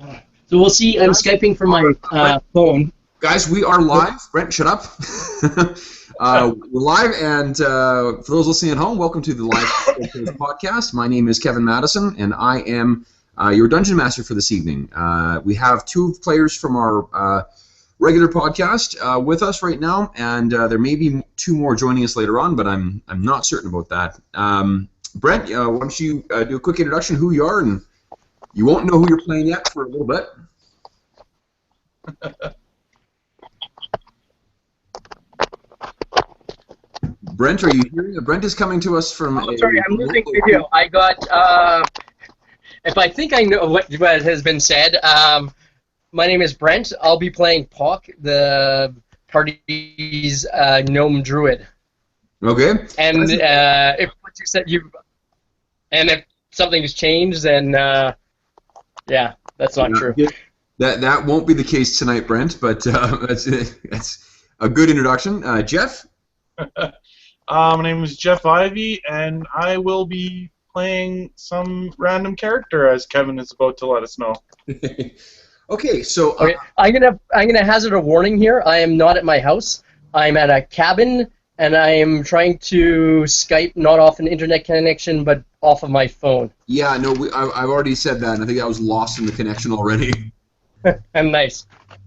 So we'll see. I'm Skyping from my phone. Guys, we are live. Brent, shut up. We're live, and for those listening at home, welcome to the Live podcast. My name is Kevin Madison, and I am your Dungeon Master for this evening. We have two players from our regular podcast with us right now, and there may be two more joining us later on, but I'm not certain about that. Brent, why don't you do a quick introduction, who you are, and you won't know who you're playing yet for a little bit. Brent, are you hearing? Brent is coming to us from. Oh, sorry, I'm losing video. I got. If I think I know what has been said, my name is Brent. I'll be playing Pock, the party's gnome druid. Okay. And if what you said and if something's changed, then yeah, that's not true. That won't be the case tonight, Brent. But that's a good introduction. Jeff. My name is Jeff Ivey, and I will be playing some random character, as Kevin is about to let us know. Okay, so okay, I'm gonna hazard a warning here. I am not at my house. I'm at a cabin, and I am trying to Skype not off an internet connection, but off of my phone. Yeah, no, I've already said that, and I think I was lost in the connection already. I'm nice.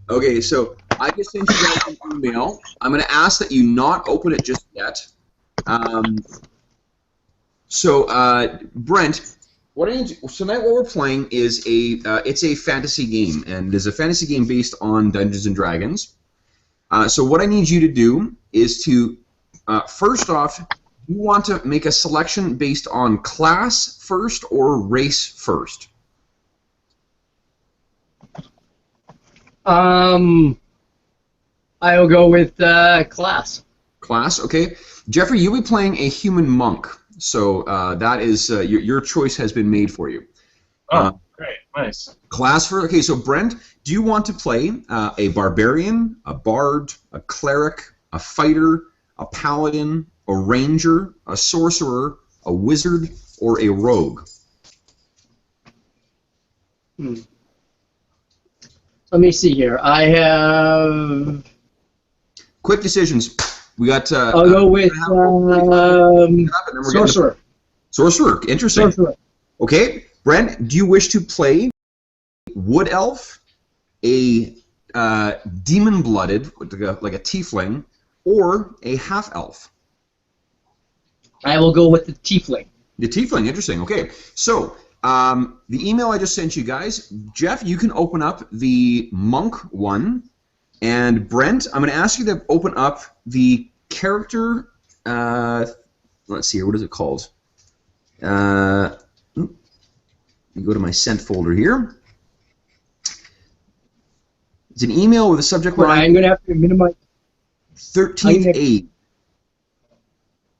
Okay, so I just sent you guys an email. I'm going to ask that you not open it just yet. Brent, tonight what we're playing is it's a fantasy game, and it is a fantasy game based on Dungeons and Dragons. So what I need you to do is to, first off, you want to make a selection based on class first or race first? I'll go with class. Class, okay. Jeffrey, you'll be playing a human monk, so that is your choice has been made for you. Oh, great, nice. Class for okay. So Brent, do you want to play a barbarian, a bard, a cleric, a fighter, a paladin, a ranger, a sorcerer, a wizard, or a rogue? Let me see here. I have. Quick decisions. We got. I'll go with sorcerer. Sorcerer, interesting. Sorcerer. Okay, Brent, do you wish to play wood elf, a demon-blooded, like a tiefling, or a half elf? I will go with the tiefling. The tiefling, interesting. Okay, so. The email I just sent you guys, Jeff, you can open up the monk one, and Brent, I'm going to ask you to open up the character, let's see here, what is it called? Let me go to my sent folder here. It's an email with a subject line. I'm going to have to minimize. 13th aid.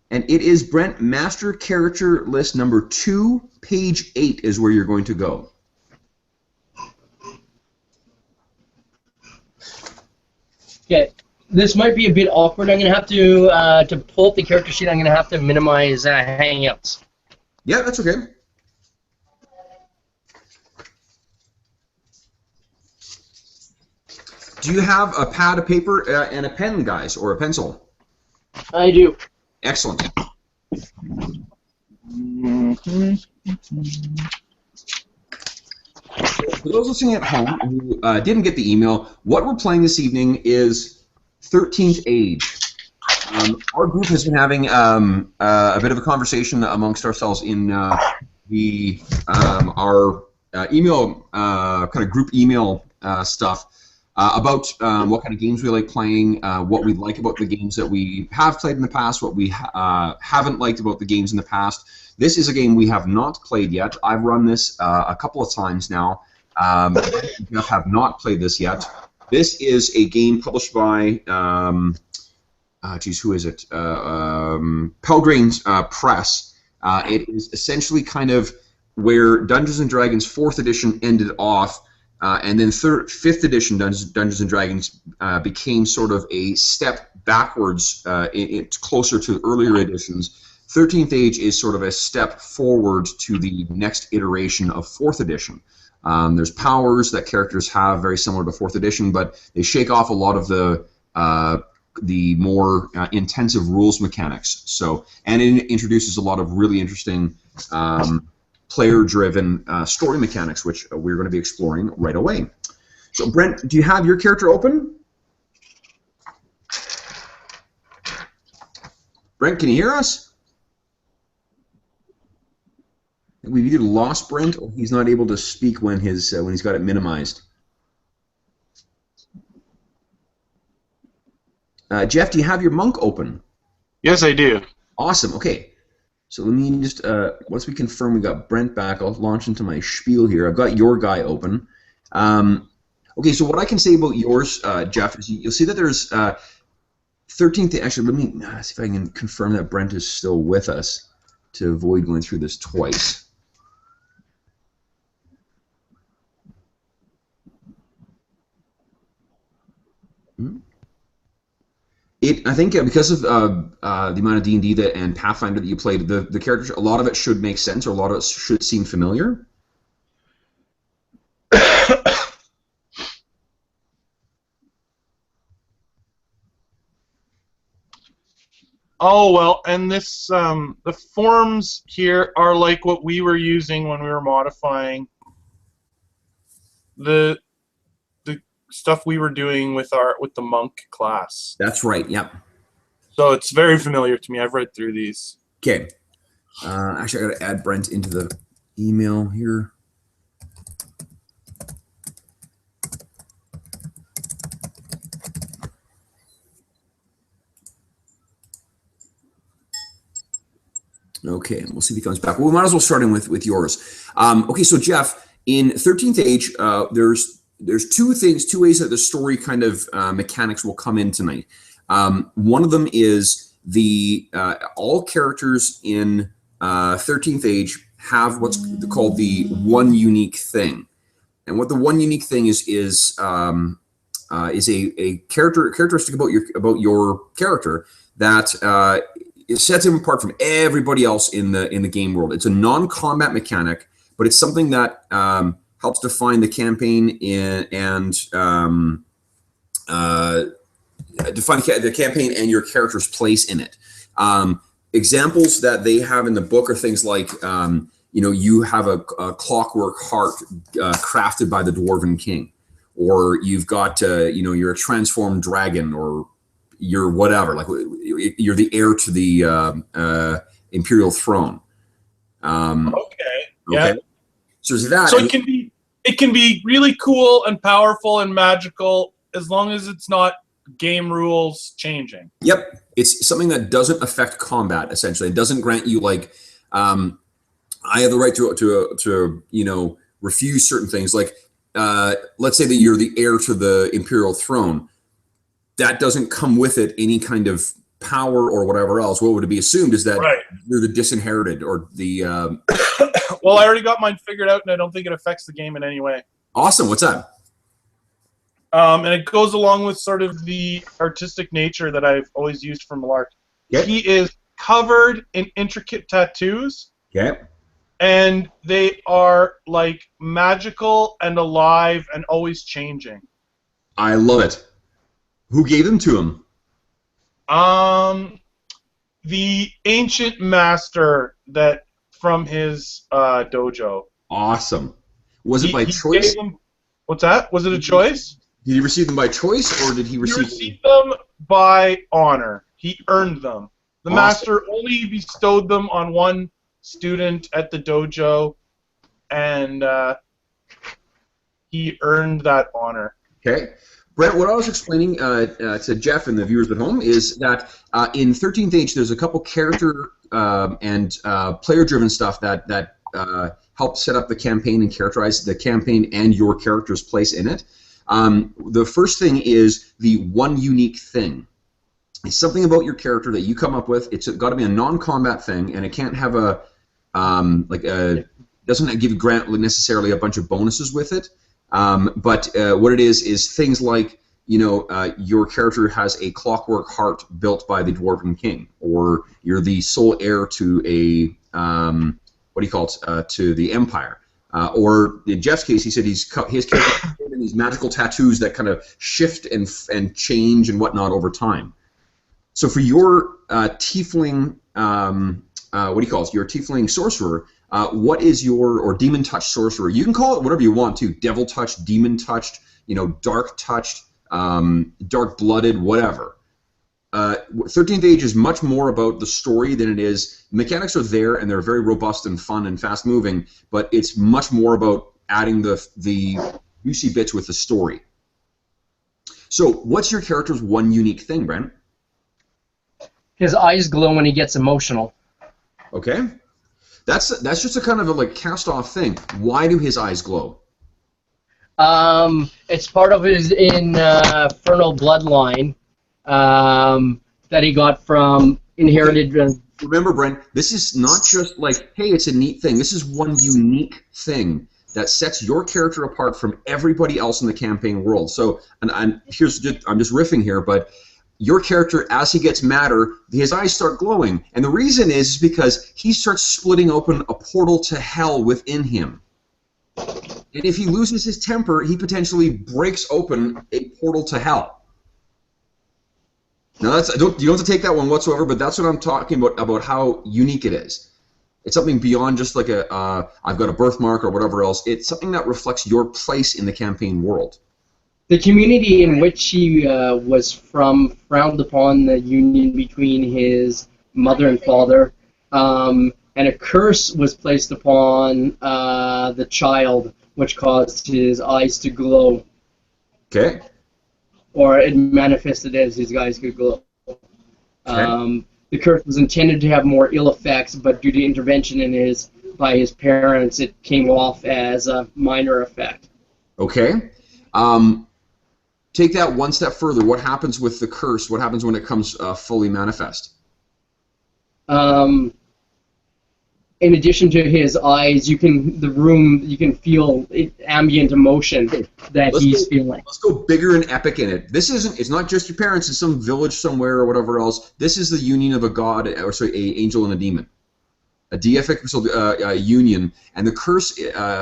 And it is Brent, master character list number 2, page 8 is where you're going to go. Okay, this might be a bit awkward. I'm going to have to pull up the character sheet. I'm going to have to minimize Hangouts. Yeah, that's okay. Do you have a pad of paper and a pen, guys, or a pencil? I do. Excellent. For those listening at home who didn't get the email, what we're playing this evening is 13th Age. Our group has been having a bit of a conversation amongst ourselves in our email, kind of group email stuff. About what kind of games we like playing, what we like about the games that we have played in the past, what we haven't liked about the games in the past. This is a game we have not played yet. I've run this a couple of times now. Jeff have not played this yet. This is a game published by, who is it? Pelgrane Press. It is essentially kind of where Dungeons & Dragons 4th edition ended off. And then 5th edition Dungeons & Dragons became sort of a step backwards, it's closer to earlier editions. 13th Age is sort of a step forward to the next iteration of 4th edition. There's powers that characters have very similar to 4th edition, but they shake off a lot of the more intensive rules mechanics. So, and it introduces a lot of really interesting player-driven story mechanics, which we're going to be exploring right away. So, Brent, do you have your character open? Brent, can you hear us? We've either lost Brent or he's not able to speak when he's got it minimized. Jeff, do you have your monk open? Yes, I do. Awesome. Okay. So let me just once we confirm we got Brent back, I'll launch into my spiel here. I've got your guy open. Okay. So what I can say about yours, Jeff, is you'll see that there's 13th. Actually, let me see if I can confirm that Brent is still with us to avoid going through this twice. I think because of the amount of D&D and Pathfinder that you played, the characters, a lot of it should make sense, or a lot of it should seem familiar. Oh, well, and this, the forms here are like what we were using when we were modifying the stuff we were doing with the monk class. That's right, yep. So it's very familiar to me. I've read through these. Okay. Actually, I got to add Brent into the email here. Okay, we'll see if he comes back. Well, we might as well start in with yours. Okay, so Jeff, in 13th Age, there's two ways that the story kind of mechanics will come in tonight. One of them is all characters in 13th Age have what's called the one unique thing, and what the one unique thing is a characteristic about your character that it sets him apart from everybody else in the game world. It's a non-combat mechanic, but it's something that helps define the campaign and define the campaign and your character's place in it. Examples that they have in the book are things like, you have a clockwork heart crafted by the Dwarven King, or you've got, you're a transformed dragon, or you're whatever, like you're the heir to the Imperial throne. Okay. Yeah. So is that? So it can be really cool and powerful and magical as long as it's not game rules changing. Yep, it's something that doesn't affect combat. Essentially, it doesn't grant you like I have the right to refuse certain things. Like let's say that you're the heir to the Imperial throne. That doesn't come with it any kind of power or whatever else. What would be assumed is that you're the disinherited or the. Well, I already got mine figured out, and I don't think it affects the game in any way. Awesome. What's that? And it goes along with sort of the artistic nature that I've always used for Malark. Okay. He is covered in intricate tattoos. Okay. And they are like magical and alive and always changing. I love it. Who gave them to him? The ancient master that from his dojo. Awesome. Was it by choice? What's that? Was it a choice? Did he receive them by choice, or did he receive? He received them by honor. He earned them. The Awesome. master only bestowed them on one student at the dojo, and he earned that honor. Okay. Brent, what I was explaining to Jeff and the viewers at home is that in 13th Age, there's a couple character and player-driven stuff that help set up the campaign and characterize the campaign and your character's place in it. The first thing is the one unique thing. It's something about your character that you come up with. It's got to be a non-combat thing, and it can't have doesn't grant necessarily a bunch of bonuses with it. But what it is things like your character has a clockwork heart built by the Dwarven King, or you're the sole heir to a to the Empire. Or in Jeff's case, he said his character has these magical tattoos that kind of shift and change and whatnot over time. So for your tiefling, your tiefling sorcerer, what is or demon touched sorcerer? You can call it whatever you want to, devil touched, demon touched, dark touched, dark blooded, whatever. 13th Age is much more about the story than it is. Mechanics are there and they're very robust and fun and fast moving, but it's much more about adding the juicy bits with the story. So, what's your character's one unique thing, Brent? His eyes glow when he gets emotional. Okay, that's just a kind of a cast off thing. Why do his eyes glow? It's part of his infernal bloodline. That he got from inherited. Remember, Brent, this is not just like, hey, it's a neat thing. This is one unique thing that sets your character apart from everybody else in the campaign world. So, I'm just riffing here, but your character, as he gets madder, his eyes start glowing, and the reason is because he starts splitting open a portal to hell within him. And if he loses his temper, he potentially breaks open a portal to hell. Now, you don't have to take that one whatsoever, but that's what I'm talking about how unique it is. It's something beyond just like I've got a birthmark or whatever else. It's something that reflects your place in the campaign world. The community in which he was from frowned upon the union between his mother and father, and a curse was placed upon the child, which caused his eyes to glow. Okay. Or it manifested as his eyes could glow. Okay. The curse was intended to have more ill effects, but due to intervention by his parents, it came off as a minor effect. Okay. Take that one step further. What happens with the curse? What happens when it comes fully manifest? In addition to his eyes, you can feel ambient emotion that he's feeling. Let's go bigger and epic in it. It's not just your parents in some village somewhere or whatever else. This is the union of a god, or sorry, an angel and a demon. A deific union, and the curse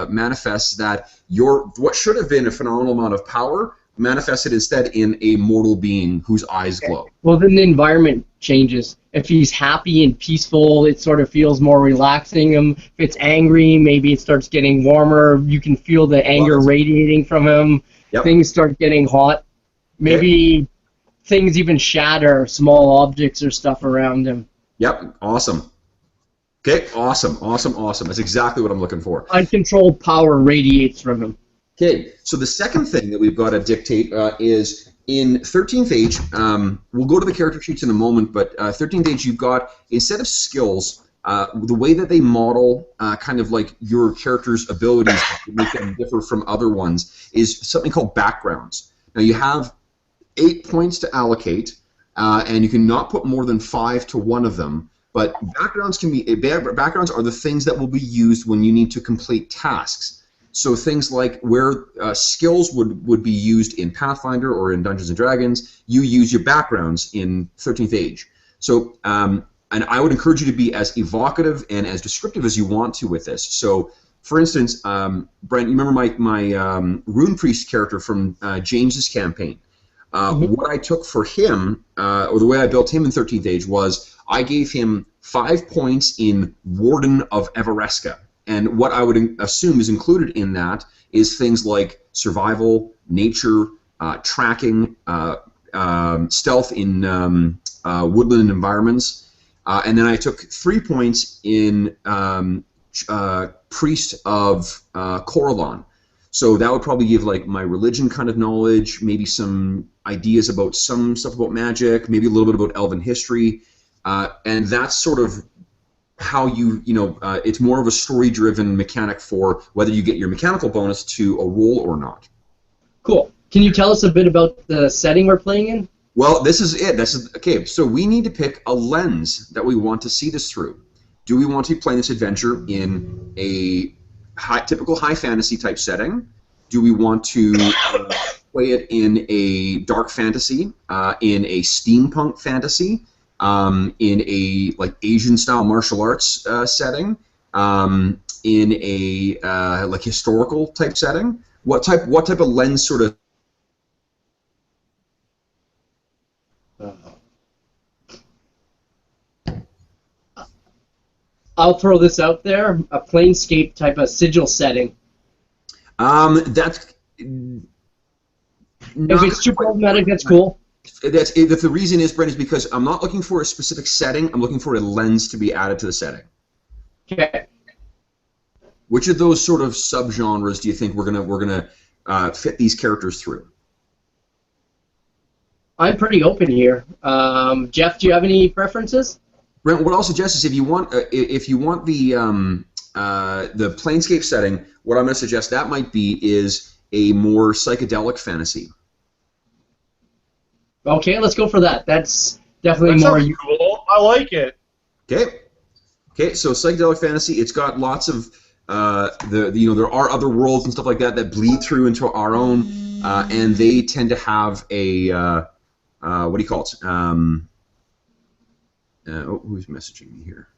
manifests that what should have been a phenomenal amount of power manifested instead in a mortal being whose eyes glow. Well, then the environment changes. If he's happy and peaceful, it sort of feels more relaxing. If it's angry, maybe it starts getting warmer. You can feel the anger radiating from him. Yep. Things start getting hot. Maybe things even shatter, small objects or stuff around him. Yep, awesome. Okay, awesome. That's exactly what I'm looking for. Uncontrolled power radiates from him. Okay, so the second thing that we've got to dictate is in 13th Age, we'll go to the character sheets in a moment, but 13th Age you've got, instead of skills, the way that they model kind of like your character's abilities to make them differ from other ones is something called backgrounds. Now you have 8 points to allocate, and you cannot put more than 5 to one of them, but backgrounds are the things that will be used when you need to complete tasks. So things like where skills would be used in Pathfinder or in Dungeons & Dragons, you use your backgrounds in 13th Age. So, and I would encourage you to be as evocative and as descriptive as you want to with this. So, for instance, Brent, you remember my Rune Priest character from James's campaign. What I took for him, or the way I built him in 13th Age, was I gave him 5 points in Warden of Everesca. And what I would assume is included in that is things like survival, nature, tracking, stealth in woodland environments. And then I took 3 points in Priest of Corellon. So that would probably give like my religion kind of knowledge, maybe some ideas about some stuff about magic, maybe a little bit about elven history. And that's sort of how it's more of a story-driven mechanic for whether you get your mechanical bonus to a roll or not. Cool. Can you tell us a bit about the setting we're playing in? Well, this is it. Okay, so we need to pick a lens that we want to see this through. Do we want to be playing this adventure in a typical high fantasy type setting? Do we want to play it in a dark fantasy, in a steampunk fantasy, in a like Asian style martial arts setting, in a like historical type setting? What type of lens sort of? I'll throw this out there: a Planescape type of sigil setting. That's. If it's too problematic, that's cool. That's the reason is, Brent, is because I'm not looking for a specific setting. I'm looking for a lens to be added to the setting. Okay. Which of those sort of subgenres do you think we're gonna fit these characters through? I'm pretty open here. Jeff, do you have any preferences? Brent, what I'll suggest is if you want the Planescape setting, what I'm going to suggest that might be is a more psychedelic fantasy. Okay, let's go for that. That's definitely That more. sounds cool. I like it. Okay. So psychedelic fantasy. It's got lots of there are other worlds and stuff like that bleed through into our own, and they tend to have a what do you call it? Who's messaging me here?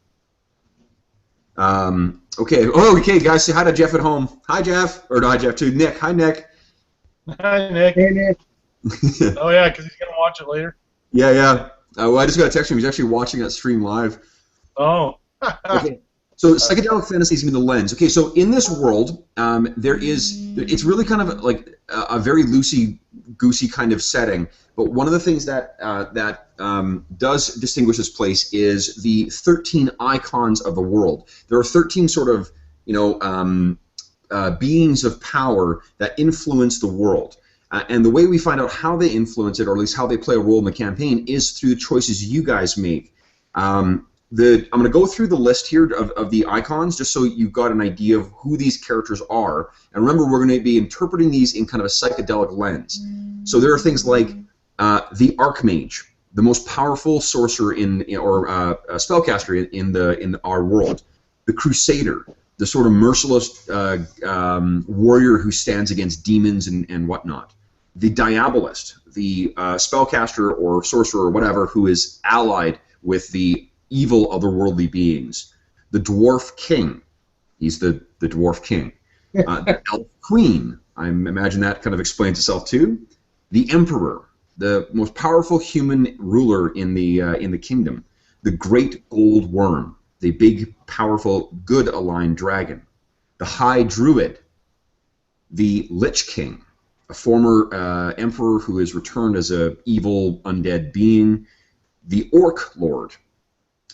Okay. Oh, okay, guys. Say hi to Jeff at home. Hi, Jeff. Or no, hi, Jeff too. Nick. Hi, Nick. Hi, Nick. Hey, Nick. Oh yeah, because he's gonna watch it later. Yeah. Well, I just got a text from him. He's actually watching that stream live. Oh. Okay. So psychedelic fantasy is going to be the lens. Okay, so in this world, it's really kind of like a very loosey-goosey kind of setting. But one of the things that does distinguish this place is the 13 icons of the world. There are 13 sort of beings of power that influence the world. And the way we find out how they influence it, or at least how they play a role in the campaign, is through the choices you guys make. I'm going to go through the list here of the icons, just so you've got an idea of who these characters are. And remember, we're going to be interpreting these in kind of a psychedelic lens. So there are things like the Archmage, the most powerful sorcerer spellcaster in our world. The Crusader, the sort of merciless warrior who stands against demons and whatnot. The Diabolist, the spellcaster or sorcerer or whatever who is allied with the evil otherworldly beings. The Dwarf King, he's the Dwarf King. The Elf Queen, I imagine that kind of explains itself too. The Emperor, the most powerful human ruler in the kingdom. The Great Gold Worm, the big, powerful, good-aligned dragon. The High Druid, the Lich King, a former emperor who has returned as a evil undead being. The Orc Lord,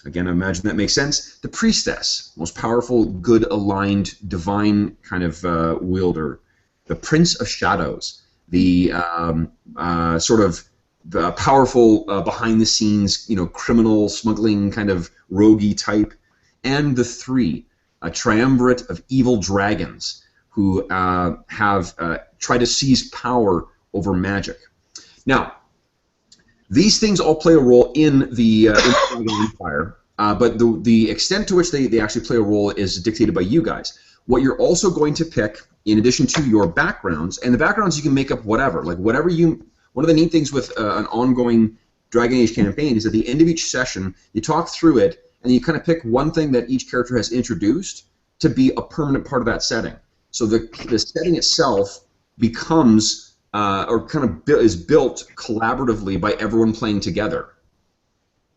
again, I imagine that makes sense. The Priestess, most powerful, good-aligned, divine kind of wielder. The Prince of Shadows, the sort of powerful behind-the-scenes, criminal smuggling kind of roguey type. And the Three, a triumvirate of evil dragons who have tried to seize power over magic. Now, these things all play a role in the Dragon Empire, but the extent to which they actually play a role is dictated by you guys. What you're also going to pick, in addition to your backgrounds, and the backgrounds you can make up whatever. Like whatever you. One of the neat things with an ongoing Dragon Age campaign is at the end of each session, you talk through it, and you kind of pick one thing that each character has introduced to be a permanent part of that setting. So the setting itself becomes or kind of is built collaboratively by everyone playing together.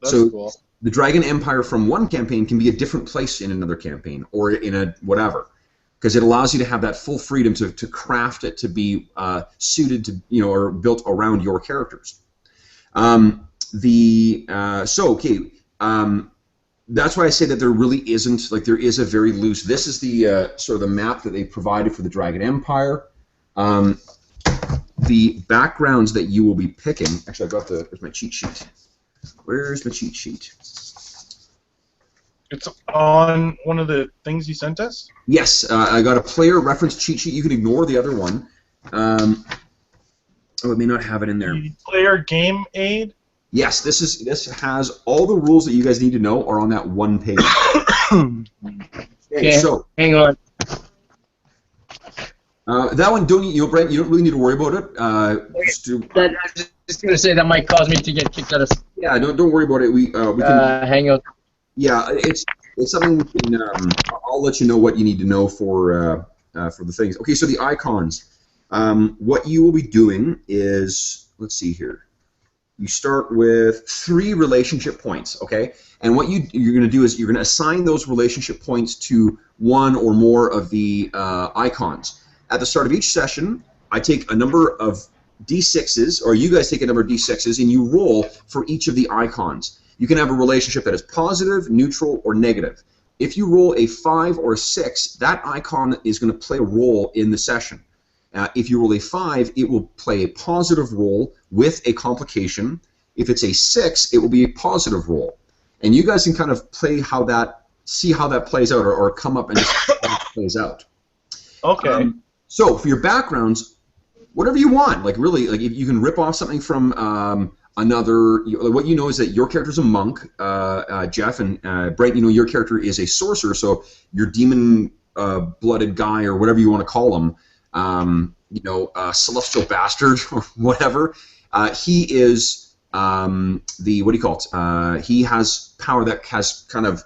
That's so cool. The Dragon Empire from one campaign can be a different place in another campaign or in a whatever, because it allows you to have that full freedom to craft it to be suited to or built around your characters. That's why I say that there really isn't, like, there is a very loose. This is the sort of the map that they provided for the Dragon Empire. The backgrounds that you will be picking. Actually, there's my cheat sheet. Where's my cheat sheet? It's on one of the things you sent us? Yes, I got a player reference cheat sheet. You can ignore the other one. It may not have it in there. The player game aid? Yes, this has all the rules that you guys need to know are on that one page. Okay, So hang on. That one, Brent, you don't really need to worry about it. I was just going to say that might cause me to get kicked out of Yeah, don't worry about it. We can. Hangout. Yeah, it's something we can. I'll let you know what you need to know for the things. Okay, so the icons. What you will be doing is, let's see here. You start with 3 relationship points, okay? And what you're going to do is you're going to assign those relationship points to one or more of the icons. At the start of each session, I take a number of D6s, or you guys take a number of D6s, and you roll for each of the icons. You can have a relationship that is positive, neutral, or negative. If you roll a 5 or a 6, that icon is going to play a role in the session. If you roll a 5, it will play a positive role with a complication. If it's a 6, it will be a positive role. And you guys can kind of see how that plays out, or come up and just how it plays out. Okay. So for your backgrounds, whatever you want. Like really, like if you can rip off something from another. What you know is that your character's a monk, Jeff, and Brent. You know your character is a sorcerer. So your demon-blooded guy, or whatever you want to call him. Celestial bastard or whatever. He is the, what do you call it? He has power that has kind of,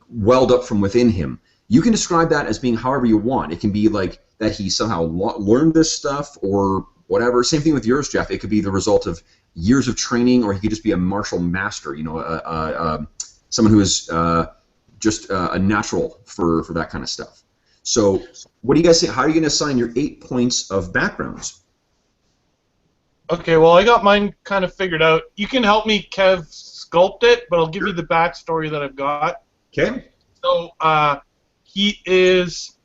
welled up from within him. You can describe that as being however you want. It can be like that he somehow learned this stuff or whatever. Same thing with yours, Jeff. It could be the result of years of training, or he could just be a martial master. Someone who is just a natural for that kind of stuff. So, what do you guys say? How are you going to assign your 8 points of backgrounds? Okay, well, I got mine kind of figured out. You can help me, Kev, sculpt it, but I'll give you the backstory that I've got. Okay. So, he is,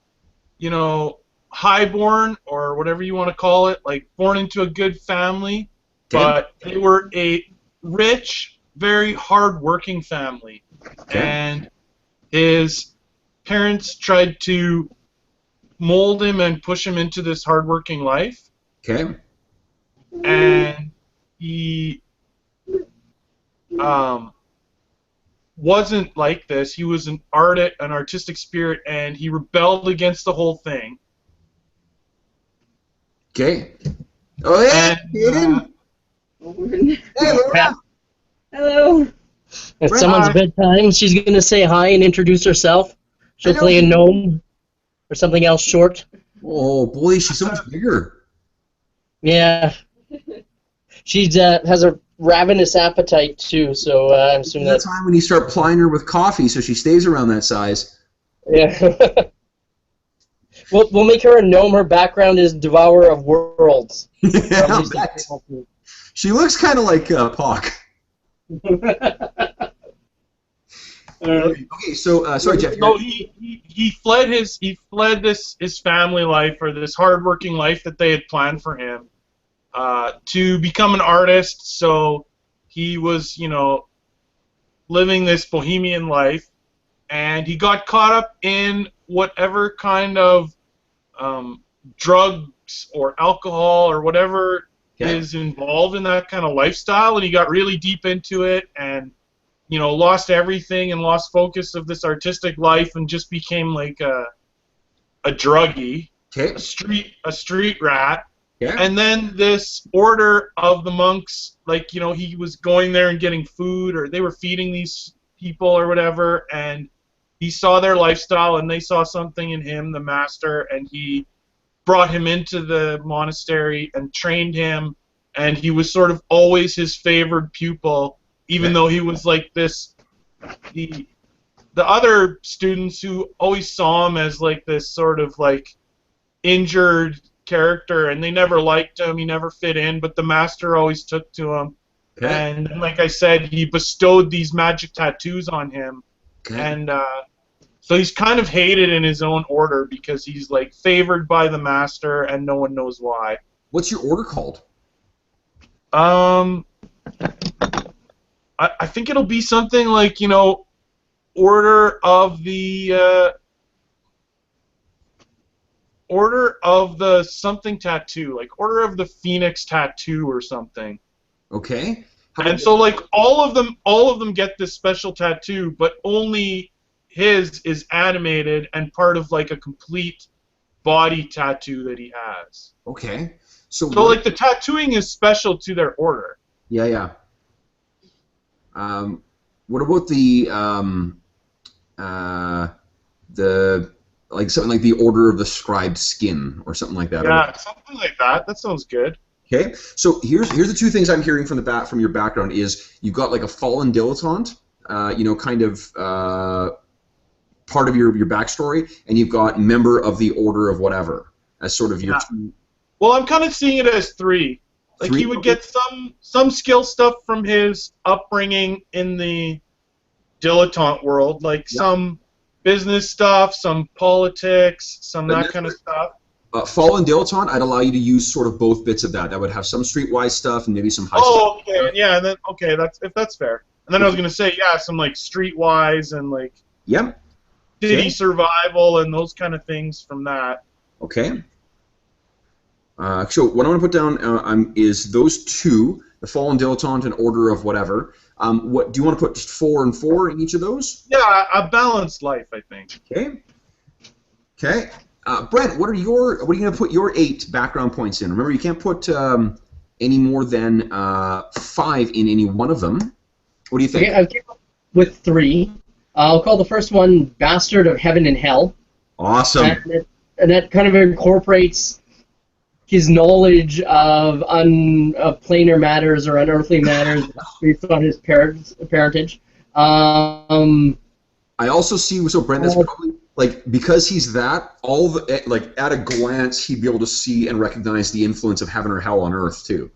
highborn, or whatever you want to call it, like born into a good family, but they were a rich, very hard-working family. Okay. And his parents tried to mold him and push him into this hardworking life. Okay. And he wasn't like this. He was an artistic spirit, and he rebelled against the whole thing. Okay. Oh, hey, Hayden. Hey, Laura. Hello. It's someone's bedtime. She's going to say hi and introduce herself. She'll play a gnome or something else short. Oh, boy, she's so much bigger. Yeah. She has a ravenous appetite, too, so I'm assuming that's time when you start plying her with coffee so she stays around that size. Yeah. We'll make her a gnome. Her background is Devourer of Worlds. Yeah, she looks kind of like Pock. Okay, so sorry, Jeff. No, he fled his family life, or this hardworking life that they had planned for him, to become an artist. So he was, living this bohemian life, and he got caught up in whatever kind of drugs or alcohol or whatever is involved in that kind of lifestyle, and he got really deep into it, and lost everything and lost focus of this artistic life, and just became like a druggie, a street rat. Yeah. And then this order of the monks, he was going there and getting food, or they were feeding these people or whatever, and he saw their lifestyle, and they saw something in him, the master, and he brought him into the monastery and trained him, and he was sort of always his favored pupil, even though he was like this. The other students who always saw him as like this sort of like injured character, and they never liked him, he never fit in, but the master always took to him. And like I said, he bestowed these magic tattoos on him, and so he's kind of hated in his own order because he's like favored by the master, and no one knows why. What's your order called? I think it'll be something like, Order of the something tattoo, like Order of the Phoenix tattoo or something. Okay. And so like all of them get this special tattoo, but only his is animated and part of like a complete body tattoo that he has. Okay. So like the tattooing is special to their order. Yeah, yeah. What about the like something like the Order of the Scribed Skin or something like that? Yeah, something like that. That sounds good. Okay. So here's the two things I'm hearing from from your background is you've got like a fallen dilettante, kind of part of your backstory, and you've got member of the Order of whatever as sort of your two. Well, I'm kind of seeing it as three. Like he would get some skill stuff from his upbringing in the dilettante world, like some business stuff, some politics, some that kind of stuff. Fallen dilettante, I'd allow you to use sort of both bits of that. That would have some streetwise stuff and maybe some high stuff. Oh, okay, yeah, and then that's fair. And then I was gonna say, some like streetwise and like city survival and those kind of things from that. Okay. So what I want to put down is those two, the Fallen Dilettante and Order of whatever. What do you want to put? Just 4 and 4 in each of those? Yeah, a balanced life, I think. Okay. Okay. Brent, what are you going to put your 8 background points in? Remember, you can't put any more than 5 in any one of them. What do you think? Okay, I came up with 3. I'll call the first one Bastard of Heaven and Hell. Awesome. And that kind of incorporates his knowledge of planar matters or unearthly matters based on his parentage. I also see, so Brent, that's probably, like, because he's that, at a glance, he'd be able to see and recognize the influence of heaven or hell on earth, too.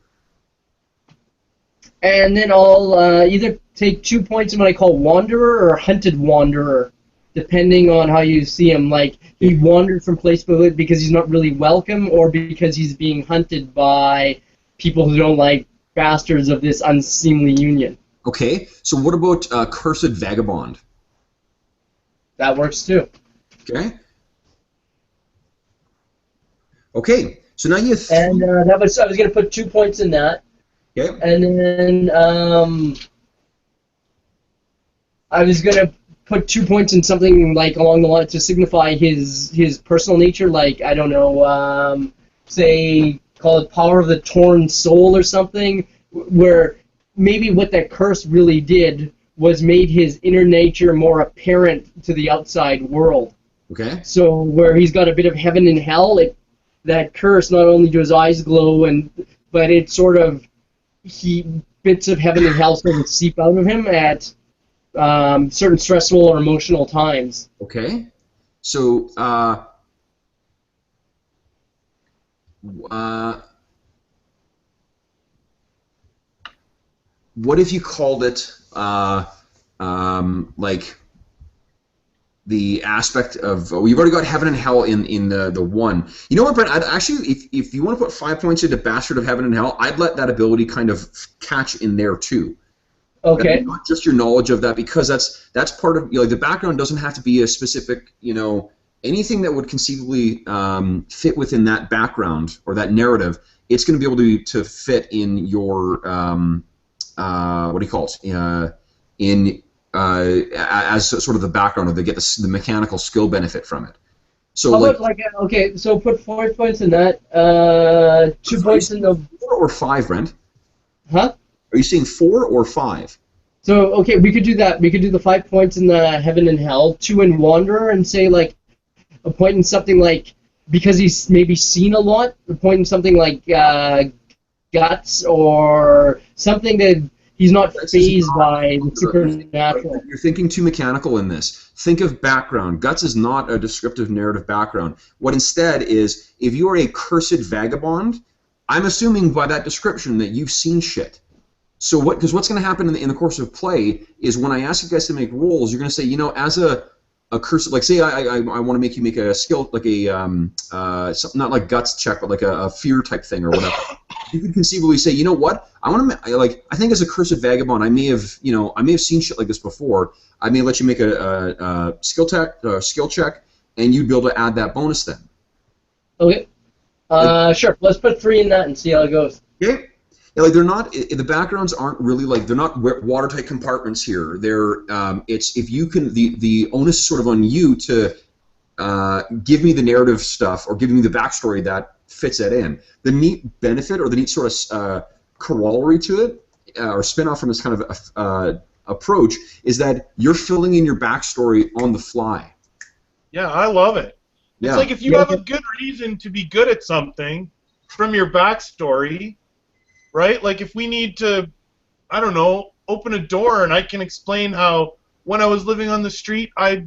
And then I'll either take 2 points in what I call Wanderer or Hunted Wanderer, depending on how you see him. Like, he wandered from place to place because he's not really welcome, or because he's being hunted by people who don't like bastards of this unseemly union. Okay, so what about Cursed Vagabond? That works too. Okay. Okay, so now you... And I was going to put 2 points in that. Okay. And then I was going to put 2 points in something like along the line to signify his personal nature, like, I don't know, say, call it Power of the Torn Soul or something, where maybe what that curse really did was made his inner nature more apparent to the outside world. Okay. So where he's got a bit of heaven and hell, that curse, not only do his eyes glow, but it sort of, bits of heaven and hell sort of seep out of him at certain stressful or emotional times. Okay. So, what if you called it, like, the aspect of... Oh, you've already got heaven and hell in the one. You know what, Brent? I'd actually, if you want to put 5 points into Bastard of Heaven and Hell, I'd let that ability kind of catch in there, too. Okay. Not just your knowledge of that, because that's part of, like, the background doesn't have to be a specific, anything that would conceivably fit within that background or that narrative. It's going to be able to fit in your what do you call it? As sort of the background, or they get the mechanical skill benefit from it. So how about okay, so put 4 points in that. 2 points in the 4 or 5, Brent? Huh? Are you saying 4 or 5? So, okay, we could do that. We could do the 5 points in the Heaven and Hell, 2 in Wanderer, and say, like, a point in something like, because he's maybe seen a lot, a point in something like Guts, or something that he's not fazed by the supernatural. You're thinking too mechanical in this. Think of background. Guts is not a descriptive narrative background. What instead is, if you are a cursed vagabond, I'm assuming by that description that you've seen shit. So because what's going to happen in the course of play is when I ask you guys to make rolls, you're going to say, as a cursed, like, say I want to make you make a skill, like not like Guts check, but like a fear type thing or whatever. You could conceivably say, you know what, I think as a cursed vagabond, I may have seen shit like this before. I may let you make a skill check, and you'd be able to add that bonus then. Okay. Sure. Let's put 3 in that and see how it goes. Okay. Yeah, like, they're not, the backgrounds aren't really, like, they're not watertight compartments here. They're, it's, if you can, the onus is sort of on you to give me the narrative stuff or give me the backstory that fits that in. The neat benefit or the neat sort of corollary to it, or spin-off from this kind of approach, is that you're filling in your backstory on the fly. Yeah, I love it. Yeah. It's like if you have a good reason to be good at something from your backstory, right? Like if we need to, I don't know, open a door and I can explain how when I was living on the street, I,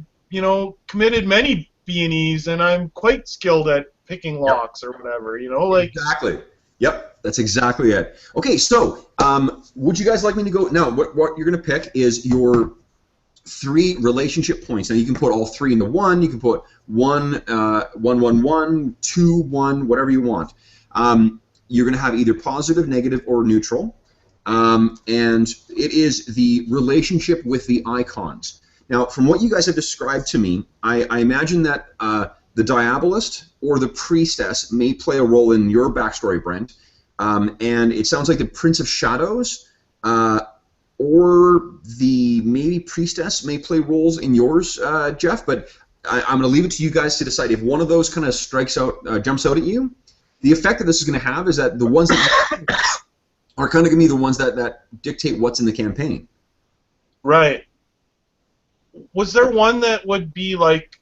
committed many B&Es and I'm quite skilled at picking locks or whatever, like. Exactly. Yep, that's exactly it. Okay, so would you guys like me to go now? What you're going to pick is your 3 relationship points. Now you can put all 3 into 1. You can put 1, 1, 1, 1, 2, 1, whatever you want. You're going to have either positive, negative, or neutral. And it is the relationship with the icons. Now, from what you guys have described to me, I imagine that the Diabolist or the Priestess may play a role in your backstory, Brent. And it sounds like the Prince of Shadows or the maybe Priestess may play roles in yours, Jeff. But I'm going to leave it to you guys to decide. If one of those kind of strikes out, jumps out at you, the effect that this is going to have is that the ones that are kind of going to be the ones that dictate what's in the campaign. Right. Was there one that would be like,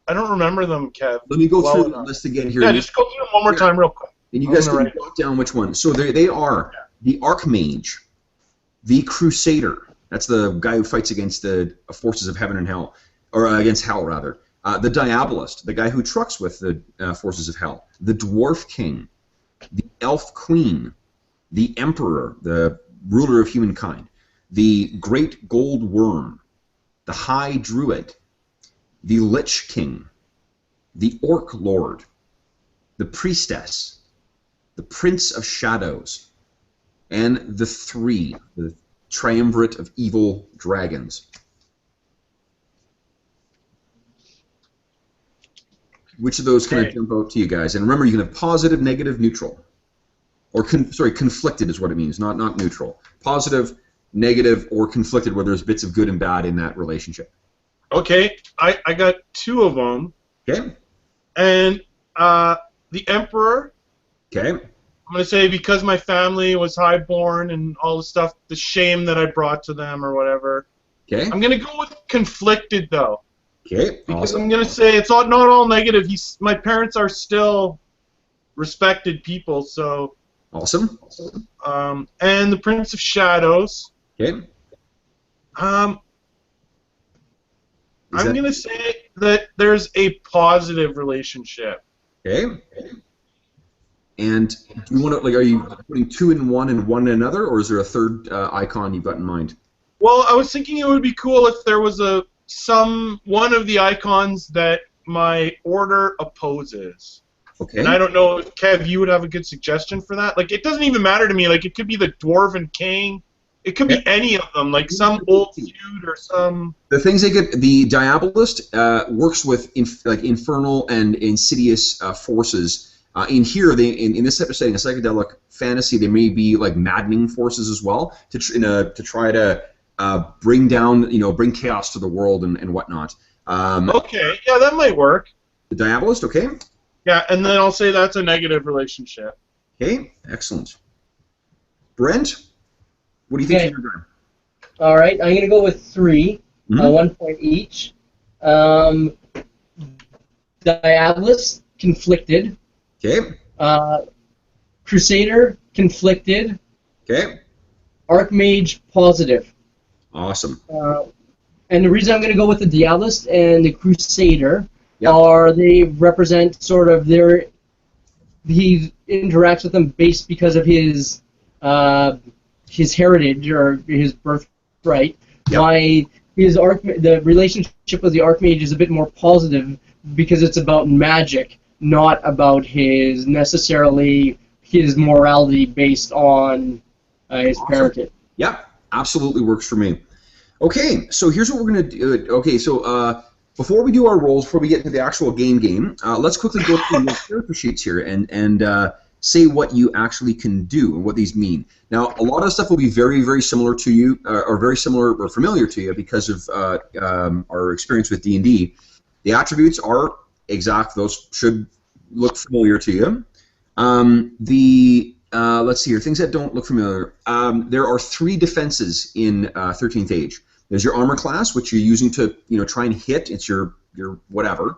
I don't remember them, Kev. Let me go through the list again here. Yeah, just go through them one more time real quick. And you guys can jot down which one. So they are the Archmage, the Crusader. That's the guy who fights against the forces of heaven and hell, or against hell, rather. The Diabolist, the guy who trucks with the forces of hell. The Dwarf King, the Elf Queen, the Emperor, the ruler of humankind, the Great Gold Worm, the High Druid, the Lich King, the Orc Lord, the Priestess, the Prince of Shadows, and the 3, the triumvirate of evil dragons. Which of those kind of jump out to you guys? And remember, you can have positive, negative, neutral. Or, conflicted is what it means, not neutral. Positive, negative, or conflicted, where there's bits of good and bad in that relationship. Okay, I got 2 of them. Okay. And the Emperor. Okay. I'm going to say because my family was highborn and all the stuff, the shame that I brought to them or whatever. Okay. I'm going to go with conflicted, though. Okay. Because awesome. I'm going to say it's not all negative. My parents are still respected people, so... Awesome. And the Prince of Shadows. Okay. I'm going to say that there's a positive relationship. Okay. And do you want to, are you putting 2 in one and 1 in another, or is there a third icon you've got in mind? Well, I was thinking it would be cool if there was one of the icons that my order opposes. Okay. And I don't know, Kev, you would have a good suggestion for that? Like, it doesn't even matter to me. Like, it could be the Dwarven King. It could be any of them, like some old feud or some... The things they get, the Diabolist works with infernal and insidious forces. In here, in this type of setting, a psychedelic fantasy, they may be like maddening forces as well to try to bring down, bring chaos to the world and whatnot. Okay, yeah, that might work. The Diabolist, okay. Yeah, and then I'll say that's a negative relationship. Okay, excellent. Brent, what do you think you're doing? All right, I'm going to go with 3, 1 point each. Diabolist, conflicted. Okay. Crusader, conflicted. Okay. Archmage, positive. Awesome. And the reason I'm going to go with the Diabolist and the Crusader are they represent sort of he interacts with them based because of his heritage or his birthright. Yep. The relationship with the Archmage is a bit more positive because it's about magic, not about his morality based on his parentage. Yep, absolutely works for me. Okay, so here's what we're going to do. Okay, so before we do our rolls, before we get into the actual game, let's quickly go through the character sheets here and say what you actually can do and what these mean. Now, a lot of stuff will be very, very similar to you, or very similar or familiar to you because of our experience with D&D. The attributes are exact; those should look familiar to you. Let's see here, things that don't look familiar. There are 3 defenses in 13th Age. There's your armor class, which you're using to try and hit. It's your whatever.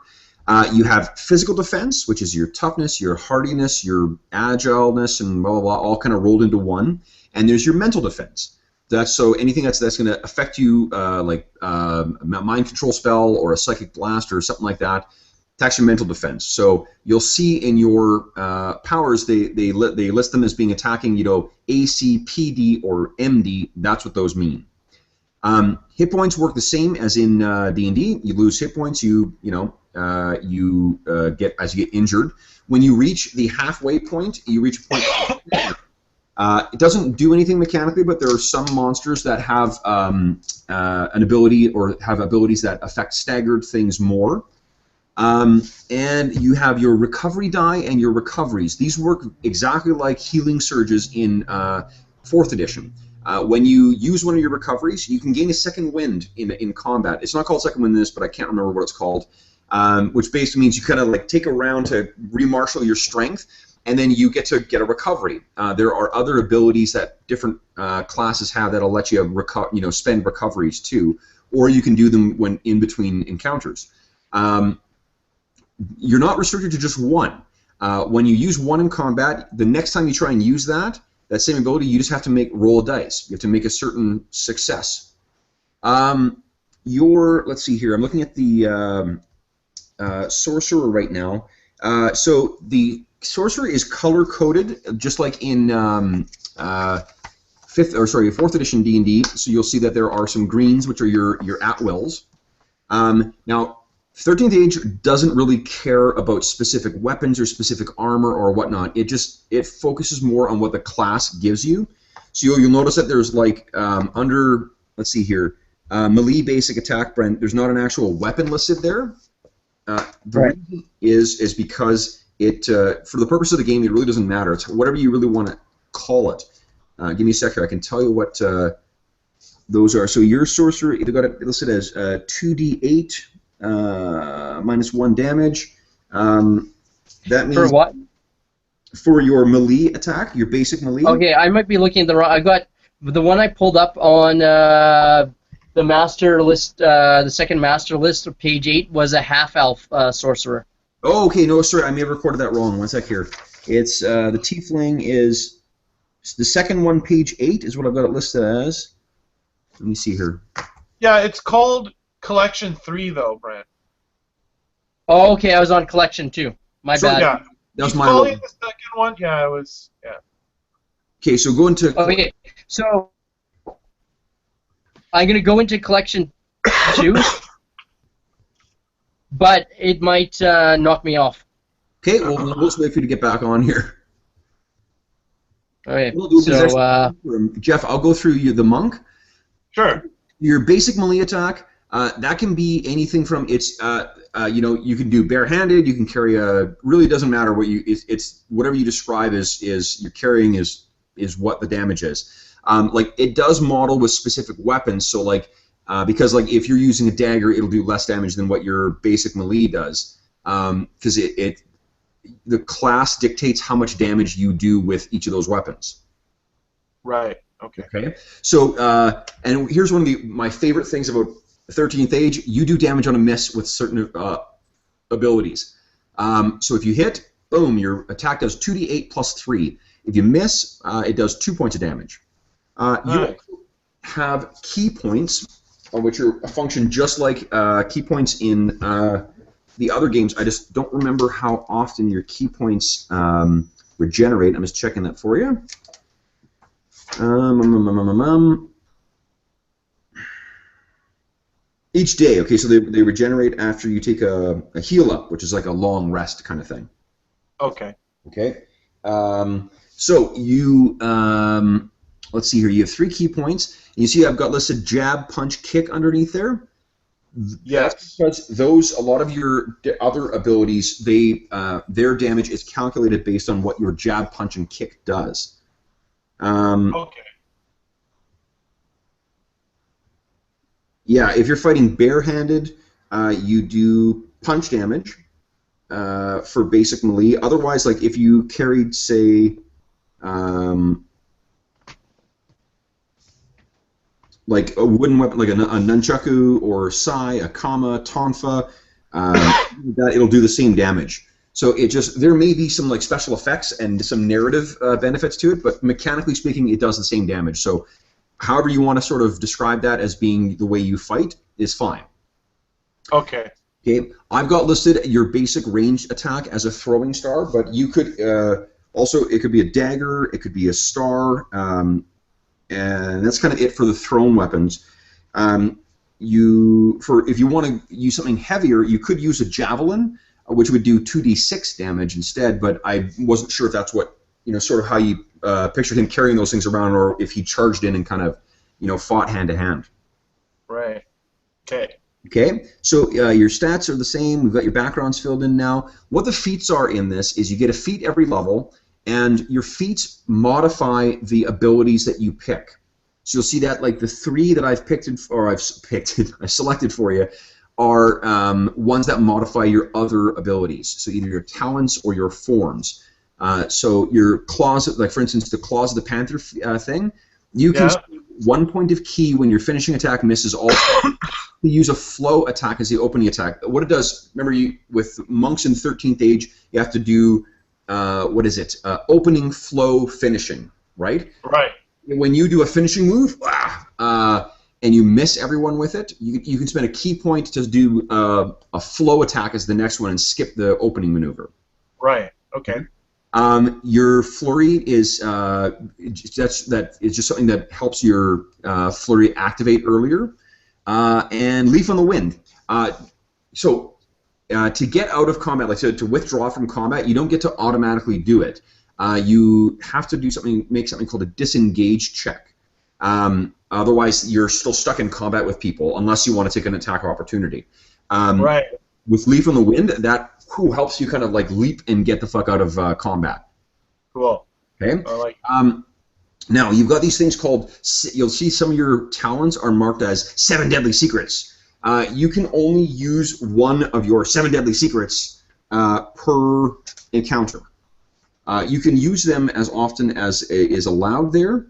You have physical defense, which is your toughness, your hardiness, your agileness, and blah blah blah, all kind of rolled into one. And there's your mental defense. That's so anything that's going to affect you, like a mind control spell or a psychic blast or something like that. Attacks your mental defense. So you'll see in your powers they list them as being attacking, AC, PD, or MD. That's what those mean. Hit points work the same as in D&D. You lose hit points. You get as you get injured. When you reach the halfway point, you reach a point. It doesn't do anything mechanically, but there are some monsters that have an ability or have abilities that affect staggered things more. And you have your recovery die and your recoveries. These work exactly like healing surges in 4th edition. When you use one of your recoveries, you can gain a second wind in combat. It's not called second wind in this, but I can't remember what it's called. Which basically means you kind of like take a round to remarshal your strength, and then you get a recovery. There are other abilities that different classes have that'll let you spend recoveries too, or you can do them when in between encounters. You're not restricted to just one. When you use one in combat, the next time you try and use that same ability, you just have to roll a dice. You have to make a certain success. Let's see here. I'm looking at the sorcerer right now. So the sorcerer is color coded, just like in 4th edition D&D. So you'll see that there are some greens, which are your at-wills. Now, 13th Age doesn't really care about specific weapons or specific armor or whatnot. It focuses more on what the class gives you. So you'll notice that there's like under, let's see here, melee basic attack, Brent, there's not an actual weapon listed there. The reason is because it, for the purpose of the game, it really doesn't matter. It's whatever you really want to call it. Give me a sec here. I can tell you what those are. So your sorcerer, either got it listed as 2d8 minus 1 damage. That means For what? For your melee attack, your basic melee. Okay, I might be looking at the wrong. I got the one I pulled up on the master list, the second master list of page 8 was a half-elf sorcerer. Oh, okay. No, sorry, I may have recorded that wrong. One sec here. It's the tiefling is the second one, page 8 is what I've got it listed as. Let me see here. Yeah, it's called Collection 3, though, Brent. Oh, okay, I was on collection 2. My bad. Yeah, that was you my calling wrong. the second one? Yeah, it was. Yeah. Okay, so go into. Okay, so I'm gonna go into collection 2, but it might knock me off. Okay, well, we'll just wait for you to get back on here. Okay, We'll do so Jeff, I'll go through the monk. Sure. Your basic melee attack, that can be anything from you can do barehanded, you can carry really doesn't matter what it's whatever you describe as you're carrying is what the damage is. Like it does model with specific weapons, so like because like if you're using a dagger, it'll do less damage than what your basic melee does, because the class dictates how much damage you do with each of those weapons. Right. Okay. Okay. So, and here's one of my favorite things about 13th Age. You do damage on a miss with certain abilities. So if you hit, boom, your attack does 2d8 plus 3. If you miss, it does 2 points of damage. You have key points, which are a function just like key points in the other games. I just don't remember how often your key points regenerate. I'm just checking that for you. Each day, okay, so they regenerate after you take a heal up, which is like a long rest kind of thing. Okay. Okay. So you, let's see here, you have 3 key points. And you see I've got listed jab, punch, kick underneath there. Yes. That's because a lot of your other abilities, their damage is calculated based on what your jab, punch, and kick does. Okay. Yeah, if you're fighting barehanded, you do punch damage for basic melee. Otherwise, like if you carried, say, like a wooden weapon, like a nunchaku or sai, a kama, tonfa, that it'll do the same damage. So it just, there may be some like special effects and some narrative benefits to it, but mechanically speaking, it does the same damage. So however you want to sort of describe that as being the way you fight is fine. Okay. Okay. I've got listed your basic ranged attack as a throwing star, but you could also, it could be a dagger, it could be a star, and that's kind of it for the thrown weapons. If you want to use something heavier, you could use a javelin, which would do 2d6 damage instead, but I wasn't sure if that's what, sort of how you pictured him carrying those things around, or if he charged in and kind of, fought hand to hand. Right. Okay. Okay, so your stats are the same. We've got your backgrounds filled in now. What the feats are in this is you get a feat every level, and your feats modify the abilities that you pick. So you'll see that like the 3 that I've I've selected for you are ones that modify your other abilities. So either your talents or your forms. So your claws, like for instance, the Claws of the Panther thing, you can spend 1 point of ki when your finishing attack misses all. You use a flow attack as the opening attack. What it does, remember, with monks in 13th Age, you have to do opening, flow, finishing, right? Right. When you do a finishing move, and you miss everyone with it, you can spend a ki point to do a flow attack as the next one and skip the opening maneuver. Right. Okay. Your flurry is just something that helps your flurry activate earlier, and leaf on the wind. So to get out of combat, like to withdraw from combat, you don't get to automatically do it. You have to do make something called a disengage check. Otherwise, you're still stuck in combat with people unless you want to take an attack of opportunity. Right. With Leaf on the Wind, that helps you kind of like leap and get the fuck out of combat. Cool. Okay. I like. Now you've got these things called. You'll see some of your talents are marked as 7 deadly secrets. You can only use one of your 7 deadly secrets per encounter. You can use them as often as is allowed there.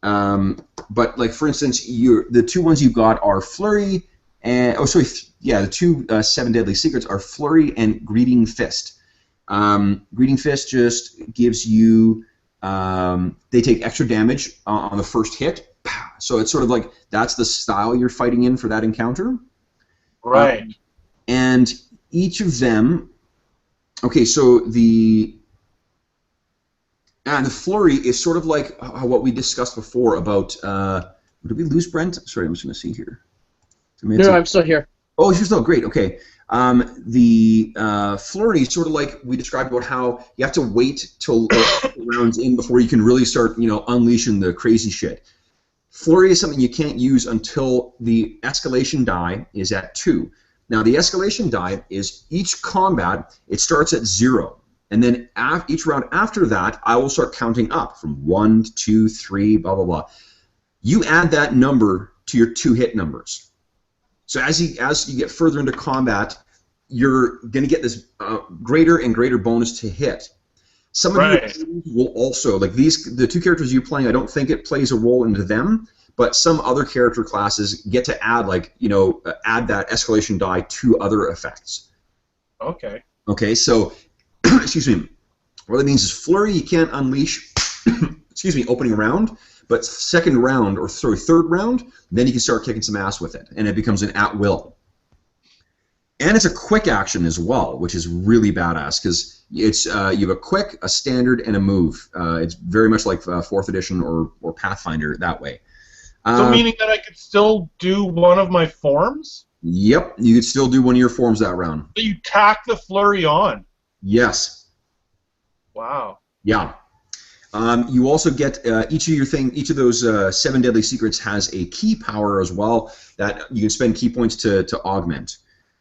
But like for instance, the 2 ones you've got are Flurry and the 2 7 deadly secrets are Flurry and Greeting Fist. Greeting Fist just gives you they take extra damage on the first hit, so it's sort of like that's the style you're fighting in for that encounter. Right. And each of them, okay, so the flurry is sort of like what we discussed before about. Did we lose Brent? Sorry, I'm just going to see here. No, I'm still here. Oh, you're still great. Okay. The flurry is sort of like we described about how you have to wait till rounds in before you can really start, unleashing the crazy shit. Flurry is something you can't use until the escalation die is at 2. Now, the escalation die is each combat, it starts at 0. And then each round after that, I will start counting up from 1, 2, 3, blah, blah, blah. You add that number to your 2 hit numbers. So as you get further into combat, you're going to get this greater and greater bonus to hit. Some of you will also, like the 2 characters you're playing, I don't think it plays a role into them, but some other character classes get to add, add that escalation die to other effects. Okay. Okay, so, excuse me, what that means is Flurry you can't unleash, excuse me, opening round, but third round, then you can start kicking some ass with it, and it becomes an at-will. And it's a quick action as well, which is really badass, because it's you have a quick, a standard, and a move. It's very much like 4th edition or Pathfinder that way. So meaning that I could still do one of my forms? Yep, you could still do one of your forms that round. So you tack the flurry on? Yes. Wow. Yeah. You also get each of those 7 deadly secrets has a key power as well that you can spend key points to augment.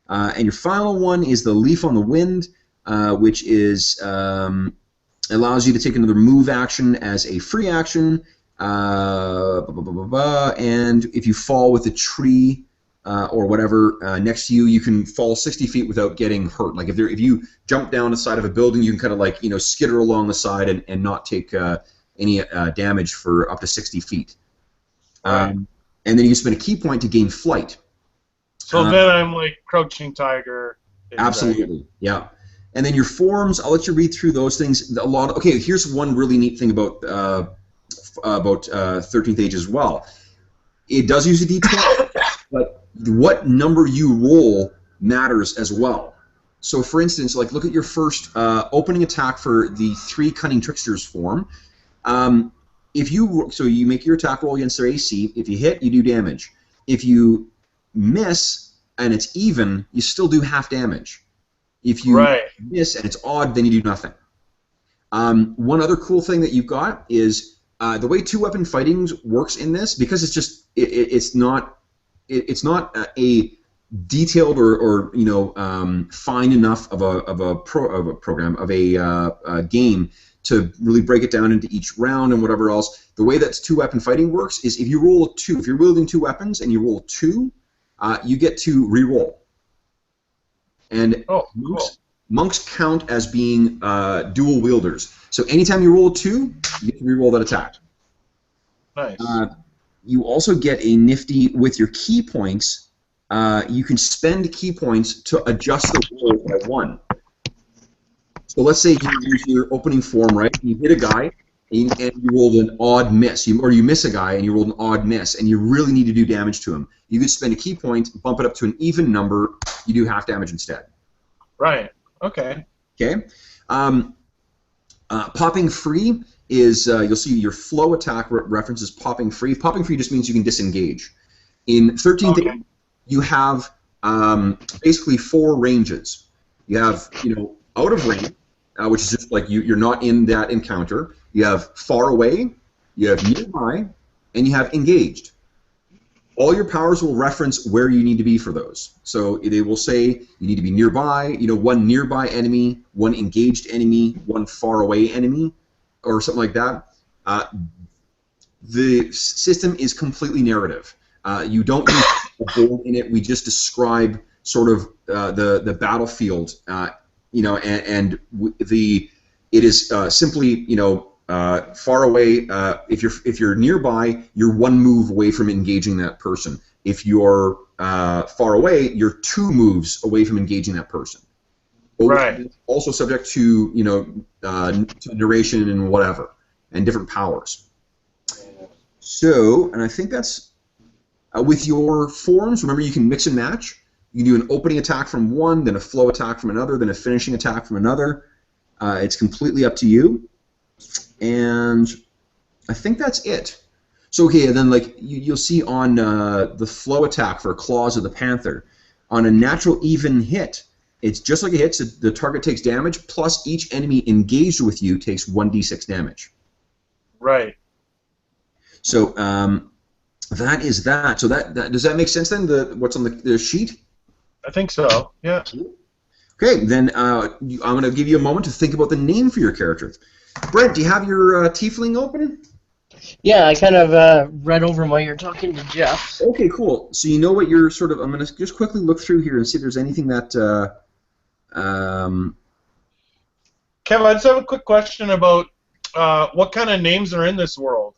And your final one is the Leaf on the Wind, which is allows you to take another move action as a free action, and if you fall with a tree or whatever next to you, you can fall 60 feet without getting hurt. Like if you jump down the side of a building, you can kind of like skitter along the side and not take any damage for up to 60 feet. Right. And then you spend a key point to gain flight. So then I'm like Crouching Tiger. Absolutely, yeah. And then your forms, I'll let you read through those things. Okay, here's one really neat thing about 13th Age as well. It does use a D12, but what number you roll matters as well. So, for instance, like look at your first opening attack for the 3 Cunning Tricksters form. So you make your attack roll against their AC. If you hit, you do damage. If you miss and it's even, you still do half damage. If you miss and it's odd, then you do nothing. One other cool thing that you've got is the way 2-weapon fighting works in this, because it's just it's not a detailed or fine enough of a game to really break it down into each round and whatever else. The way that 2-weapon fighting works is if you roll a 2, if you're wielding 2 weapons and you roll a 2, you get to re-roll. And monks count as being dual wielders. So anytime you roll a 2, you get to re-roll that attack. Nice. You also get a nifty, with your key points, you can spend key points to adjust the roll by 1. So let's say you use your opening form, right? You hit a guy, and you rolled an odd miss. Or you miss a guy, and you rolled an odd miss, and you really need to do damage to him. You could spend a key point, bump it up to an even number, you do half damage instead. Right. Okay. Okay. Popping free is, you'll see your flow attack references popping free. Popping free just means you can disengage. In 13th Age, you have basically 4 ranges. You have, out of range, which is just like you're not in that encounter. You have far away, you have nearby, and you have engaged. All your powers will reference where you need to be for those. So they will say you need to be nearby, 1 nearby enemy, 1 engaged enemy, 1 far away enemy, or something like that. The system is completely narrative. You don't use a board in it. We just describe sort of the battlefield, it is simply, far away. If you're nearby, you're 1 move away from engaging that person. If you're far away, you're 2 moves away from engaging that person. Right. Also subject to to narration and whatever, and different powers. So, and I think that's with your forms. Remember, you can mix and match. You can do an opening attack from one, then a flow attack from another, then a finishing attack from another. It's completely up to you. And I think that's it. So, okay, and then like you'll see on the flow attack for Claws of the Panther, on a natural even hit, it's just like a hit, so the target takes damage, plus each enemy engaged with you takes 1d6 damage. Right. So that is that. So that does that make sense then? What's on the sheet? I think so. Yeah. Okay, then I'm going to give you a moment to think about the name for your character. Brent, do you have your Tiefling open? Yeah, I kind of read over while you're talking to Jeff. Okay, cool. So you know what you're sort of. I'm going to just quickly look through here and see if there's anything that. Kevin, I just have a quick question about what kind of names are in this world.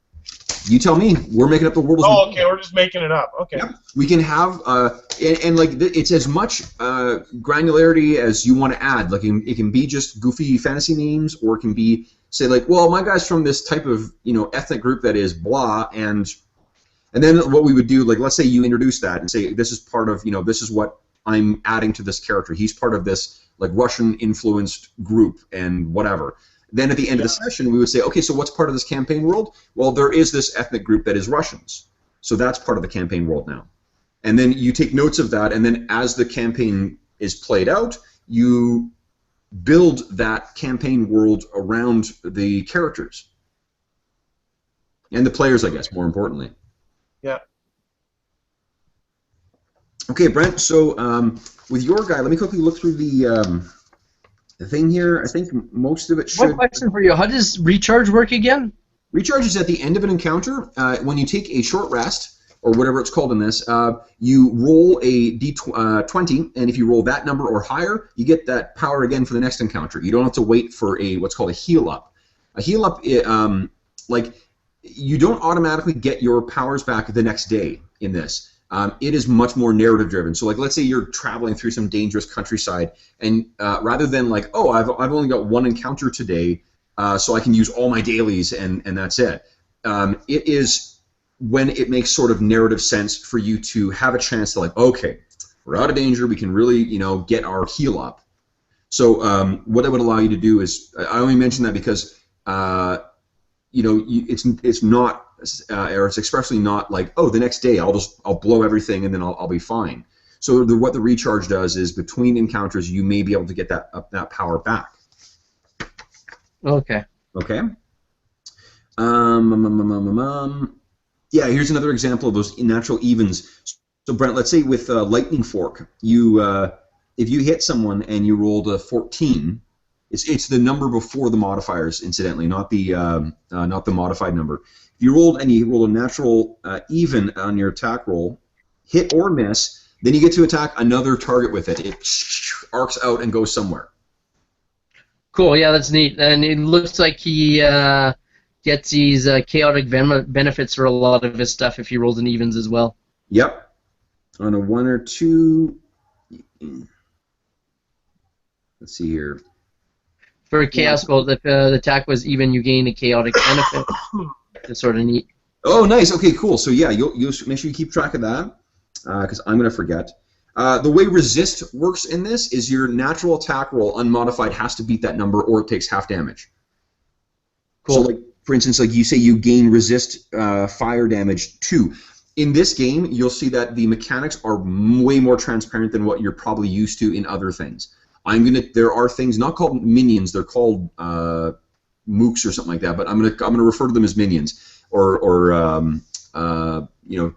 You tell me. We're making up the world. Oh, okay. We're just making it up. Okay. Yep. We can have and like it's as much granularity as you want to add. Like it can be just goofy fantasy names, or it can be say like, well, my guy's from this type of ethnic group that is blah, and then what we would do, like let's say you introduce that and say this is part of this is what I'm adding to this character. He's part of this like Russian influenced group and whatever. Then at the end of the session, we would say, okay, so what's part of this campaign world? Well, there is this ethnic group that is Russians. So that's part of the campaign world now. And then you take notes of that, and then as the campaign is played out, you build that campaign world around the characters. And the players, I guess, more importantly. Yeah. Okay, Brent, so with your guy, let me quickly look through the thing here. I think most of it should... One question for you. How does recharge work again? Recharge is at the end of an encounter. When you take a short rest, or whatever it's called in this, you roll a d20, and if you roll that number or higher, you get that power again for the next encounter. You don't have to wait for what's called a heal up. A heal up, like, you don't automatically get your powers back the next day in this. It is much more narrative driven. So, like, let's say you're traveling through some dangerous countryside, and rather than like, oh, I've only got one encounter today, so I can use all my dailies and that's it. It is when it makes sort of narrative sense for you to have a chance to, like, okay, we're out of danger, we can really, get our heal up. So what it would allow you to do is, I only mention that because it's not, or it's expressly not like, oh, the next day I'll blow everything and then I'll be fine. So what the recharge does is between encounters you may be able to get that power back. Okay. Okay. Yeah, here's another example of those natural evens. So Brent, let's say with Lightning Fork, if you hit someone and you rolled a 14. It's the number before the modifiers, incidentally, not the modified number. If you rolled a natural even on your attack roll, hit or miss, then you get to attack another target with it. It arcs out and goes somewhere. Cool. Yeah, that's neat. And it looks like he gets these chaotic benefits for a lot of his stuff if he rolls in evens as well. Yep. On a 1 or 2. Let's see here. For a Chaos Bolt, if the attack was even, you gain a chaotic benefit. It's sort of neat. Oh, nice. Okay, cool. So yeah, you'll make sure you keep track of that, because I'm going to forget. The way resist works in this is your natural attack roll, unmodified, has to beat that number, or it takes half damage. Cool. So, like, for instance, like you say, you gain resist fire damage 2. In this game, you'll see that the mechanics are way more transparent than what you're probably used to in other things. There are things not called minions; they're called mooks or something like that. But I'm gonna refer to them as minions or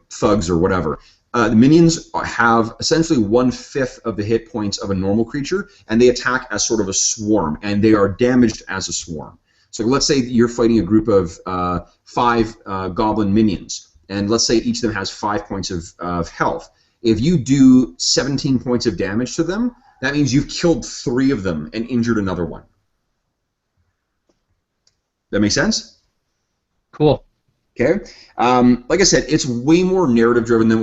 thugs or whatever. The minions have essentially 1/5 of the hit points of a normal creature, and they attack as sort of a swarm, and they are damaged as a swarm. So let's say you're fighting a group of 5 goblin minions, and let's say each of them has 5 points of health. If you do 17 points of damage to them, that means you've killed 3 of them and injured another one. That make sense? Cool. Okay. Like I said, it's way more narrative driven than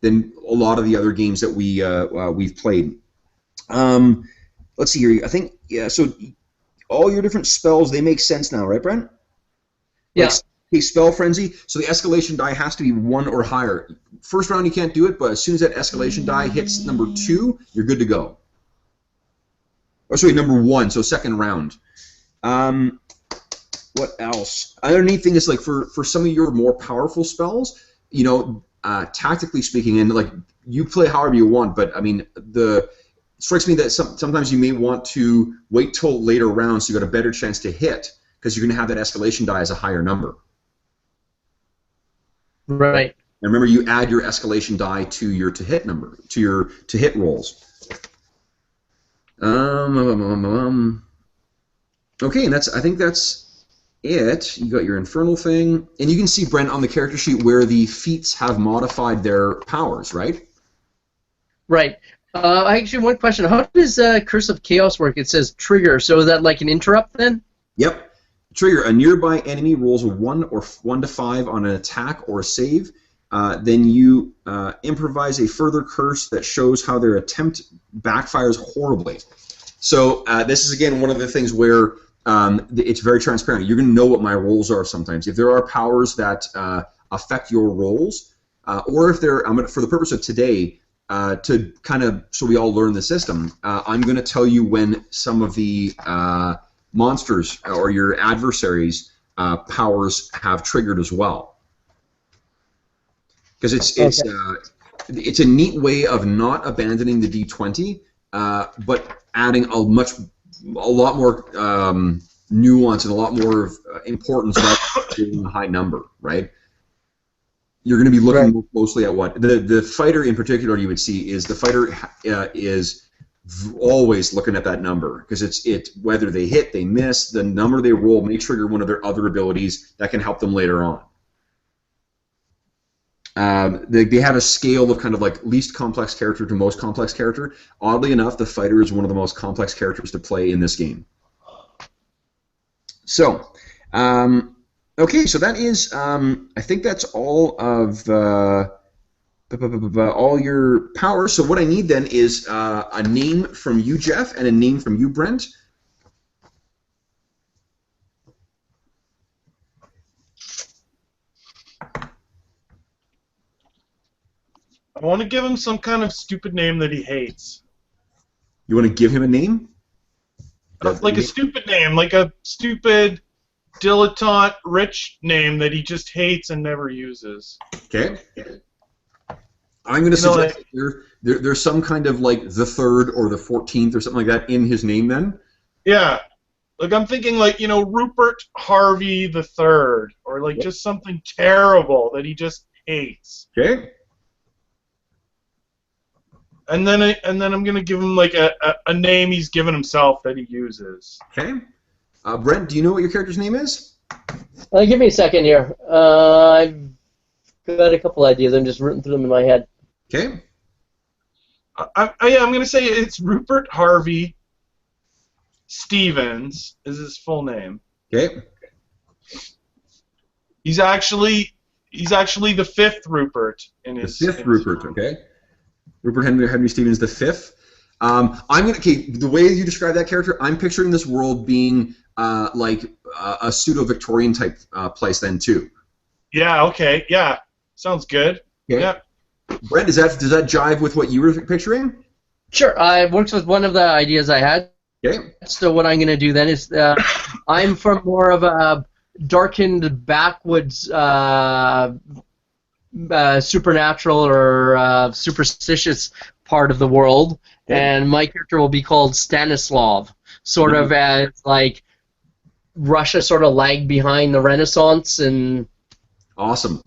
than a lot of the other games that we've played. Let's see here. I think so. All your different spells, they make sense now, right, Brent? Yeah. Like, Spell Frenzy. So the escalation die has to be 1 or higher. First round you can't do it, but as soon as that escalation die hits number 2, you're good to go. Oh, sorry, number 1. So second round. What else? Another neat thing is, like, for some of your more powerful spells, tactically speaking, and like you play however you want, but I mean it strikes me that sometimes you may want to wait till later rounds so you got a better chance to hit because you're going to have that escalation die as a higher number. Right. And remember, you add your escalation die to your to hit number, to your to hit rolls. Okay, and I think that's it. You got your infernal thing, and you can see, Brent, on the character sheet where the feats have modified their powers, right? Right. Actually, one question: how does Curse of Chaos work? It says trigger, so is that like an interrupt then? Yep. Trigger: a nearby enemy rolls a 1 or 1 to 5 on an attack or a save. Then you improvise a further curse that shows how their attempt backfires horribly. So this is, again, one of the things where it's very transparent. You're going to know what my rolls are sometimes. If there are powers that affect your rolls, or if they're, for the purpose of today, to kind of, so we all learn the system, I'm going to tell you when some of the monsters or your adversaries' powers have triggered as well. Because it's a neat way of not abandoning the D20, but adding a lot more nuance and a lot more importance about a high number, right? You're going to be looking more closely at what the fighter in particular. You would see is the fighter is always looking at that number because whether they hit, they miss, the number they roll may trigger one of their other abilities that can help them later on. They have a scale of kind of like least complex character to most complex character. Oddly enough, the fighter is one of the most complex characters to play in this game. So, okay, so that is, I think that's all of all your powers. So what I need then is a name from you, Jeff, and a name from you, Brent. I want to give him some kind of stupid name that he hates. You want to give him a name? Like a stupid name, like a stupid dilettante rich name that he just hates and never uses. Okay. I'm going to suggest there's some kind of like the 3rd or the 14th or something like that in his name then. Yeah. Like I'm thinking like, Rupert Harvey the Third, or like just something terrible that he just hates. Okay. And then I'm gonna give him like a name he's given himself that he uses. Okay. Brent, do you know what your character's name is? Give me a second here. I've got a couple ideas. I'm just rooting through them in my head. Okay. I'm gonna say it's Rupert Harvey Stevens is his full name. Okay. He's actually the 5th Rupert in his. The 5th Rupert. Okay. Rupert Henry Stevens the 5th. The way you describe that character, I'm picturing this world being like a pseudo-Victorian type place then too. Yeah. Okay. Yeah. Sounds good. Okay. Yeah. Brent, does that jive with what you were picturing? Sure. It works with one of the ideas I had. Okay. So what I'm going to do then is I'm from more of a darkened backwoods supernatural or superstitious part of the world, and my character will be called Stanislav, sort of as like Russia sort of lagged behind the Renaissance, and Awesome.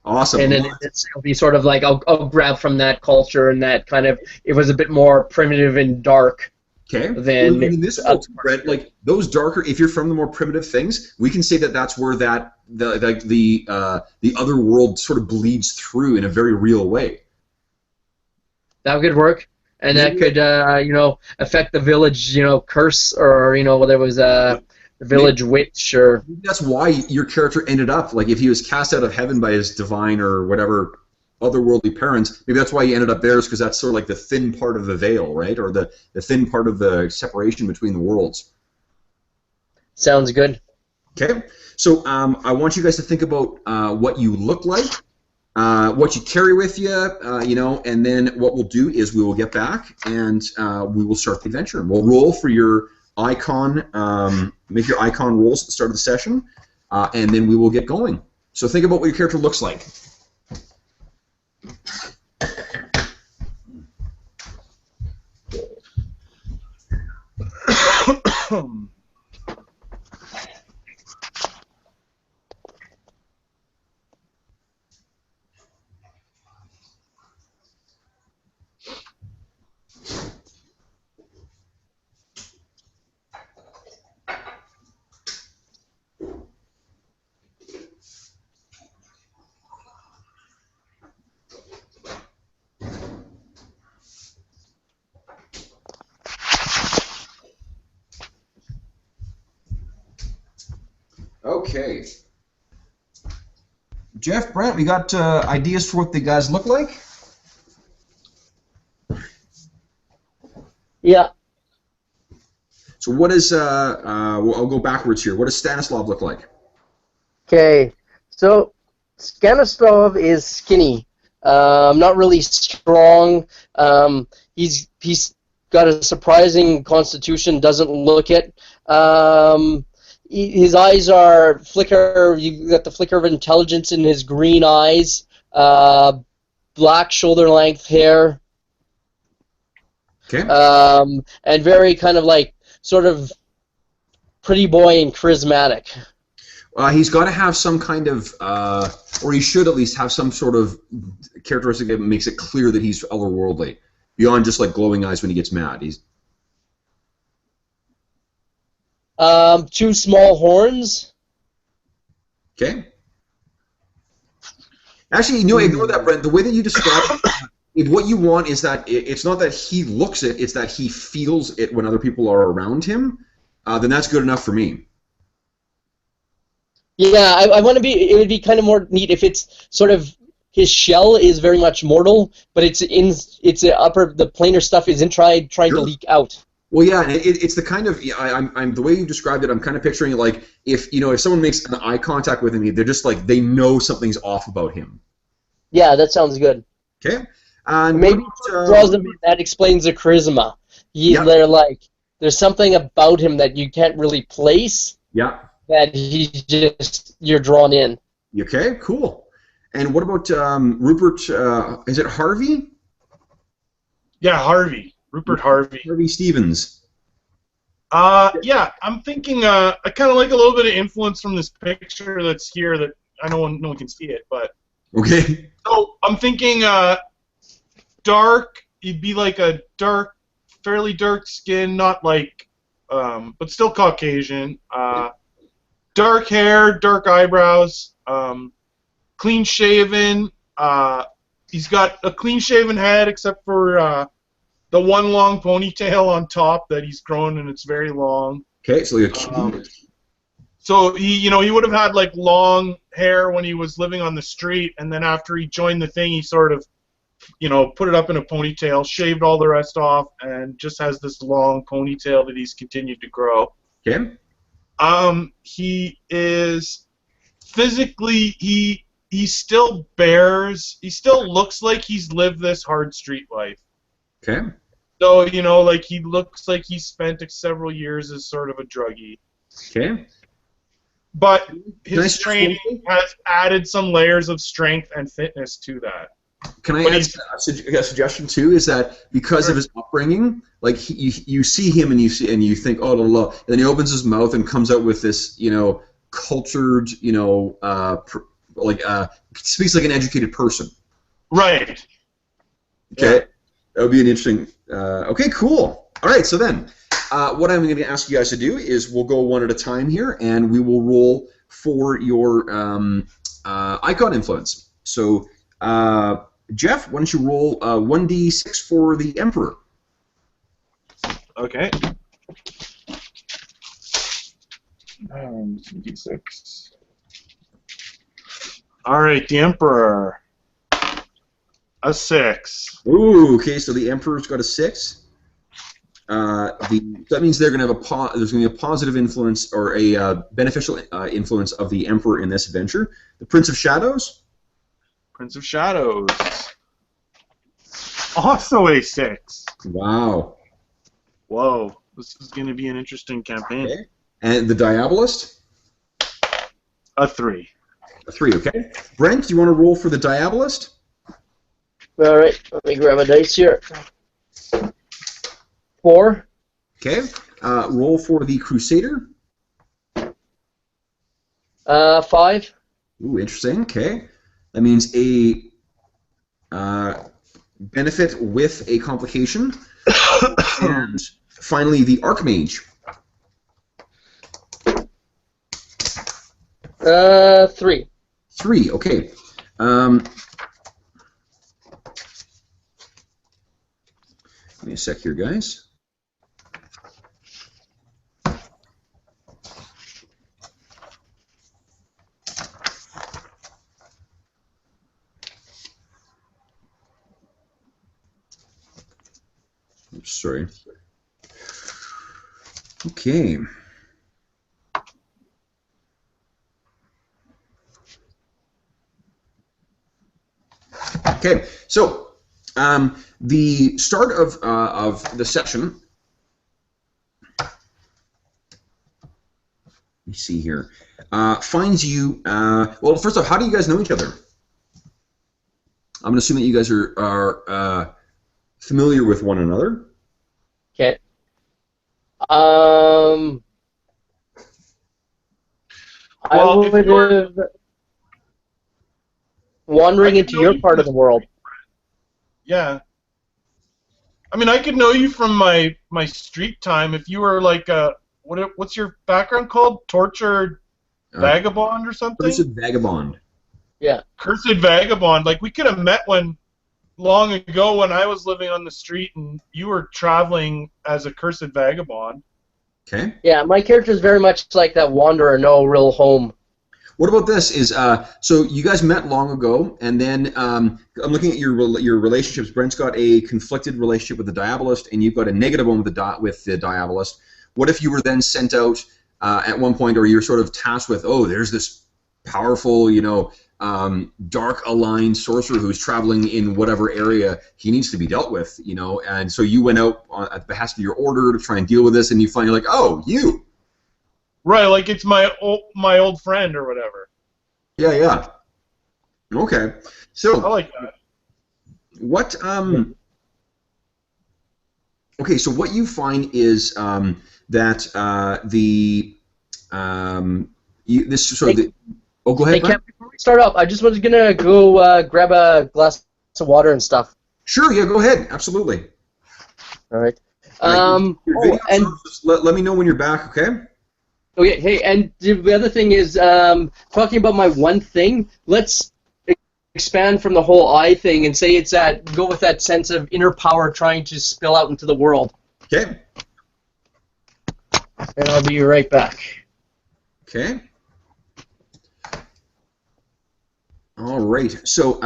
and then it'll be sort of like I'll grab from that culture and that kind of it was a bit more primitive and dark. Okay. Then in this world, Brent, like those darker, if you're from the more primitive things, we can say that that's where the other world sort of bleeds through in a very real way. That could work, and that could affect the village, curse, or whether it was the village witch or. That's why your character ended up like if he was cast out of heaven by his divine or whatever otherworldly parents. Maybe that's why he ended up there, is because that's sort of like the thin part of the veil, right, or the thin part of the separation between the worlds. Sounds good. Okay, so I want you guys to think about what you look like. What you carry with you, and then what we'll do is we will get back and we will start the adventure. We'll roll for your icon, make your icon rolls at the start of the session, and then we will get going. So think about what your character looks like. Okay. Jeff, Brent, we got ideas for what the guys look like? Yeah. So what is, I'll go backwards here. What does Stanislav look like? Okay. So Stanislav is skinny. Not really strong. He's got a surprising constitution. Doesn't look it. His eyes are flicker. You got the flicker of intelligence in his green eyes. Black shoulder-length hair. Okay. And very kind of like sort of pretty boy and charismatic. He's got to have some kind of, or he should at least have some sort of characteristic that makes it clear that he's otherworldly, beyond just like glowing eyes when he gets mad. He's 2 small horns. okay. Actually, ignore that, Brent. The way that you describe it, if what you want is that it's not that he looks it, it's that he feels it when other people are around him, then that's good enough for me. Yeah, I want to be. It would be kind of more neat if it's sort of his shell is very much mortal, but it's the planar stuff is trying to leak out. Well, yeah, it's the kind of I'm the way you described it. I'm kind of picturing it like if someone makes an eye contact with him, they're just like they know something's off about him. Yeah, that sounds good. Okay, and maybe draws them in. That explains the charisma. They're like there's something about him that you can't really place. Yeah. That you're drawn in. Okay, cool. And what about Rupert? Is it Harvey? Yeah, Harvey. Rupert Harvey. Harvey Stevens. Yeah, I'm thinking. I kind of like a little bit of influence from this picture that's here. That I know no one can see it, but okay. So I'm thinking dark. He'd be like a dark, fairly dark skin, not like, but still Caucasian. Dark hair, dark eyebrows, clean shaven. He's got a clean shaven head except for the one long ponytail on top that he's grown and it's very long. Okay, so so he would have had like long hair when he was living on the street, and then after he joined the thing, he sort of, put it up in a ponytail, shaved all the rest off, and just has this long ponytail that he's continued to grow. Okay. He is physically he still looks like he's lived this hard street life. Okay. So, like he looks like he spent several years as sort of a druggie. Okay. But his training has added some layers of strength and fitness to that. Can I add a suggestion too? Is that because of his upbringing, like you see him and you think, oh, la, la, and then he opens his mouth and comes out with this, cultured, speaks like an educated person. Right. Okay. Yeah. That would be an interesting. Okay, cool. All right, so then, what I'm going to ask you guys to do is we'll go one at a time here, and we will roll for your icon influence. So. Jeff, why don't you roll 1d6 for the Emperor? Okay. 1d6. All right, the Emperor. A 6. Ooh, okay. So the Emperor's got a 6. That means they're going to have there's going to be a positive influence or a beneficial influence of the Emperor in this adventure. The Prince of Shadows. Prince of Shadows. Also a 6. Wow. Whoa. This is going to be an interesting campaign. Okay. And the Diabolist? A 3. A 3, okay. Brent, do you want to roll for the Diabolist? All right. Let me grab a dice here. 4. Okay. Roll for the Crusader? 5. Ooh, interesting. Okay. That means a benefit with a complication. And finally, the Archmage. 3. 3, okay. Give me a sec here, guys. Sorry. Okay. Okay, so the start of the session. Let me see here. Finds you. Well, first off, how do you guys know each other? I'm gonna assume that you guys are familiar with one another. Okay. I would have wandering into your part of the world. Yeah. I mean, I could know you from my street time if you were like what's your background called? Tortured vagabond or something? Tortured vagabond. Yeah. Cursed Vagabond. Like, we could have met long ago when I was living on the street and you were traveling as a Cursed Vagabond. Okay. Yeah, my character is very much like that wanderer, no real home. What about this? So you guys met long ago, and then I'm looking at your relationships. Brent's got a conflicted relationship with the Diabolist, and you've got a negative one with the Diabolist. What if you were then sent out at one point, or you're sort of tasked with, oh, there's this powerful, dark aligned sorcerer who's traveling in whatever area he needs to be dealt with, and so you went out at the behest of your order to try and deal with this, and you find you're like, oh, you. Right, like it's my old friend or whatever. Yeah. Okay. So I like that. what okay, so what you find is that go ahead. Hey, Kev, before we start up, I just was gonna go grab a glass of water and stuff. Sure, yeah, go ahead. Absolutely. All right. And let me know when you're back, okay? Okay, hey, and the other thing is, talking about my one thing, let's expand from the whole I thing and say it's go with that sense of inner power trying to spill out into the world. Okay. And I'll be right back. Okay. All right. So,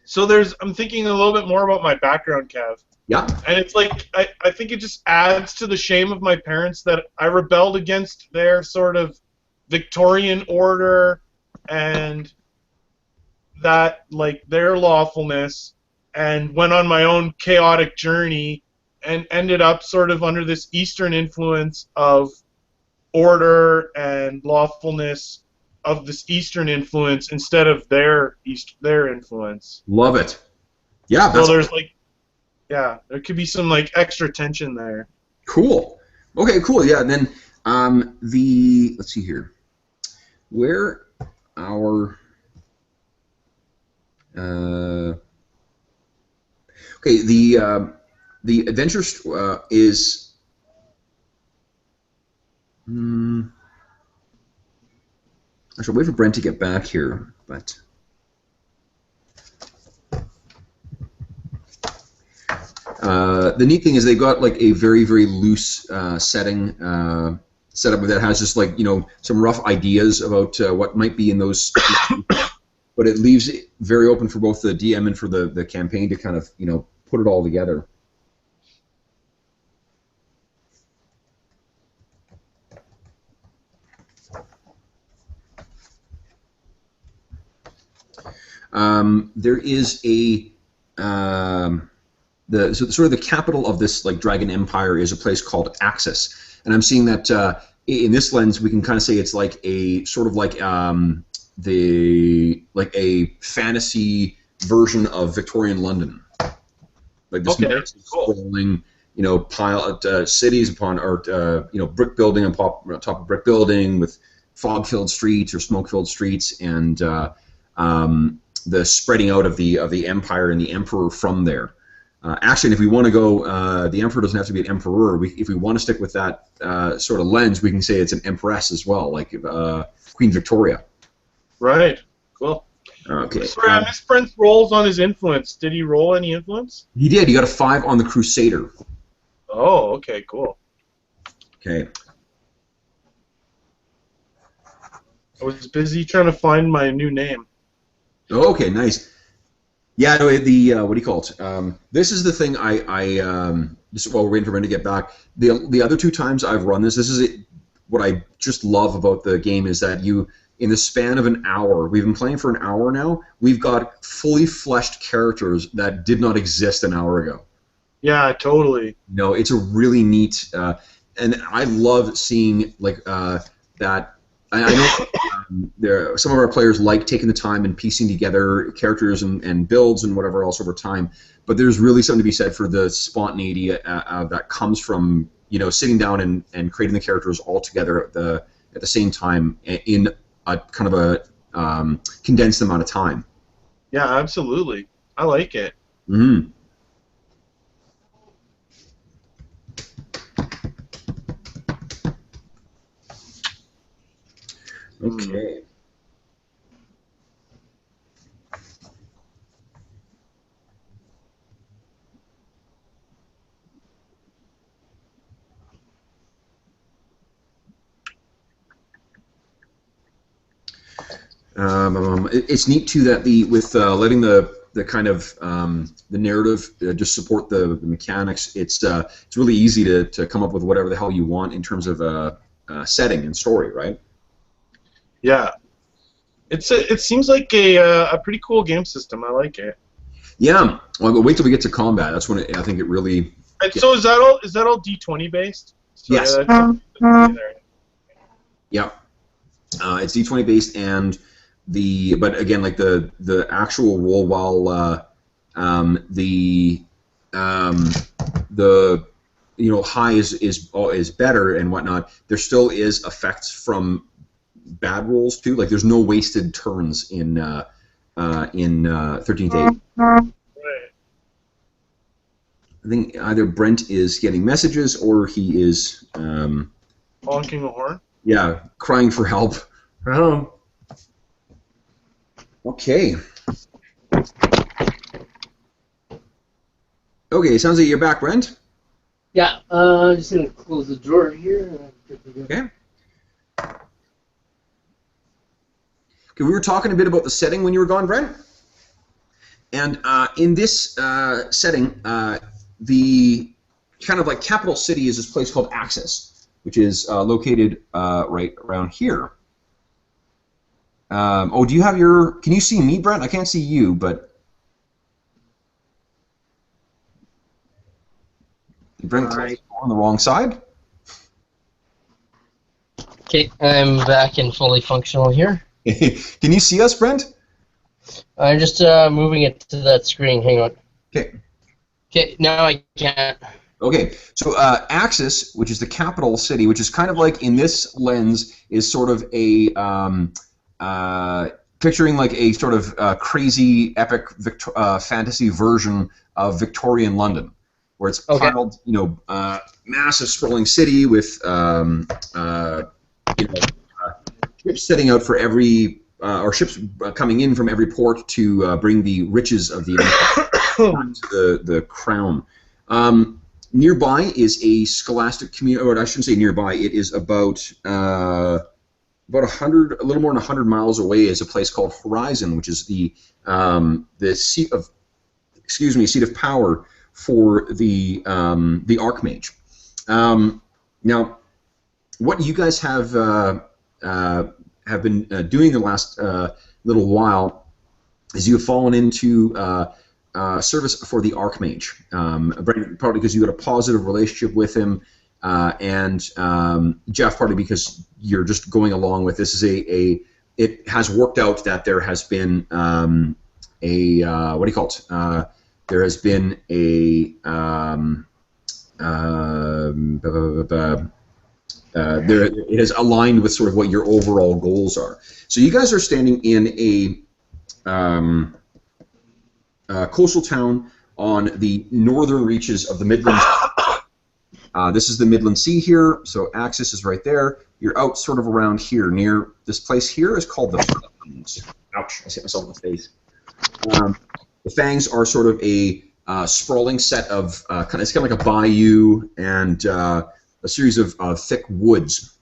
So I'm thinking a little bit more about my background, Kev. Yeah. And it's like, I think it just adds to the shame of my parents that I rebelled against their sort of Victorian order and that, like, their lawfulness, and went on my own chaotic journey and ended up sort of under this Eastern influence of order and lawfulness of this Eastern influence instead of their influence. Love it. Yeah. So there's there could be some like extra tension there. Cool. Okay. Cool. Yeah. And then let's see here, where our okay, the adventure is. I should wait for Brent to get back here, but the neat thing is they've got like a very, very loose setting set up that has just like some rough ideas about what might be in those, but it leaves it very open for both the DM and for the campaign to kind of put it all together. There is the capital of this like dragon empire is a place called Axis, and I'm seeing that in this lens we can kind of say it's like a sort of like a fantasy version of Victorian London, like this massive sprawling pile cities upon brick building on top of brick building with fog-filled streets or smoke-filled streets, and the spreading out of the empire and the emperor from there. Actually, if we want to go, the emperor doesn't have to be an emperor. If we want to stick with that sort of lens, we can say it's an empress as well, like Queen Victoria. Right. Cool. Okay. Sorry, I missed Brent's rolls on his influence. Did he roll any influence? He did. He got a 5 on the Crusader. Oh, okay, cool. Okay. I was busy trying to find my new name. Oh, okay, nice. Yeah, no, what do you call it? This is the thing just while we're waiting for Ben to get back. The other 2 times I've run this is it. What I just love about the game is that in the span of an hour, we've been playing for an hour now, we've got fully fleshed characters that did not exist an hour ago. Yeah, totally. No, it's a really neat, and I love seeing like that. I know some of our players like taking the time and piecing together characters and builds and whatever else over time, but there's really something to be said for the spontaneity that comes from sitting down and creating the characters all together at the same time in a kind of a condensed amount of time. Yeah, absolutely. I like it. Mm-hmm. Okay. It's neat too that with letting the kind of the narrative just support the mechanics. It's really easy to come up with whatever the hell you want in terms of setting and story, right? Yeah. It seems like a pretty cool game system. I like it. Yeah. Well, wait till we get to combat. That's when I think it really. So is that all D20 based? So Yes. Yeah. It's D20 based, and but again, like the actual roll, while the high is better and whatnot, there still is effects from bad rolls too. Like there's no wasted turns in 13th Age. Right. I think either Brent is getting messages or he is Honking a horn. yeah, crying for help. Okay. Okay, sounds like you're back, Brent. Yeah, just gonna close the door here. Okay. Okay, we were talking a bit about the setting when you were gone, Brent. And in this setting, the kind of like capital city is this place called Axis, which is located right around here. Oh, do you have your... Can you see me, Brent? I can't see you, but... Did Brent on the wrong side? Okay, I'm back and fully functional here. Can you see us, Brent? I'm just moving it to that screen. Hang on. Okay. Okay, now I can't. Okay, so Axis, which is the capital city, which is kind of like, in this lens, is sort of a... picturing like a sort of crazy, epic fantasy version of Victorian London, where it's piled, massive sprawling city with ships setting out for every, or ships coming in from every port to bring the riches of the empire to the crown. Nearby is a scholastic community, or I shouldn't say nearby. It is about 100, a little more than 100 miles away, is a place called Horizon, which is the seat of, seat of power for the Archmage. Now, what you guys have been doing the last little while is you have fallen into service for the Archmage, partly because you had a positive relationship with him. And Jeff, partly because you're just going along with this. It has worked out that there has been what do you call it? There has been it has aligned with sort of what your overall goals are. So you guys are standing in a coastal town on the northern reaches of the Midlands. This is the Midland Sea here, so Axis is right there. You're out sort of around here, near this place here is called the Fangs. Ouch, I hit myself in the face. The Fangs are sort of a sprawling set of, it's kind of like a bayou and a series of thick woods.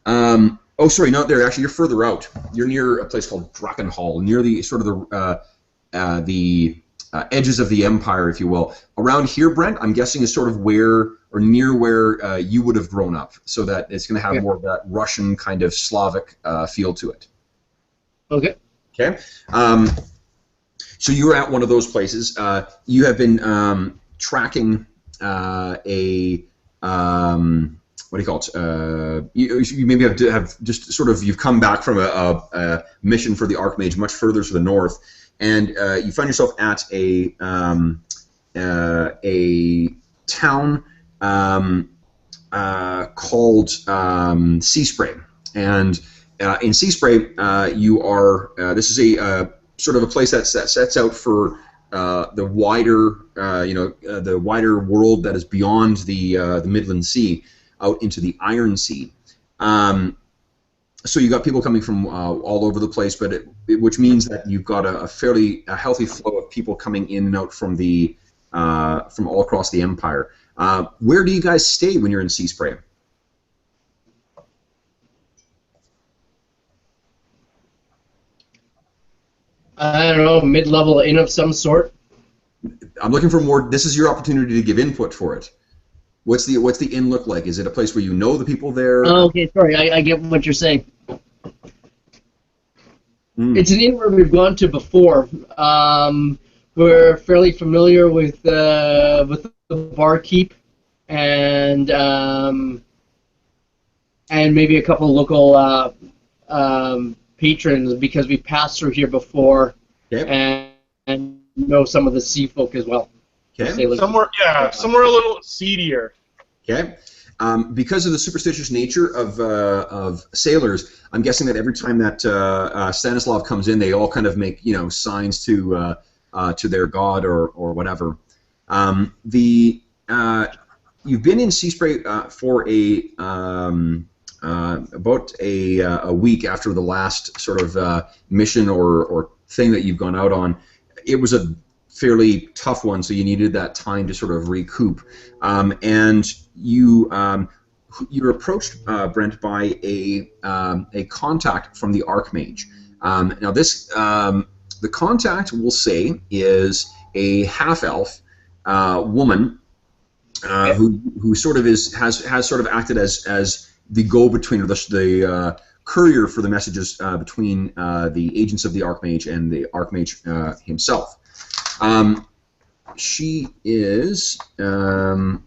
Oh, sorry, not there. Actually, you're further out. You're near a place called Drachenhall, near the sort of the edges of the Empire, if you will. Around here, Brent, I'm guessing is sort of where, or near where you would have grown up, so that it's going to have more of that Russian kind of Slavic feel to it. Okay. Okay. So you were at one of those places. You have been tracking what do you call it? You maybe have just sort of, you've come back from a mission for the Archmage much further to the north, and you find yourself at a town called Seaspray, and in Seaspray you are. This is a sort of a place that sets out for the wider, the wider world that is beyond the Midland Sea, out into the Iron Sea. so you got people coming from all over the place, but which means that you've got a fairly healthy flow of people coming in and out from the from all across the empire. Where do you guys stay when you're in Seaspray? I don't know, mid-level inn of some sort. I'm looking for more. This is your opportunity to give input for it. What's the inn look like? Is it a place where you know the people there? Oh, okay, sorry, I get what you're saying. It's an inn where we've gone to before. We're fairly familiar with the barkeep and maybe a couple of local patrons because we passed through here before, and know some of the sea folk as well. Okay. Somewhere a little seedier. Okay. Because of the superstitious nature of sailors, I'm guessing that every time that Stanislav comes in, they all kind of make signs to their god or whatever. You've been in Seaspray for about a week after the last sort of mission or thing that you've gone out on. It was a fairly tough one, so you needed that time to sort of recoup. And you're approached, Brent, by a contact from the Archmage. Now this the contact, we'll say, is a half-elf woman who sort of has sort of acted as the go-between, or the courier for the messages between the agents of the Archmage and the Archmage himself. She is, let's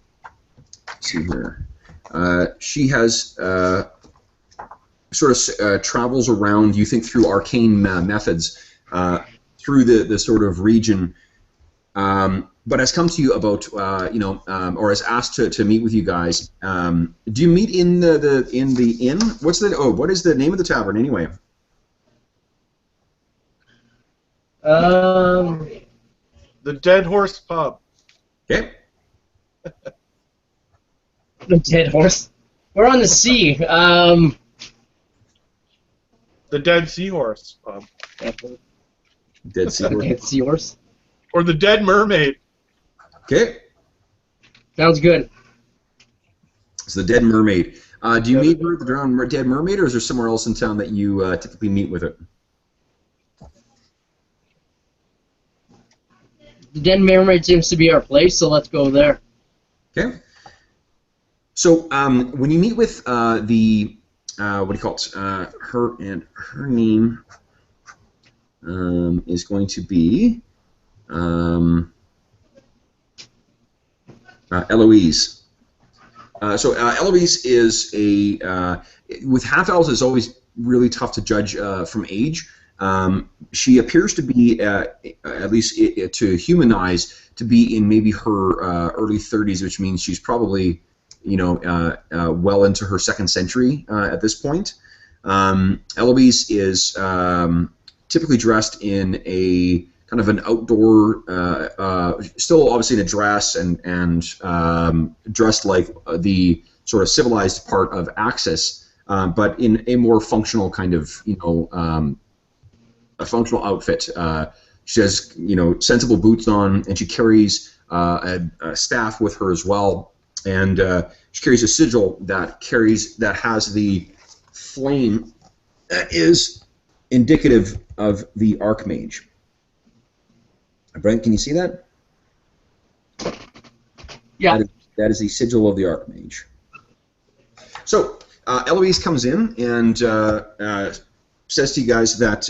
see here, she has sort of travels around, you think, through arcane methods through the sort of region, but has come to you about, or has asked to meet with you guys. Do you meet in the inn? What is the name of the tavern anyway? The Dead Horse Pub. Okay. The Dead Horse. We're on the sea. The Dead Seahorse Pub. Dead Seahorse. Dead Seahorse. Or the Dead Mermaid. Okay. Sounds good. It's the Dead Mermaid. Do you meet her at the Dead Mermaid, or is there somewhere else in town that you typically meet with it? The Den Mermaid seems to be our place, so let's go there. Okay. So when you meet with what do you call it? Her name is going to be Eloise. So Eloise is with half-elves, it's always really tough to judge from age. She appears to be, at least to human eyes, to be in maybe her early 30s, which means she's probably, well into her second century at this point. Eloise is typically dressed in a kind of an outdoor, still obviously in a dress and dressed like the sort of civilized part of Axis, but in a more functional kind of, a functional outfit. She has, sensible boots on, and she carries a staff with her as well, and she carries a sigil that has the flame that is indicative of the Archmage. Brent, can you see that? Yeah. That is the sigil of the Archmage. So Eloise comes in and says to you guys that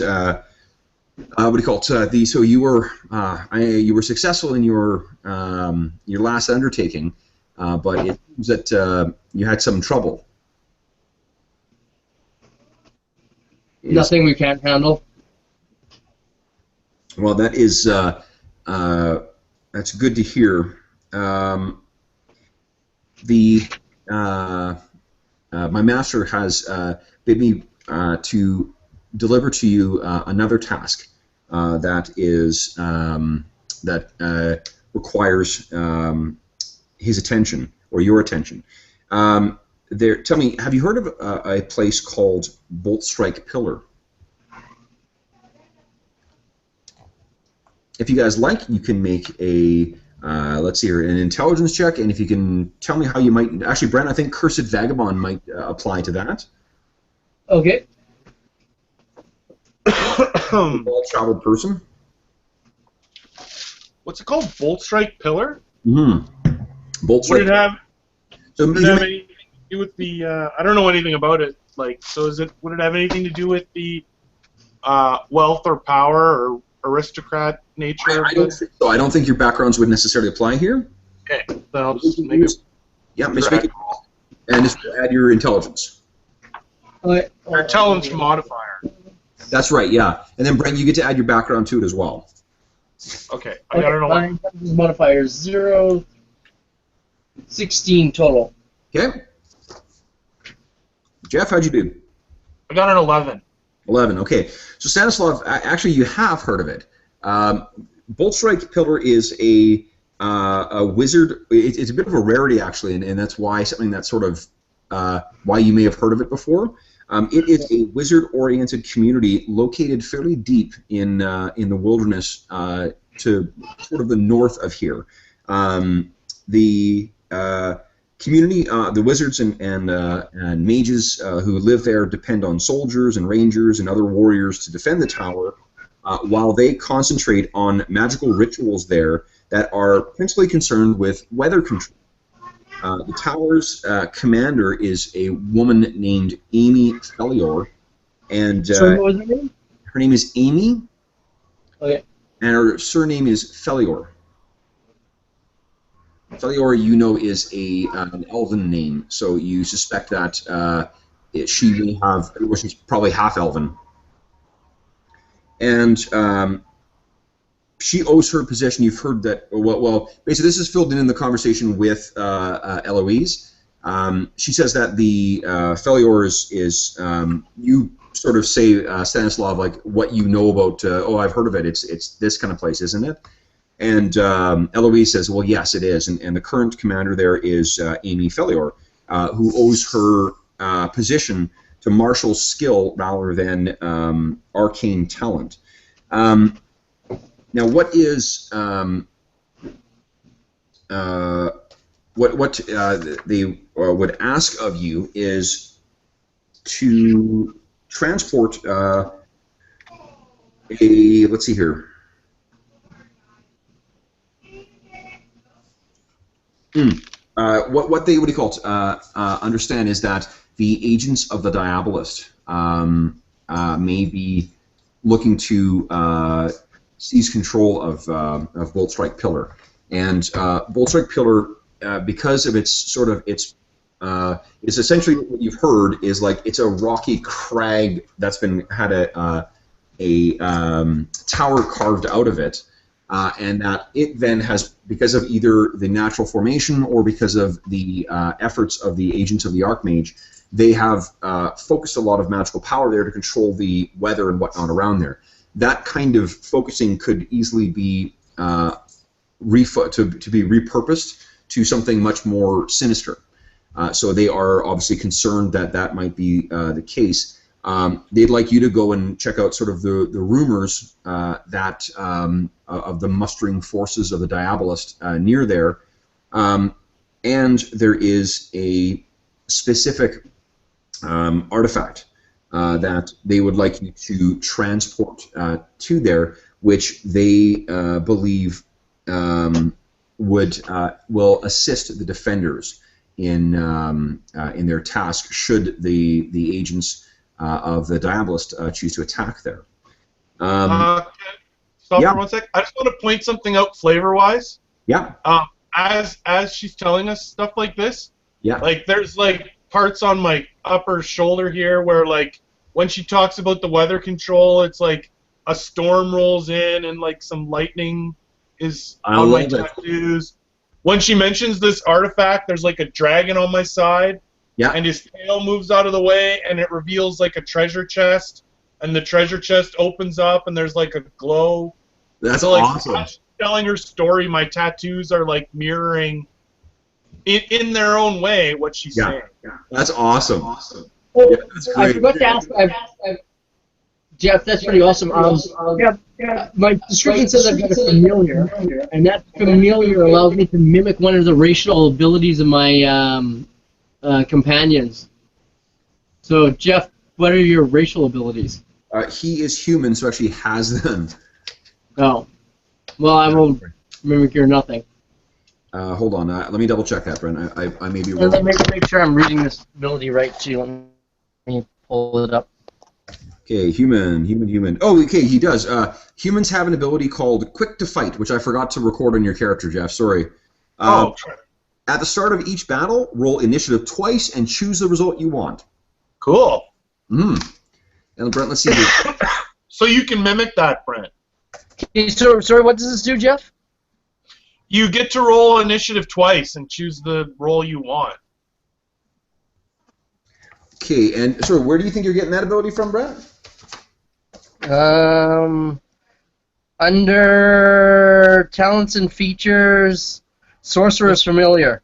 what do you call it? So you were successful in your last undertaking, but it seems that you had some trouble. Nothing we can't handle. Well, that is that's good to hear. My master has bid me to deliver to you another task that requires his attention or your attention. there. Tell me, have you heard of a place called Bolt Strike Pillar? If you guys like, you can make a, let's see here, an intelligence check, and if you can tell me how you might, actually, Brent, I think Cursed Vagabond might apply to that. Okay. Well-traveled person. What's it called? Bolt Strike Pillar? Mm-hmm. Bolt Would Strike. it have, So would it have anything to do with the, I don't know anything about it, like, so would it have anything to do with the wealth or power or aristocrat nature? I don't think so. I don't think your backgrounds would necessarily apply here. Okay, then I'll just make it. Yeah, just make it, and just add your intelligence. Okay. Intelligence modifier. That's right, yeah. And then, Brent, you get to add your background to it as well. Okay, I got an 11. My intelligence modifier is 0, 16 total. Okay. Jeff, how'd you do? I got an 11. 11, okay. So Stanislav, actually you have heard of it. Bolt Strike Pillar is a wizard. It's a bit of a rarity, actually, and that's why something that's sort of why you may have heard of it before. It is a wizard-oriented community located fairly deep in the wilderness to sort of the north of here. The community, the wizards and mages who live there depend on soldiers and rangers and other warriors to defend the tower, while they concentrate on magical rituals there that are principally concerned with weather control. The tower's commander is a woman named Amy Felior, and Sorry, what was her name? her name is Amy, Okay. and her surname is Felior. Felior, you know, is an elven name, so you suspect that she may have, well, she's probably half elven. And she owes her possession. You've heard that. Well, basically, this is filled in the conversation with Eloise. She says that the Felior is you sort of say, Stanislav, like what you know about. Oh, I've heard of it. It's this kind of place, isn't it? And Eloise says, well, yes, it is. And the current commander there is Amy Felior, who owes her position to martial skill rather than arcane talent. Now, what is what they would ask of you is to transport let's see here. What they understand is that the agents of the Diabolist may be looking to seize control of Bolt Strike Pillar, and Bolt Strike Pillar, because of it's essentially what you've heard is like it's a rocky crag that's had a tower carved out of it. And that it then has, because of either the natural formation or because of the efforts of the agents of the Archmage, they have focused a lot of magical power there to control the weather and whatnot around there. That kind of focusing could easily be to be repurposed to something much more sinister. So they are obviously concerned that that might be the case. They'd like you to go and check out sort of the rumors that of the mustering forces of the Diabolist near there, and there is a specific artifact that they would like you to transport to there, which they believe will assist the defenders in their task should the agents of the Diabolist choose to attack there. Stop for 1 sec. I just want to point something out flavor-wise. Yeah. As she's telling us stuff like this, yeah. Like there's like parts on my upper shoulder here where like when she talks about the weather control, it's like a storm rolls in and like some lightning is on my tattoos. When she mentions this artifact, there's like a dragon on my side. Yeah. And his tail moves out of the way, and it reveals like a treasure chest, and the treasure chest opens up, and there's like a glow. That's so, like, awesome. As she's telling her story, my tattoos are like mirroring in their own way what she's saying. That's awesome. Oh, Yeah, that's I great. forgot to ask. Jeff, that's pretty awesome. My description says I've got a familiar, and that familiar allows me to mimic one of the racial abilities of my companions. So, Jeff, what are your racial abilities? He is human, so actually has them. Oh, well, I will mimic your nothing. Hold on, let me double check that, Brent. I may be Let wrong. me make sure I'm reading this ability right, too. Let me pull it up. Okay, human. Oh, okay, he does. Humans have an ability called Quick to Fight, which I forgot to record on your character, Jeff. Sorry. At the start of each battle, roll initiative twice and choose the result you want. Cool. And Brent, let's see here. So you can mimic that, Brent. Okay, so, sorry, what does this do, Jeff? You get to roll initiative twice and choose the role you want. Okay, and so where do you think you're getting that ability from, Brent? Under talents and features, Sorcerer's Familiar.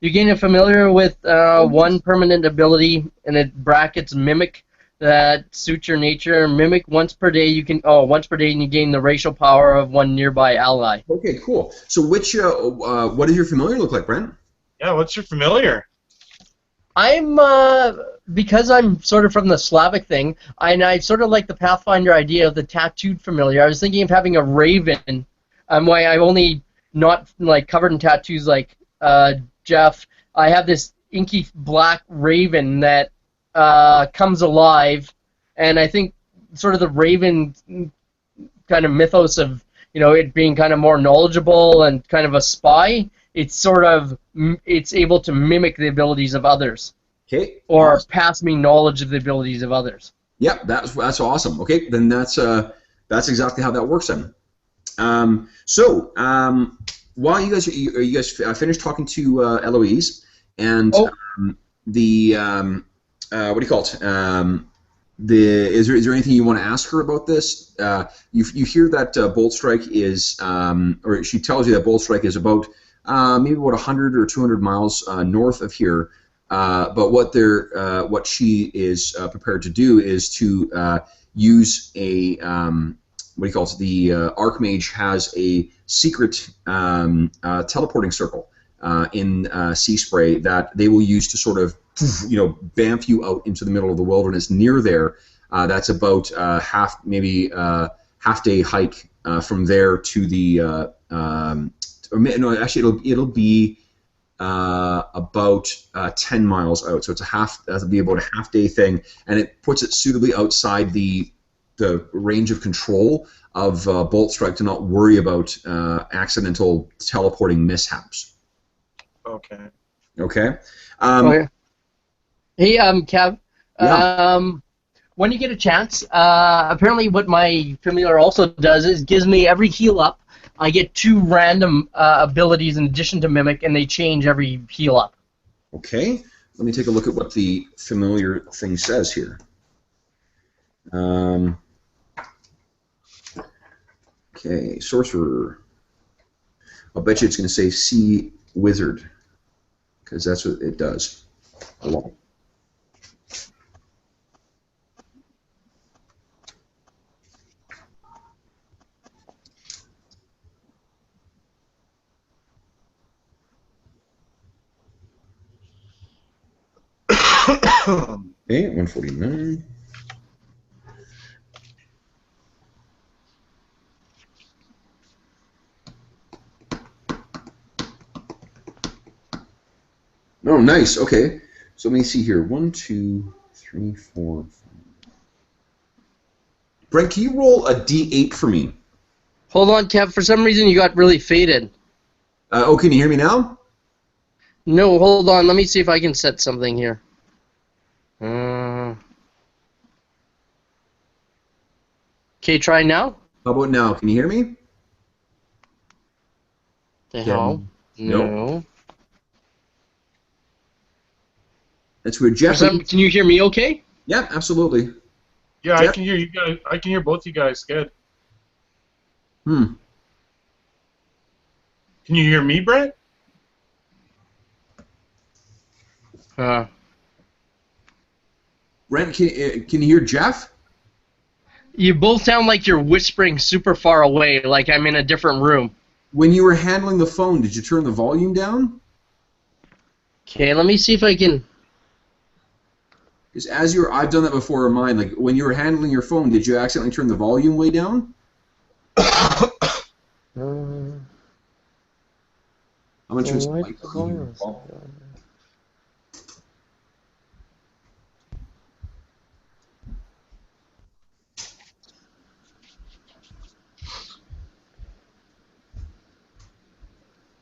You gain a familiar with one permanent ability, and it brackets Mimic that suits your nature. Mimic once per day. Once per day, and you gain the racial power of one nearby ally. Okay, cool. So what does your familiar look like, Brent? Yeah, what's your familiar? I'm because I'm sort of from the Slavic thing, and I sort of like the Pathfinder idea of the tattooed familiar. I was thinking of having a raven. Why I'm only not like covered in tattoos like Jeff. I have this inky black raven that comes alive, and I think sort of the raven kind of mythos of it being kind of more knowledgeable and kind of a spy. It's able to mimic the abilities of others. Okay. Or awesome. pass me knowledge of the abilities of others. Yep, that's awesome. Okay, then that's exactly how that works then. While you guys finished talking to Eloise and the what do you call it? Is there anything you want to ask her about this? You hear that Bolt Strike is, or she tells you that Bolt Strike is about maybe about 100 or 200 miles north of here. But what she is prepared to do is to use a what do you call it? The Archmage has a secret teleporting circle in Sea Spray that they will use to sort of bamf you out into the middle of the wilderness near there. That's about half day hike from there to the it'll be about 10 miles out, so that'll be about a half day thing, and it puts it suitably outside the range of control of Bolt Strike to not worry about accidental teleporting mishaps. Okay. Okay. Hey, Kev. Yeah. When you get a chance, apparently what my familiar also does is gives me every heal up. I get 2 random abilities in addition to Mimic, and they change every heal up. Okay. Let me take a look at what the familiar thing says here. Okay, Sorcerer. I'll bet you it's going to say Sea Wizard, because that's what it does a lot. Okay, 149. Oh, nice. Okay. So let me see here. 1, 2, 3, 4, 5. Brent, can you roll a D8 for me? Hold on, Kev. For some reason, you got really faded. Can you hear me now? No, hold on. Let me see if I can set something here. Okay, try now. How about now? Can you hear me? The hell? No. That's weird. Jeff, Can you hear me okay? yeah, absolutely. Yeah, Jeff? I can hear you guys. I can hear both you guys good. Hmm. Can you hear me, Brent? Brent, can you hear Jeff? You both sound like you're whispering super far away, like I'm in a different room. When you were handling the phone, did you turn the volume down? Okay, let me see if I can... Because I've done that before in mine. Like when you were handling your phone, did you accidentally turn the volume way down? I'm gonna turn some lights on.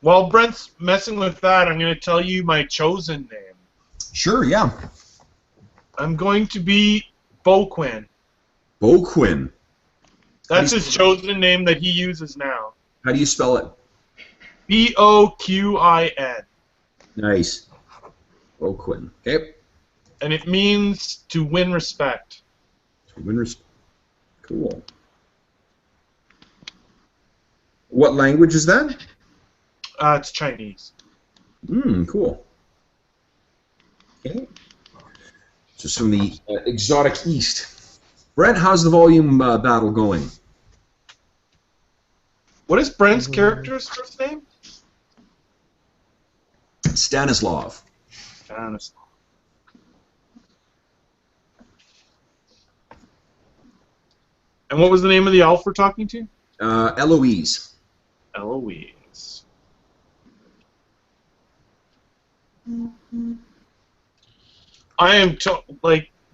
While Brent's messing with that, I'm going to tell you my chosen name. Sure, yeah. I'm going to be Boquin. Boquin. That's his chosen name that he uses now. How do you spell it? Boquin. Nice. Boquin. Okay. And it means to win respect. To win respect. Cool. What language is that? It's Chinese. Cool. Okay. Just from the exotic east. Brent, how's the volume battle going? What is Brent's character's first name? Stanislav. Stanislav. And what was the name of the elf we're talking to? Eloise. Eloise. I am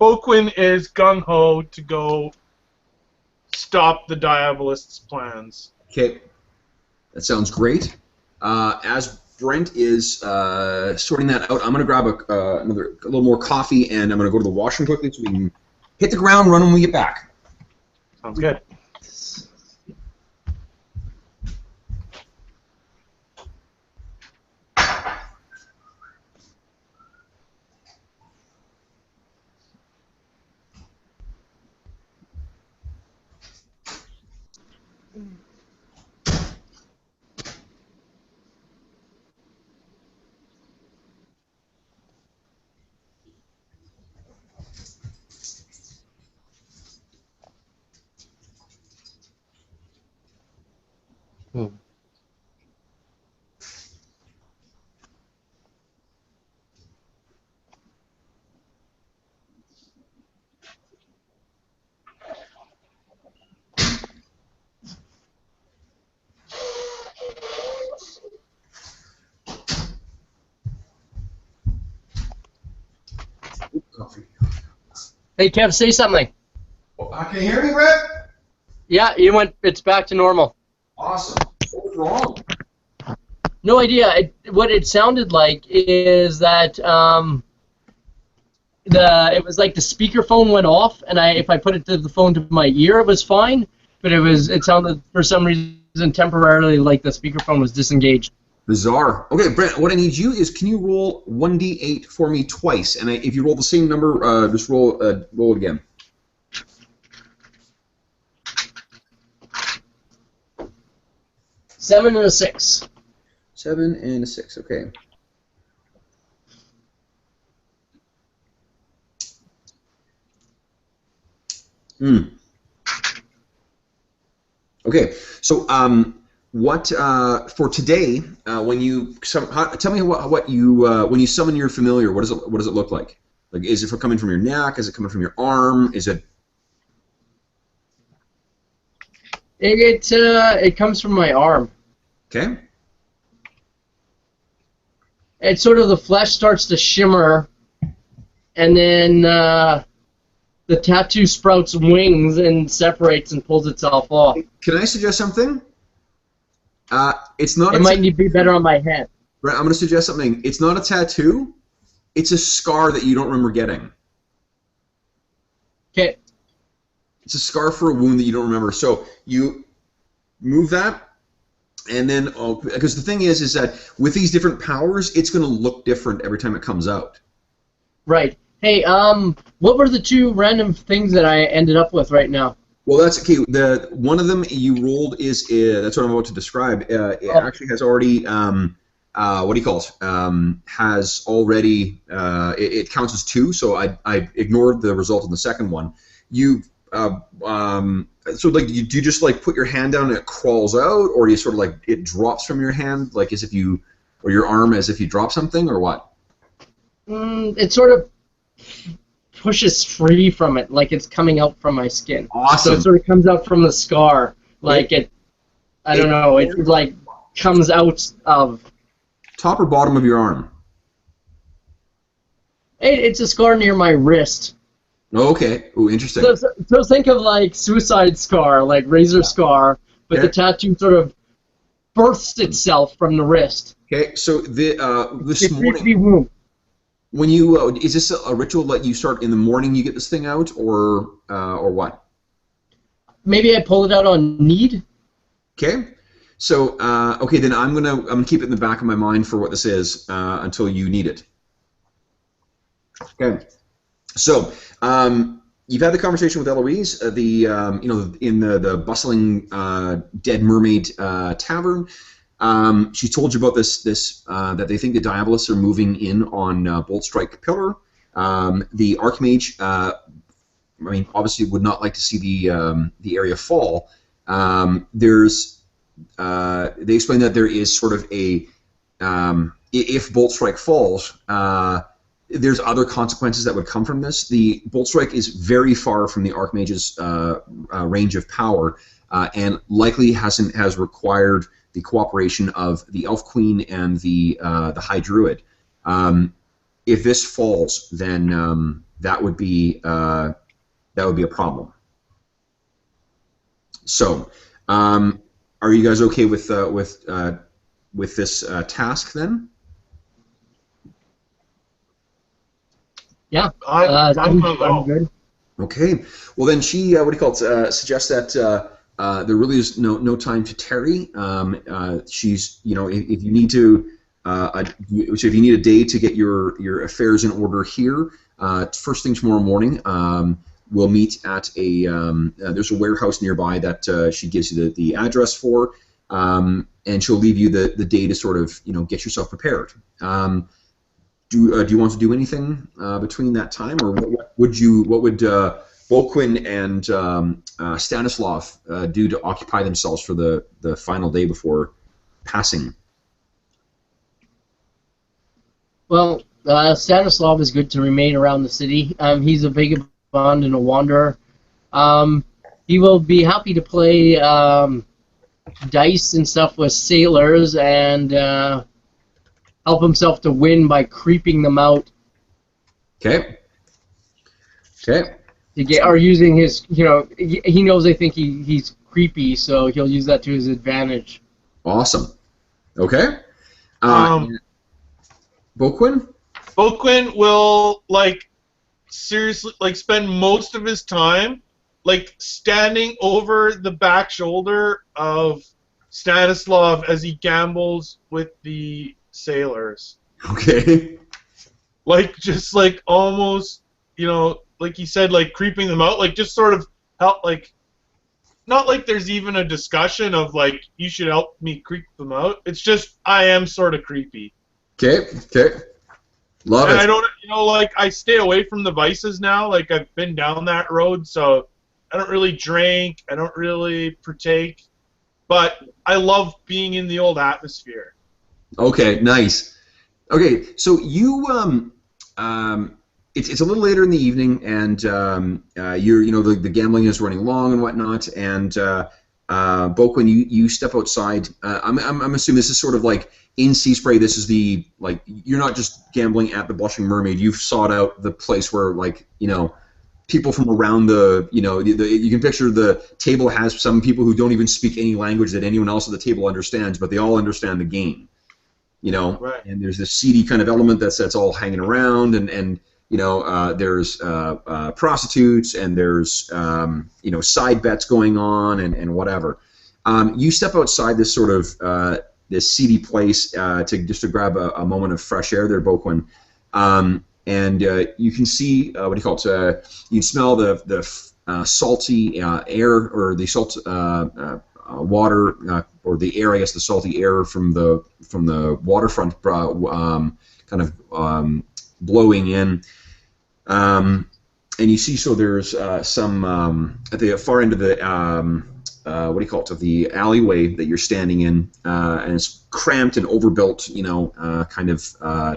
Boquin is gung ho to go stop the Diabolists' plans. Okay, that sounds great. As Brent is sorting that out, I'm gonna grab a little more coffee, and I'm gonna go to the washroom quickly so we can hit the ground run when we get back. Sounds good. Coffee. Hey, Kev, say something. Can you hear me, Brent? Yeah, it's back to normal. Awesome. What's wrong? No idea. What it sounded like is that it was like the speakerphone went off, and if I put the phone to my ear, it was fine. But it sounded for some reason temporarily like the speakerphone was disengaged. Bizarre. Okay, Brent, what I need you is, can you roll 1d8 for me twice? And if you roll the same number, just roll it again. Seven and a 6. 7 and a 6, okay. Okay, so what for today? When you tell me what you when you summon your familiar, what does it look like? Like, is it coming from your neck? Is it coming from your arm? Is it? It comes from my arm. Okay. It's sort of the flesh starts to shimmer, and then the tattoo sprouts wings and separates and pulls itself off. Can I suggest something? It's not. It might be better on my head. Right, I'm going to suggest something. It's not a tattoo. It's a scar that you don't remember getting. Okay. It's a scar for a wound that you don't remember. So you move that, and then because the thing is that with these different powers, it's going to look different every time it comes out. Right. Hey, what were the two random things that I ended up with right now? Well, that's okay. One of them you rolled is that's what I'm about to describe. It actually has already what do you call it? Has already it counts as 2. So I ignored the result of the second one. You so like do you just like put your hand down and it crawls out, or do you sort of like it drops from your hand like as if you, or your arm as if you drop something, or what? It sort of pushes free from it, like it's coming out from my skin. Awesome. So it sort of comes out from the scar, like I don't know, it like comes out of... Top or bottom of your arm? It's a scar near my wrist. Okay. Ooh, interesting. So think of like suicide scar, like razor scar, but the tattoo sort of births itself from the wrist. Okay, so this morning... wound. When you is this a ritual that you start in the morning? You get this thing out, or what? Maybe I pull it out on need. Okay, so okay, then I'm gonna keep it in the back of my mind for what this is until you need it. Okay, so you've had the conversation with Eloise, in the bustling Dead Mermaid tavern. She told you about this that they think the Diabolists are moving in on Boltstrike Pillar. The Archmage, obviously would not like to see the area fall. They explain that there is sort of a if Boltstrike falls, there's other consequences that would come from this. The Boltstrike is very far from the Archmage's range of power, and likely has required the cooperation of the Elf Queen and the High Druid. If this falls, then that would be a problem. So, are you guys okay with this task then? Yeah, I'm good. Okay. Well, then she suggests that. There really is no time to tarry. She's, if you need to, so if you need a day to get your affairs in order here, first thing tomorrow morning, we'll meet at there's a warehouse nearby that she gives you the address for, and she'll leave you the day to sort of get yourself prepared. Do you want to do anything between that time, or what would Volquin and Stanislav do to occupy themselves for the final day before passing? Well, Stanislav is good to remain around the city. He's a vagabond and a wanderer. He will be happy to play dice and stuff with sailors and help himself to win by creeping them out. Okay. Okay. Or using his, he knows they think he's creepy, so he'll use that to his advantage. Awesome. Okay. Volquin? Volquin will, seriously, spend most of his time, standing over the back shoulder of Stanislav as he gambles with the sailors. Okay. Almost, like he said, creeping them out, just sort of help, not like there's even a discussion of, you should help me creep them out. It's just, I am sort of creepy. Okay, okay. Love it. And I don't, I stay away from the vices now. I've been down that road, so I don't really drink, I don't really partake, but I love being in the old atmosphere. Okay, nice. Okay, so you, It's a little later in the evening, and the gambling is running long and whatnot. And Volquin, you step outside. I'm assuming this is sort of like in Seaspray. This is you're not just gambling at the Blushing Mermaid. You've sought out the place where people from around you can picture the table has some people who don't even speak any language that anyone else at the table understands, but they all understand the game. Right. And there's this seedy kind of element that's all hanging around, and there's prostitutes, and there's side bets going on, and whatever. You step outside this sort of this seedy place to grab a moment of fresh air there, Volquin, and you can see you can smell the salty air, or the salt water or the air, I guess the salty air from the waterfront kind of blowing in. And you see, so there's some at the far end of the what do you call it? Of the alleyway that you're standing in, and it's cramped and overbuilt, kind of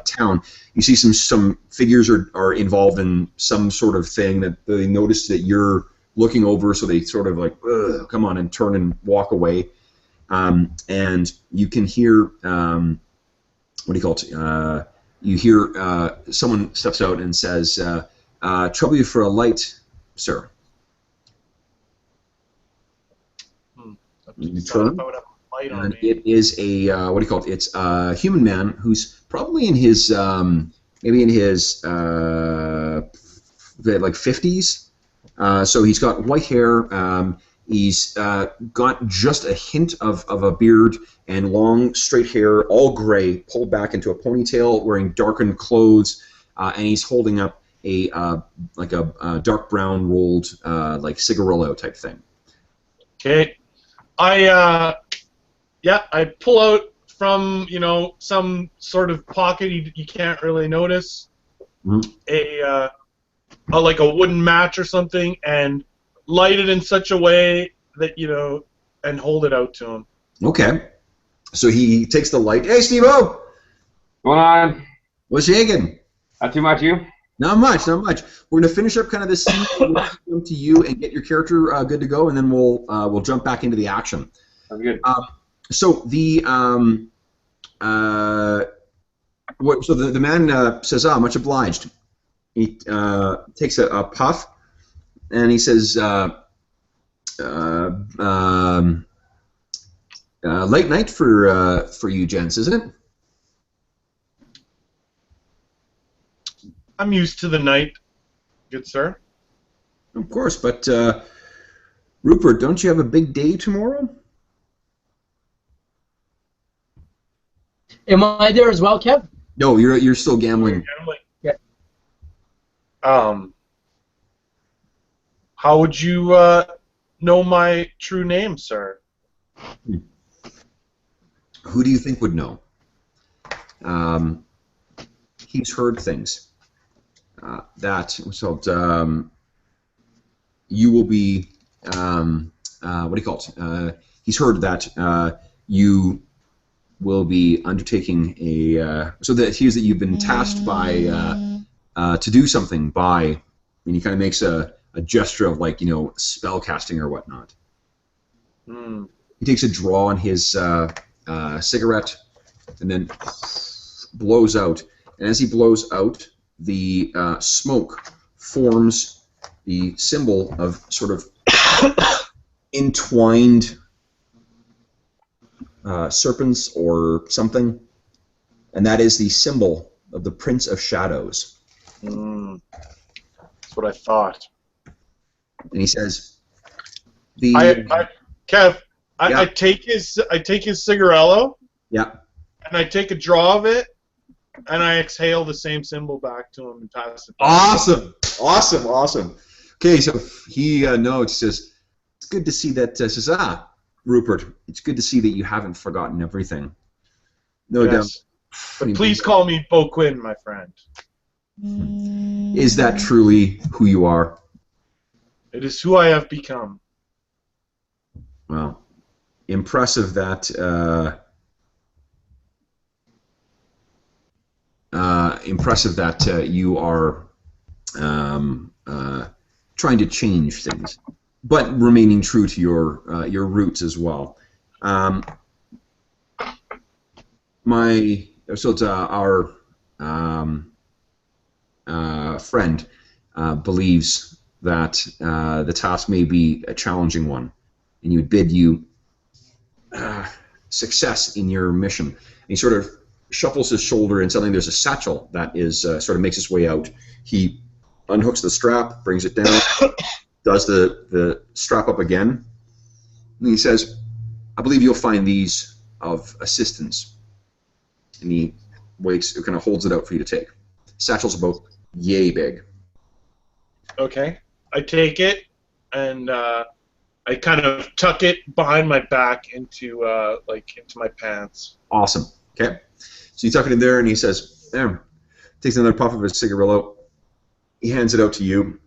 town. You see some figures are involved in some sort of thing that they notice that you're looking over, so they sort of like, ugh, come on, and turn and walk away. And you can hear what do you call it? You hear someone steps out and says, "Trouble you for a light, sir." You turn, and it is a what do you call it? It's a human man who's probably in his maybe in his like 50s. So he's got white hair. He's got just a hint of a beard and long straight hair, all gray, pulled back into a ponytail, wearing darkened clothes, and he's holding up a like a dark brown rolled like cigarillo type thing. Okay. I pull out from some sort of pocket you can't really notice, a like a wooden match or something, and light it in such a way that and hold it out to him. Okay, so he takes the light. Hey, Steve-O! Going on? What's shaking? Not too much, you? Not much, not much. We're gonna finish up kind of this scene. We'll come to you and get your character good to go, and then we'll jump back into the action. Sounds good. So the the man says, much obliged. He takes a puff, and he says, late night for you gents, isn't it? I'm used to the night, good sir. Of course, but Rupert, don't you have a big day tomorrow? Am I there as well, Kev? No, you're still gambling. Yeah. How would you know my true name, sir? Who do you think would know? He's heard things you will be. What do you call it? He's heard that you will be undertaking so that hears that you've been tasked by to do something by, and he kind of makes a gesture of like spell casting or whatnot. He takes a draw on his cigarette and then blows out, and as he blows out, the smoke forms the symbol of sort of entwined serpents or something, and that is the symbol of the Prince of Shadows. That's what I thought. And he says, Kev, I take his cigarello. Yeah. And I take a draw of it, and I exhale the same symbol back to him and pass it. Awesome. Okay, so he notes, says, it's good to see that. Says, Rupert, it's good to see that you haven't forgotten everything. No doubt. But please call me Bo Quinn, my friend. Is that truly who you are? It is who I have become. Well, impressive that you are trying to change things, but remaining true to your roots as well. Our friend believes that the task may be a challenging one, and he would bid you success in your mission. And he sort of shuffles his shoulder, and suddenly there's a satchel that is sort of makes its way out. He unhooks the strap, brings it down, does the strap up again, and he says, I believe you'll find these of assistance. And he waits, kind of holds it out for you to take. Satchel's about yay big. Okay. I take it, and I kind of tuck it behind my back into into my pants. Awesome. Okay. So you tuck it in there, and he says, "There." Takes another puff of his cigarillo. He hands it out to you.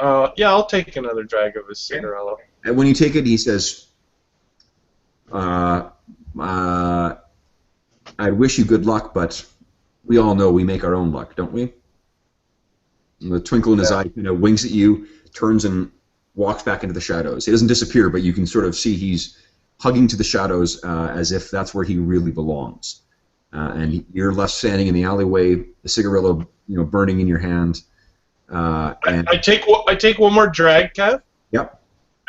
Yeah, I'll take another drag of his cigarillo. And when you take it, he says, "I wish you good luck, but we all know we make our own luck, don't we?" And the twinkle in his eye kind of winks at you, turns and walks back into the shadows. He doesn't disappear, but you can sort of see he's hugging to the shadows as if that's where he really belongs. And you're left standing in the alleyway, the cigarillo, burning in your hand. And I take one more drag, Kev. Yep.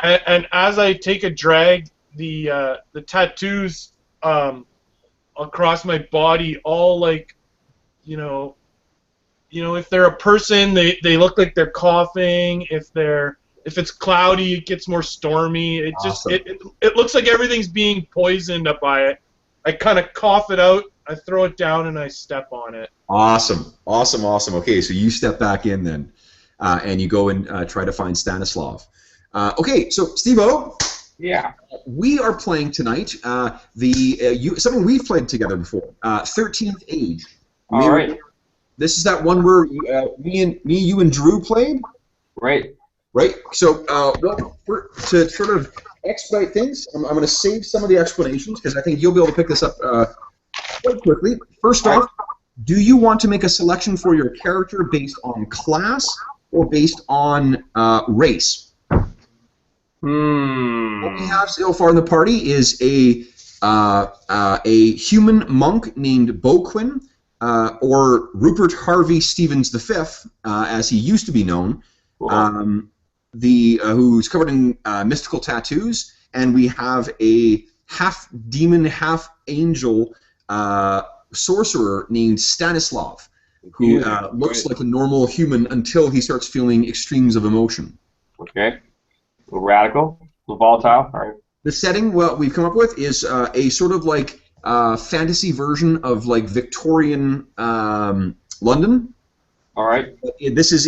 And as I take a drag, the tattoos across my body, all if they're a person, they look like they're coughing. If it's cloudy, it gets more stormy. It just Awesome. it looks like everything's being poisoned by it. I kind of cough it out, I throw it down, and I step on it. Awesome. Okay, so you step back in then, and you go and try to find Stanislav. Okay, so Steve-O, Yeah. we are playing tonight something we've played together before, 13th Age. All right. This is that one where you and Drew played? Right. Right? So, to sort of expedite things, I'm going to save some of the explanations because I think you'll be able to pick this up quite quickly. First off, do you want to make a selection for your character based on class or based on race? What we have so far in the party is a human monk named Boquin, or Rupert Harvey Stevens V, as he used to be known. Cool. Who's covered in mystical tattoos, and we have a half demon, half angel sorcerer named Stanislav, who looks like a normal human until he starts feeling extremes of emotion. Okay. A little radical, a little volatile. All right. The setting what we've come up with is a sort of like fantasy version of like Victorian London. All right. This is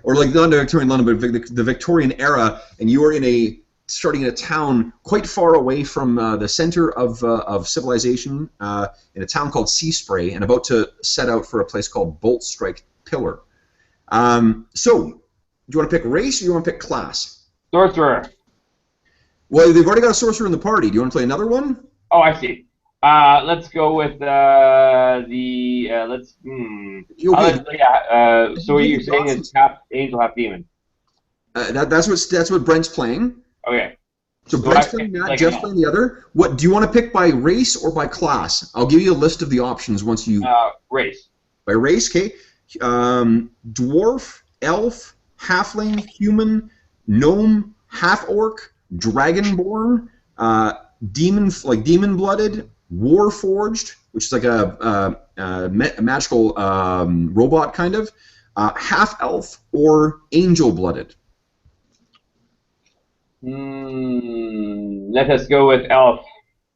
or like not Victorian London, but the Victorian era, and you are starting in a town quite far away from the center of civilization, in a town called Seaspray, and about to set out for a place called Bolt Strike Pillar. So, do you want to pick race or do you want to pick class? Sorcerer. Well, they've already got a sorcerer in the party. Do you want to play another one? Oh, I see. Let's go with let's. Okay. So what you're saying is half angel, half demon. That's what Brent's playing. Okay. So Brent's playing that, Jeff's playing the other. What do you want to pick by race or by class? I'll give you a list of the options once you. Race. By race, okay. Dwarf, elf, halfling, human, gnome, half orc, dragonborn, demon-blooded, warforged, which is like a magical robot kind of, half elf, or angel-blooded. Let us go with elf.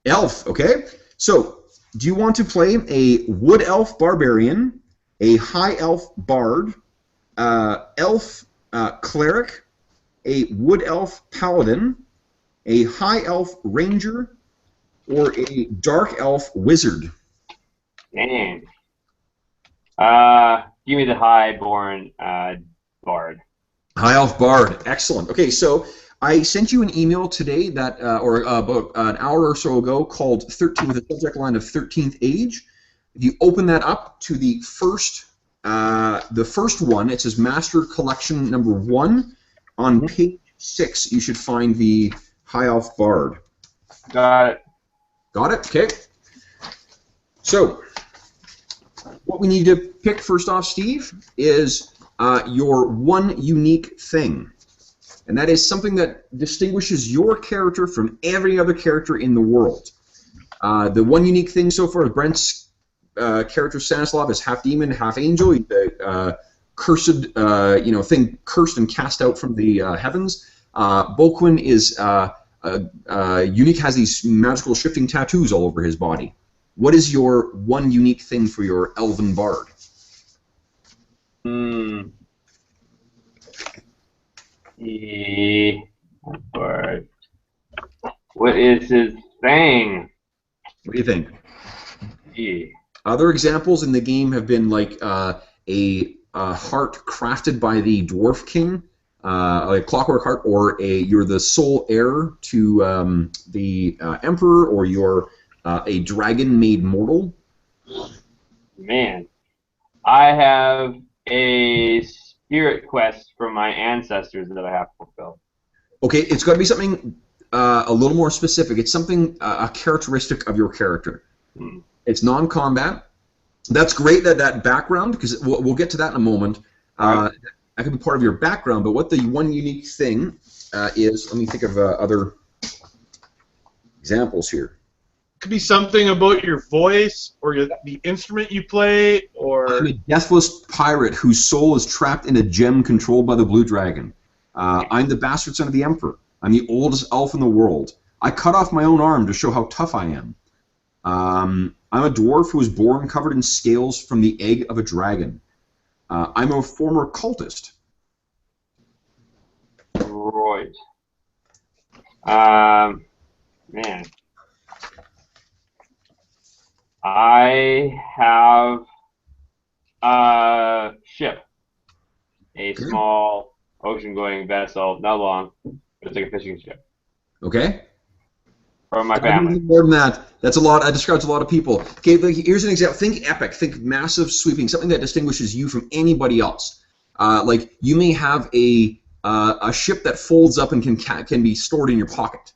Elf, okay. So, do you want to play a wood elf barbarian, a high elf bard, elf cleric, a wood elf paladin, a high elf ranger, or a dark elf wizard? Dang. Give me the highborn bard. High elf bard, excellent. Okay, so I sent you an email today that, or about an hour or so ago, called 13 with a subject line of 13th Age. If you open that up to the first one, it says Master Collection number 1. On page 6, you should find the High Elf Bard. Got it. Got it? Okay. So, what we need to pick first off, Steve, is your one unique thing. And that is something that distinguishes your character from every other character in the world. The one unique thing so far is Brent's character Stanislav is half demon, half angel. The cursed, thing cursed and cast out from the heavens. Boquin is unique, has these magical shifting tattoos all over his body. What is your one unique thing for your elven bard? But what is his thing? What do you think? E. Other examples in the game have been like a heart crafted by the Dwarf King, like a clockwork heart, or you're the sole heir to the Emperor, or you're a dragon made mortal. Man, I have a spirit quest from my ancestors that I have to fulfill. Okay, it's got to be something a little more specific. It's something a characteristic of your character. Hmm. It's non-combat. That's great that background, because we'll get to that in a moment. Right. That could be part of your background, but what the one unique thing is, let me think of other examples here. Could be something about your voice or the instrument you play, or I'm a deathless pirate whose soul is trapped in a gem controlled by the Blue Dragon. I'm the bastard son of the Emperor. I'm the oldest elf in the world. I cut off my own arm to show how tough I am. I'm a dwarf who was born covered in scales from the egg of a dragon. I'm a former cultist. Right. Man. I have a ship. A small ocean-going vessel, not long, but it's like a fishing ship. Okay? From my I family. need more than that. That's a lot. That describes a lot of people. Okay, like, here's an example. Think epic. Think massive, sweeping. Something that distinguishes you from anybody else. Like you may have a ship that folds up and can be stored in your pocket.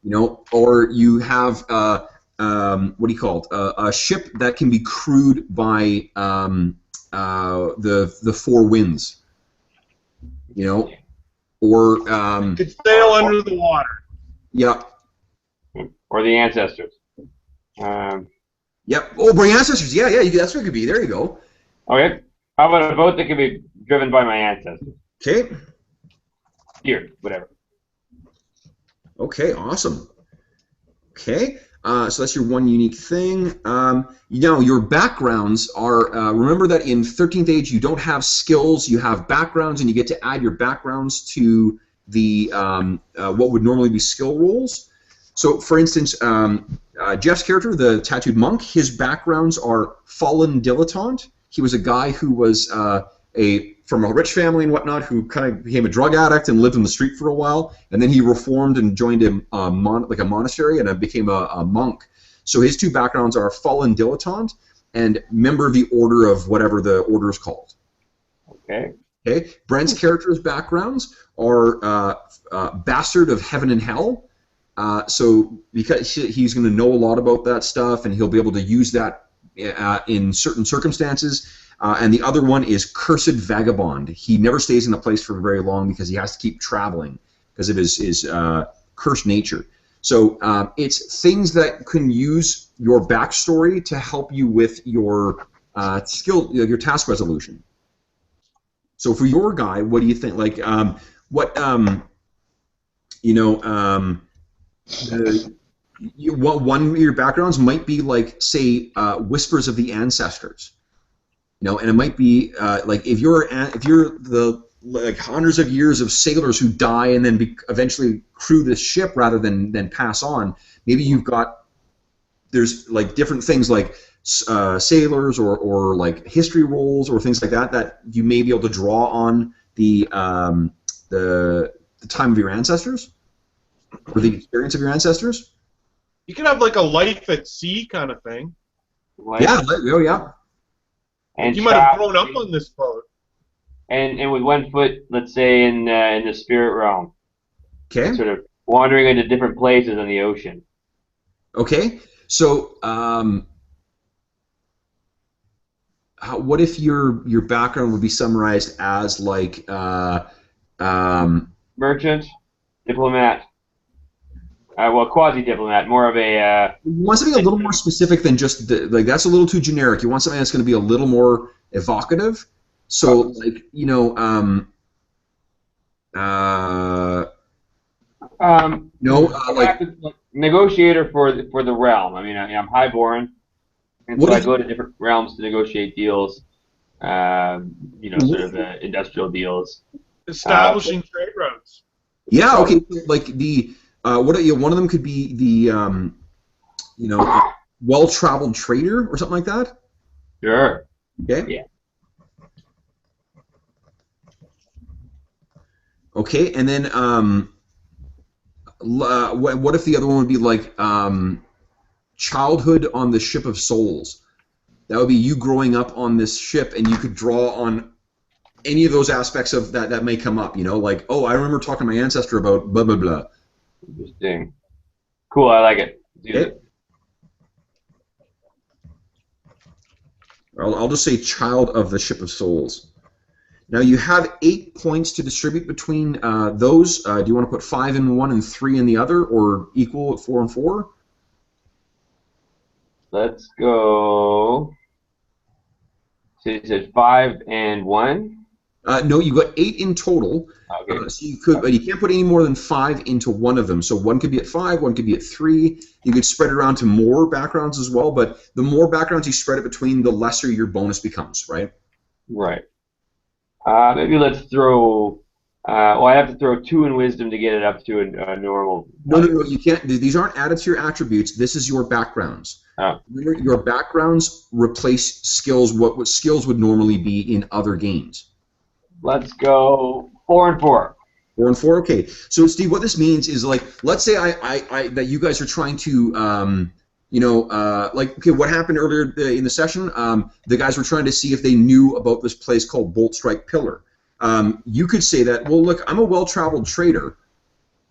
You know, or you have what do you call it? A ship that can be crewed by the four winds. You know, or could sail under the water. yeah. Or the ancestors. Yep. Oh, bring ancestors. Yeah, yeah. That's what it could be. There you go. Okay. How about a boat that can be driven by my ancestors? Okay. Here, whatever. Okay. Awesome. Okay. So that's your one unique thing. You know, your backgrounds are. Remember that in 13th Age you don't have skills. You have backgrounds, and you get to add your backgrounds to the what would normally be skill rolls. So, for instance, Jeff's character, the tattooed monk, his backgrounds are fallen dilettante. He was a guy who was from a rich family and whatnot, who kind of became a drug addict and lived in the street for a while, and then he reformed and joined a monastery and became a monk. So his two backgrounds are fallen dilettante and member of the order of whatever the order is called. Okay. Okay. Brent's character's backgrounds are bastard of heaven and hell. So because he's going to know a lot about that stuff, and he'll be able to use that in certain circumstances. And the other one is cursed vagabond. He never stays in a place for very long because he has to keep traveling because of his cursed nature. So it's things that can use your backstory to help you with your your task resolution. So for your guy, what do you think? Like one of your backgrounds might be like, say, Whispers of the Ancestors, you know, and it might be like if you're the like hundreds of years of sailors who die and then eventually crew this ship rather than pass on. Maybe there's like different things like sailors or like history rolls or things like that you may be able to draw on the time of your ancestors. Or the experience of your ancestors? You could have like a life at sea kind of thing. Like, yeah. Oh, yeah. And you might have grown up on this boat. And with 1 foot, let's say, in the spirit realm. Okay. Sort of wandering into different places in the ocean. Okay. So, what if your background would be summarized as like merchant, diplomat. Well, quasi-diplomat, more of a... You want something a little more specific than just... like, that's a little too generic. You want something that's going to be a little more evocative. So, like, you know... like negotiator for the realm. I mean, I'm highborn, and so I go to different realms to negotiate deals. Sort of industrial deals. Establishing trade routes. Yeah. Okay. Like the one of them could be the well-traveled trader or something like that. Sure. Okay. Yeah. Okay, and then what if the other one would be like childhood on the Ship of Souls? That would be you growing up on this ship, and you could draw on any of those aspects of that may come up. Like, oh, I remember talking to my ancestor about blah blah blah. Interesting. Cool. I like it. Do Okay. it. I'll just say child of the Ship of Souls. Now you have 8 points to distribute between those. Do you want to put 5 in one and 3 in the other, or equal at 4 and 4? Let's go. So you said 5 and 1? No, you got 8 in total. Okay. So you could, but you can't put any more than 5 into one of them. So one could be at 5, one could be at 3. You could spread it around to more backgrounds as well. But the more backgrounds you spread it between, the lesser your bonus becomes, right? Right. Maybe let's throw. Well, I have to throw 2 in wisdom to get it up to a normal. No, you can't. These aren't added to your attributes. This is your backgrounds. Oh. Your backgrounds replace skills. What skills would normally be in other games? Let's go 4 and 4. 4 and 4. Okay. So Steve, what this means is, like, let's say that you guys are trying to like, okay, what happened earlier in the session? The guys were trying to see if they knew about this place called Bolt Strike Pillar. You could say that, well, look, I'm a well-traveled trader.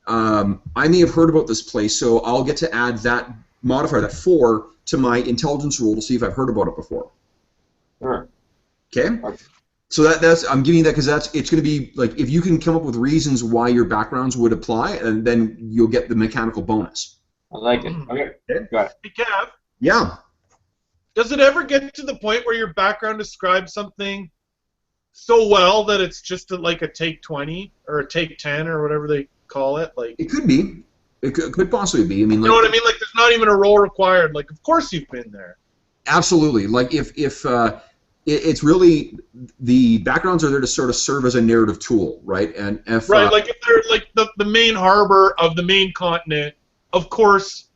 I may have heard about this place, so I'll get to add that modifier, that 4, to my intelligence roll to see if I've heard about it before. Sure. Okay? So that's I'm giving you that because it's going to be like, if you can come up with reasons why your backgrounds would apply, and then you'll get the mechanical bonus. I like it. Okay. Got it. Hey, Kev, Yeah. does it ever get to the point where your background describes something so well that it's just like a take 20 or a take 10 or whatever they call it? Like, It could be. It could possibly be. I mean, you like, know what I mean? Like, there's not even a roll required. Like, of course you've been there. absolutely. Like, if it's really, the backgrounds are there to sort of serve as a narrative tool, right? And if Right, like if they're like the main harbor of the main continent, of course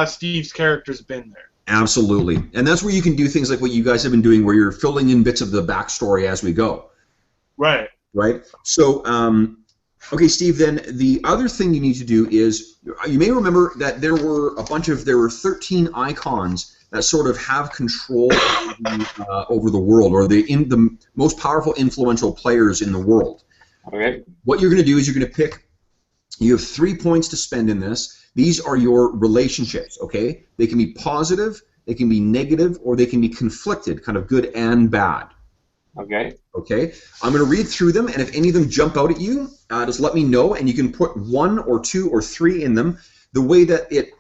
Steve's character's been there. absolutely, and that's where you can do things like what you guys have been doing, where you're filling in bits of the backstory as we go. Right. Right. So, okay, Steve. Then the other thing you need to do is, you may remember that there were 13 icons that sort of have control over the world, or the most powerful, influential players in the world. Okay. What you're going to do is you're going to pick. You have 3 points to spend in this. These are your relationships. Okay, they can be positive, they can be negative, or they can be conflicted, kind of good and bad. Okay. Okay, I'm going to read through them, and if any of them jump out at you, just let me know, and you can put 1 or 2 or 3 in them. The way that it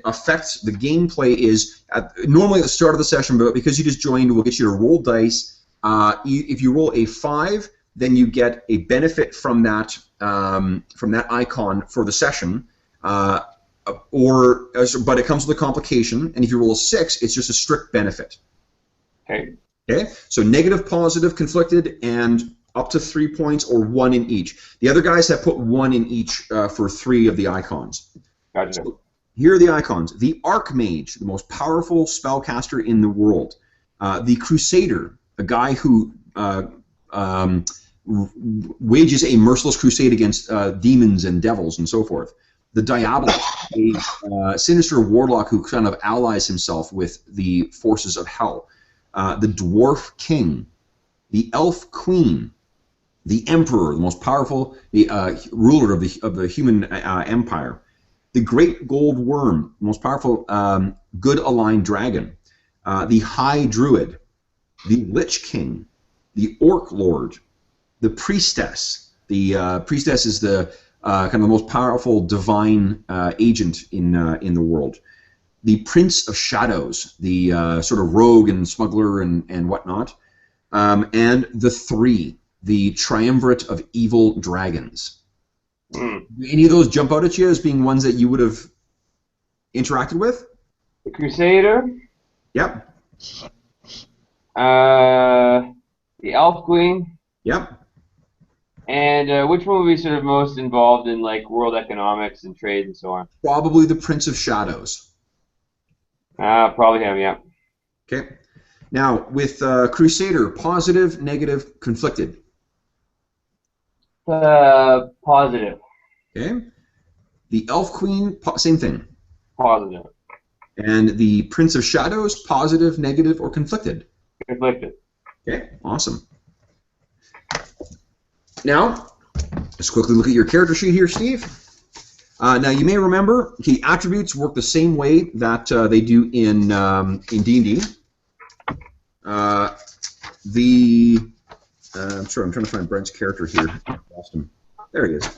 affects the gameplay is normally at the start of the session, but because you just joined, we'll get you to roll dice. If you roll a 5, then you get a benefit from that icon for the session, but it comes with a complication. And if you roll a 6, it's just a strict benefit. Okay. Okay, so negative, positive, conflicted, and up to 3 points, or 1 in each. The other guys have put 1 in each for 3 of the icons. Gotcha. So here are the icons. The Archmage, the most powerful spellcaster in the world. The Crusader, a guy who wages a merciless crusade against demons and devils and so forth. The Diabolus, a sinister warlock who kind of allies himself with the forces of hell. The Dwarf King, the Elf Queen, the Emperor, the most powerful ruler of the human empire, the Great Gold Worm, the most powerful good aligned dragon, the High Druid, the Lich King, the Orc Lord, the Priestess. The Priestess is the kind of the most powerful divine agent in the world. The Prince of Shadows, the sort of rogue and smuggler and whatnot, and the Three, the triumvirate of evil dragons. Mm. Do any of those jump out at you as being ones that you would have interacted with? The Crusader. Yep. The Elf Queen. Yep. And which one would be sort of most involved in like world economics and trade and so on? Probably the Prince of Shadows. Probably him, yeah. Okay. Now, with Crusader, positive, negative, conflicted. Positive. Okay. The Elf Queen, same thing. Positive. And the Prince of Shadows, positive, negative, or conflicted. Conflicted. Okay, awesome. Now, let's quickly look at your character sheet here, Steve. Now, you may remember, the attributes work the same way that they do in D&D. I'm sorry, I'm trying to find Brent's character here. Lost him. There he is.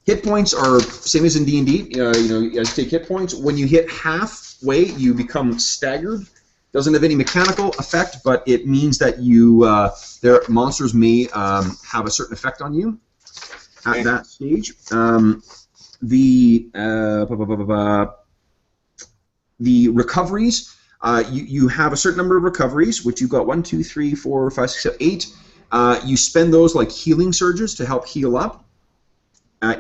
Hit points are same as in D&D. You guys take hit points. When you hit halfway, you become staggered. Doesn't have any mechanical effect, but it means that their monsters may have a certain effect on you at that stage. The recoveries, you have a certain number of recoveries, which you've got 1, 2, 3, 4, 5, 6, 7, 8. You spend those like healing surges to help heal up.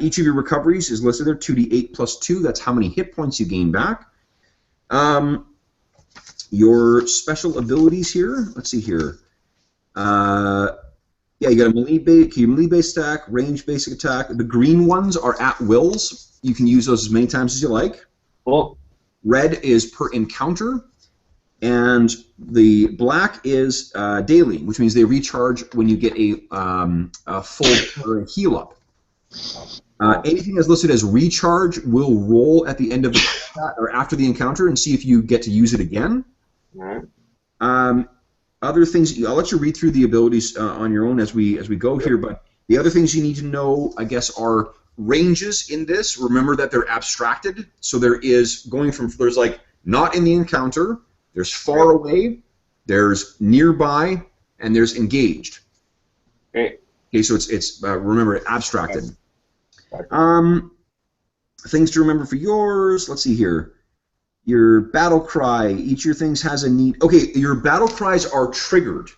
Each of your recoveries is listed there, 2d8 plus 2. That's how many hit points you gain back. Your special abilities here, let's see here. You got a melee-based attack, range basic attack. The green ones are at wills. You can use those as many times as you like. Cool. Red is per encounter. And the black is daily, which means they recharge when you get a full heal up. Anything that's listed as recharge will roll at the end of the combat or after the encounter and see if you get to use it again. All right. Other things, I'll let you read through the abilities on your own as we go here, but the other things you need to know, I guess, are ranges in this. Remember that they're abstracted, so there's like not in the encounter, there's far away, there's nearby, and there's engaged. Okay. Okay, so it's remember, abstracted. Things to remember for yours, let's see here. Your battle cry, each of your things has a need. Okay, your battle cries are triggered,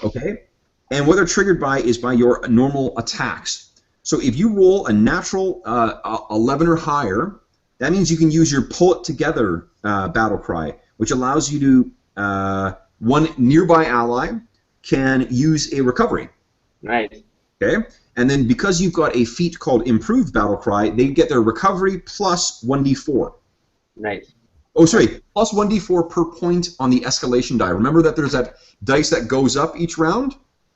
okay? And what they're triggered by is by your normal attacks. So if you roll a natural 11 or higher, that means you can use your pull it together battle cry, which allows you to, one nearby ally can use a recovery. Nice. Okay? And then because you've got a feat called improved battle cry, they get their recovery plus 1d4. Nice. Oh, sorry, plus 1d4 per point on the escalation die. Remember that there's that dice that goes up each round?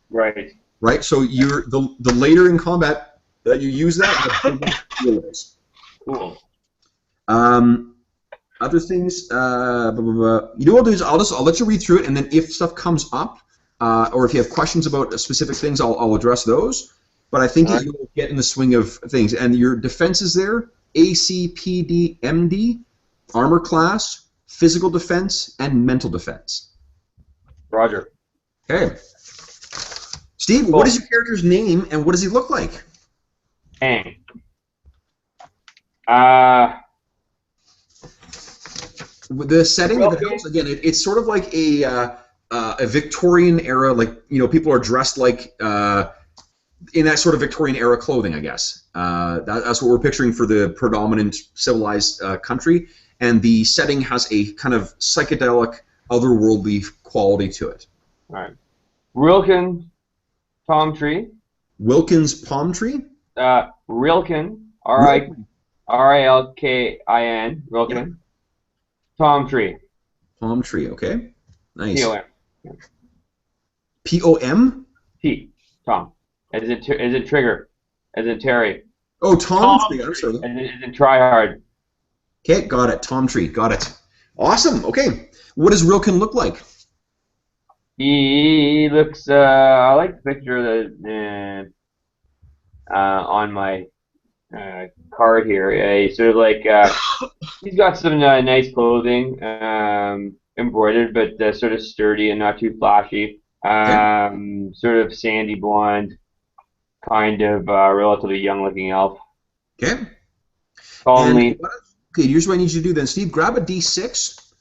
Right. Right, so you're the later in combat that you use that, the bigger the deal is. Cool. Other things, you know what I'll do is I'll let you read through it, and then if stuff comes up, or if you have questions about specific things, I'll address those. But I think that you'll get in the swing of things. And your defenses there, AC, PD, MD, armor class, physical defense, and mental defense. Roger. Okay. Steve, Cool. What is your character's name, and what does he look like? Hang. The setting of the house, again, it's sort of like a Victorian era, like, people are dressed like in that sort of Victorian era clothing, I guess. That's what we're picturing for the predominant civilized country, and the setting has a kind of psychedelic, otherworldly quality to it. All right. Rilken palm tree. Wilkins palm tree? Rilken, R-I-L-K-I-N, Rilken. Yeah. Palm tree. Palm tree, okay. Nice. T-O-M. P-O-M? T. Tom. As in trigger. As in Terry. Oh, Tom tree. I'm sorry. As in try hard. Okay, got it. Tom tree. Got it. Awesome. Okay. What does Rilken look like? He looks. I like the picture that on my card here. He's sort of like. He's got some nice clothing, embroidered, but sort of sturdy and not too flashy. Sort of sandy blonde, kind of relatively young-looking elf. Okay. Tall and lean. Okay, here's what I need you to do then. Steve, grab a D6.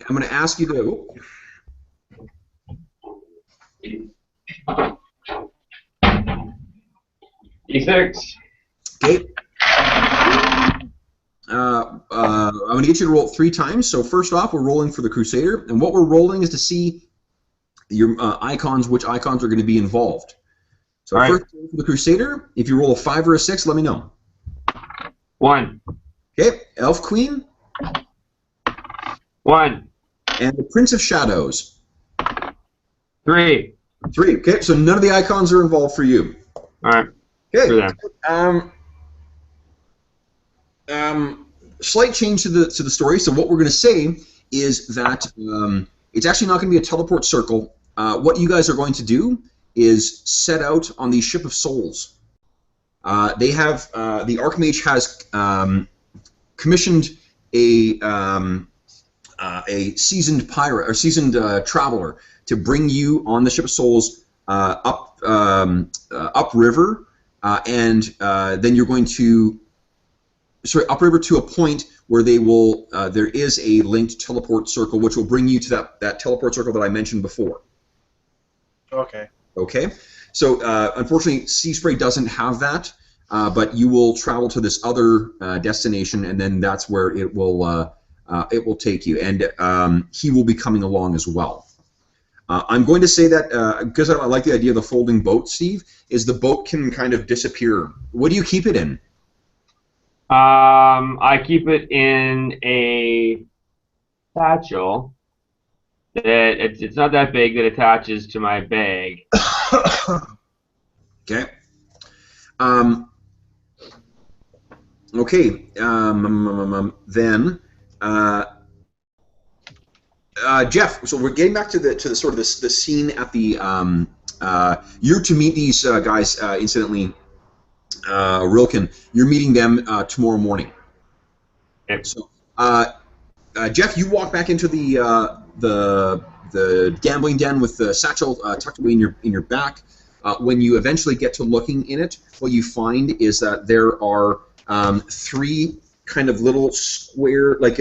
I'm going to ask you to. D6. Okay. I'm going to get you to roll it 3 times. So first off, we're rolling for the Crusader, and what we're rolling is to see your icons, which icons are going to be involved. So All right. first roll for the Crusader. If you roll a 5 or a 6, let me know. 1. Okay, Elf Queen 1. and the Prince of Shadows. 3. 3. Okay, so none of the icons are involved for you. All right. Okay. For them. Slight change to the story. So what we're going to say is that it's actually not going to be a teleport circle. What you guys are going to do is set out on the Ship of Souls. They have the Archmage has commissioned a seasoned pirate or seasoned traveler to bring you on the Ship of Souls upriver, and then you're going to upriver to a point where they will. There is a linked teleport circle which will bring you to that teleport circle that I mentioned before. Okay. Okay, so unfortunately, Seaspray doesn't have that, but you will travel to this other destination, and then that's where it will take you, and he will be coming along as well. I'm going to say that because I like the idea of the folding boat, Steve, is the boat can kind of disappear. What do you keep it in? I keep it in a satchel. It's not that big that attaches to my bag. Okay. Okay. Then, Jeff. So we're getting back to the sort of the scene at the. You're to meet these guys. Incidentally, Rilken. You're meeting them tomorrow morning. Okay. So, Jeff, you walk back into the gambling den with the satchel tucked away in your back. When you eventually get to looking in it, what you find is that there are 3 kind of little square, like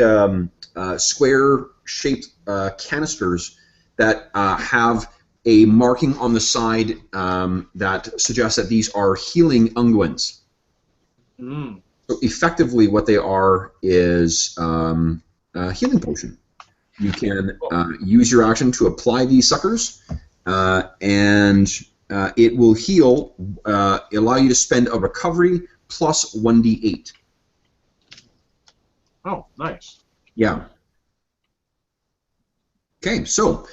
square-shaped canisters that have a marking on the side that suggests that these are healing unguents. Mm. So effectively, what they are is a healing potion. You can use your action to apply these suckers, and it will heal, allow you to spend a recovery plus 1d8. Oh, nice. Yeah. Okay, so,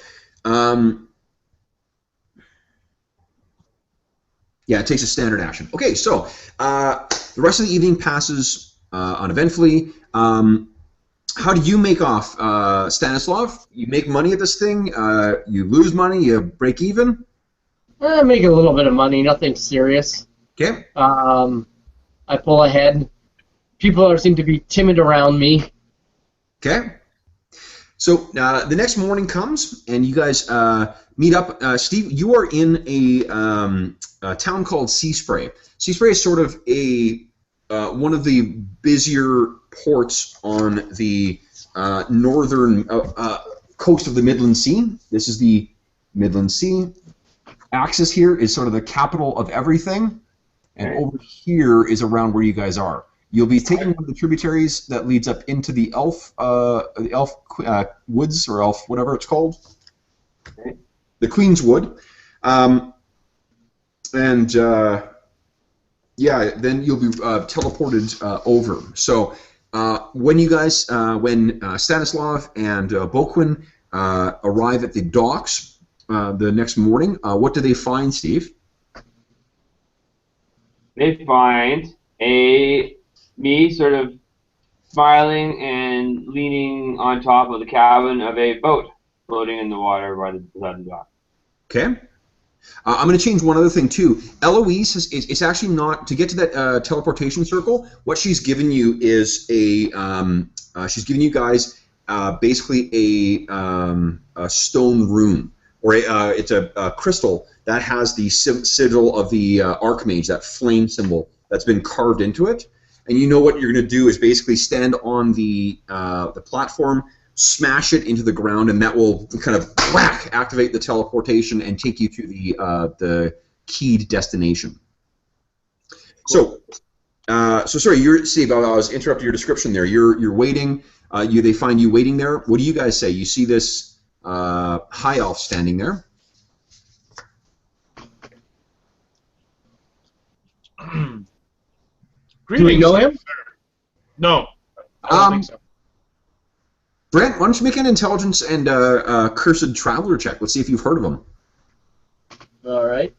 yeah, it takes a standard action. Okay, so the rest of the evening passes uneventfully. How do you make off, Stanislav? You make money at this thing? You lose money? You break even? I make a little bit of money, nothing serious. Okay. I pull ahead. People seem to be timid around me. Okay. So the next morning comes, and you guys meet up. Steve, you are in a town called Seaspray. Seaspray is sort of one of the busier ports on the northern coast of the Midland Sea. This is the Midland Sea. Axis here is sort of the capital of everything, and over here is around where you guys are. You'll be taking one of the tributaries that leads up into the Elf Woods, or Elf whatever it's called, the Queen's Wood, and yeah, then you'll be teleported over. So when you guys, when Stanislav and Boquin arrive at the docks the next morning, what do they find, Steve? They find me sort of smiling and leaning on top of the cabin of a boat floating in the water by the dock. Okay. I'm going to change one other thing too. Eloise is actually not to get to that teleportation circle. What she's given you is she's given you guys basically a stone rune, or it's a crystal that has the sigil of the Archmage, that flame symbol that's been carved into it. And you know what you're going to do is basically stand on the platform, smash it into the ground, and that will kind of whack activate the teleportation and take you to the keyed destination. So, sorry, Steve. I was interrupting your description there. You're waiting. They find you waiting there. What do you guys say? You see this high elf standing there. Greetings, Do we know him? sir. No. I don't think so. Brent, why don't you make an intelligence and cursed traveler check? Let's see if you've heard of him. All right.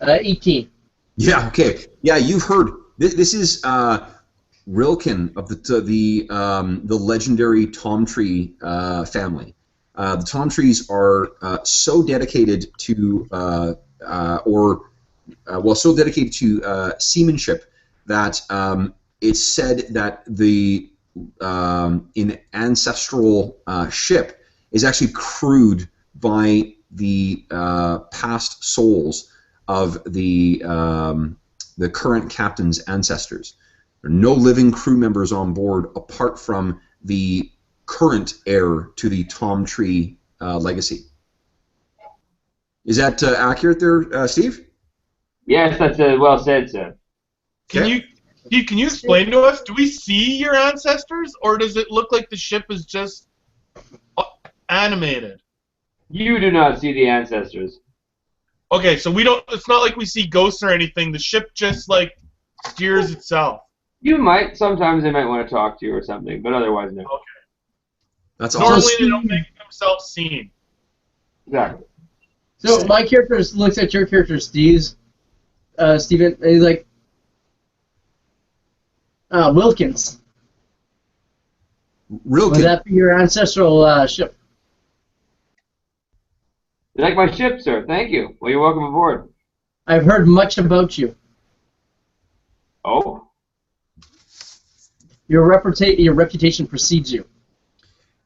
18. Yeah. Okay. Yeah, you've heard. This is Rilken of the legendary Tomtree family. The Tomtrees are so dedicated to so dedicated to seamanship that it's said that the an ancestral ship is actually crewed by the past souls of the current captain's ancestors. There are no living crew members on board apart from the current heir to the Tomtree legacy. Is that accurate there, Steve? Yes, that's well said, sir. Can you explain to us? Do we see your ancestors, or does it look like the ship is just animated? You do not see the ancestors. Okay, so we don't. It's not like we see ghosts or anything. The ship just like steers itself. You might. Sometimes they might want to talk to you or something, but otherwise, no. Okay. That's Normally awesome. they don't make themselves seen. Exactly. So my character looks at your character, Steven, and he's like, Wilkins. Rilken. Would that be your ancestral ship? You like my ship, sir? Thank you. Well, you're welcome aboard. I've heard much about you. Oh? Your reputation precedes you.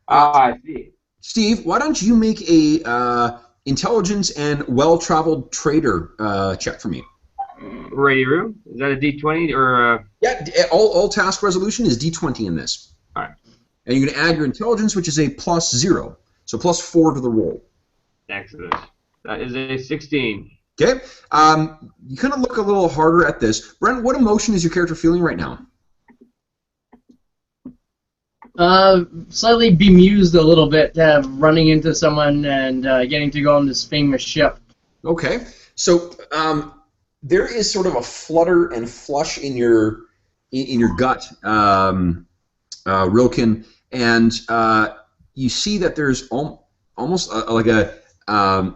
I see. Steve, why don't you make a intelligence and well-traveled trader check for me? Ready room? Is that a D20 or? Yeah, all task resolution is D20 in this. All right. And you're going to add your intelligence, which is a +0, so +4 to the roll. Excellent. That is a 16. Okay. You kind of look a little harder at this. Brent, what emotion is your character feeling right now? Slightly bemused a little bit, running into someone and getting to go on this famous ship. Okay. So there is sort of a flutter and flush in your gut, Rilken, and you see that there's almost like a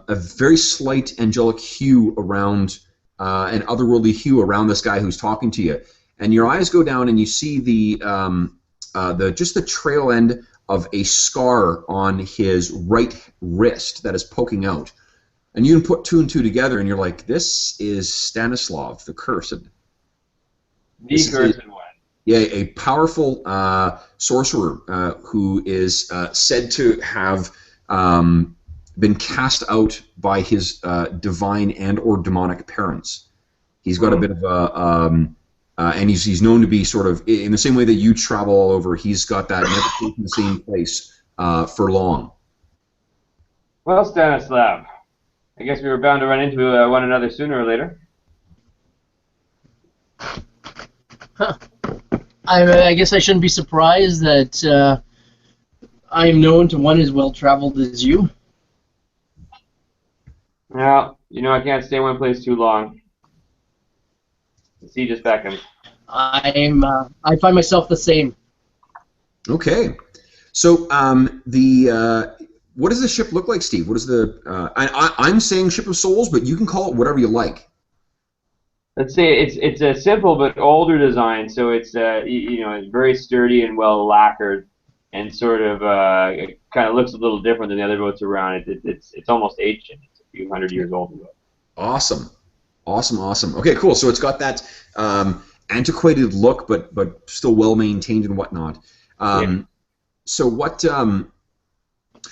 very slight angelic hue around, an otherworldly hue around this guy who's talking to you, and your eyes go down and you see just the trail end of a scar on his right wrist that is poking out. And you can put two and two together, and you're like, this is Stanislav, the Cursed. The Cursed one. Yeah, a powerful sorcerer who is said to have been cast out by his divine and or demonic parents. He's got a bit of a... and he's known to be sort of, in the same way that you travel all over, he's got that never taken the same place for long. Well, Stanislav, I guess we were bound to run into one another sooner or later. Huh. I guess I shouldn't be surprised that I am known to one as well-traveled as you. Well, you know I can't stay in one place too long. The siege just beckons. I find myself the same. Okay. So what does the ship look like, Steve? What is the... I'm saying Ship of Souls, but you can call it whatever you like. Let's say it's a simple but older design, so it's it's very sturdy and well lacquered, and sort of it kind of looks a little different than the other boats around it. It's almost ancient. It's a few hundred years old. Awesome. Okay, cool. So it's got that antiquated look, but still well maintained and whatnot. Yeah. So what?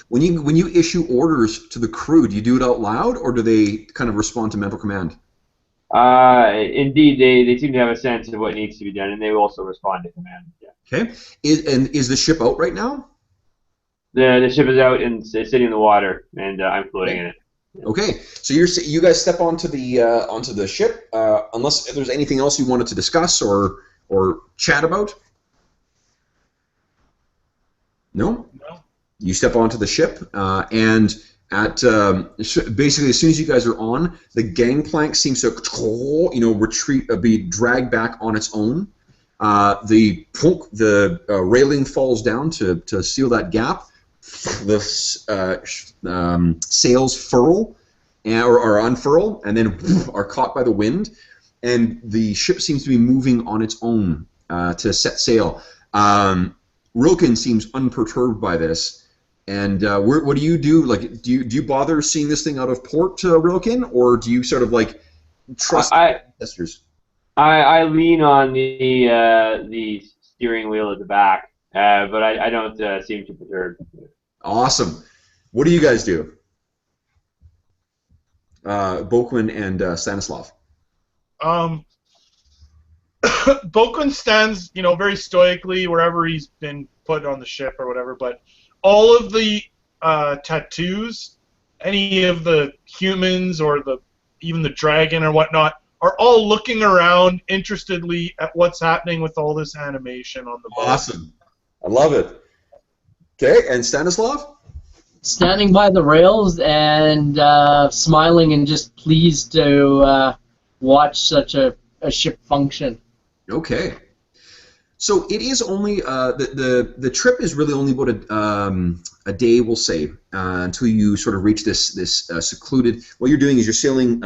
When you issue orders to the crew, do you do it out loud, or do they kind of respond to mental command? Indeed, they seem to have a sense of what needs to be done, and they will also respond to command. Yeah. Okay. Is the ship out right now? The ship is out and sitting in the water, and I'm floating in it. Okay, so you guys step onto the ship. Unless there's anything else you wanted to discuss or chat about. No. No. You step onto the ship, and at basically as soon as you guys are on, the gangplank seems to retreat, be dragged back on its own. The railing falls down to seal that gap. The sails furl or unfurl, and then are caught by the wind, and the ship seems to be moving on its own to set sail. Rilken seems unperturbed by this, and what do you do? Like, do you bother seeing this thing out of port, Rilken, or do you sort of like trust the investors? I lean on the steering wheel at the back, but I don't seem too perturbed. Awesome. What do you guys do? Boquin and Stanislav. Boquin stands, very stoically wherever he's been put on the ship or whatever, but all of the tattoos, any of the humans or even the dragon or whatnot, are all looking around interestedly at what's happening with all this animation on the boat. Awesome. I love it. Okay, and Stanislav? Standing by the rails and smiling and just pleased to watch such a ship function. Okay. So it is only the trip is really only about a day, we'll say, until you sort of reach this secluded. What you're doing is you're sailing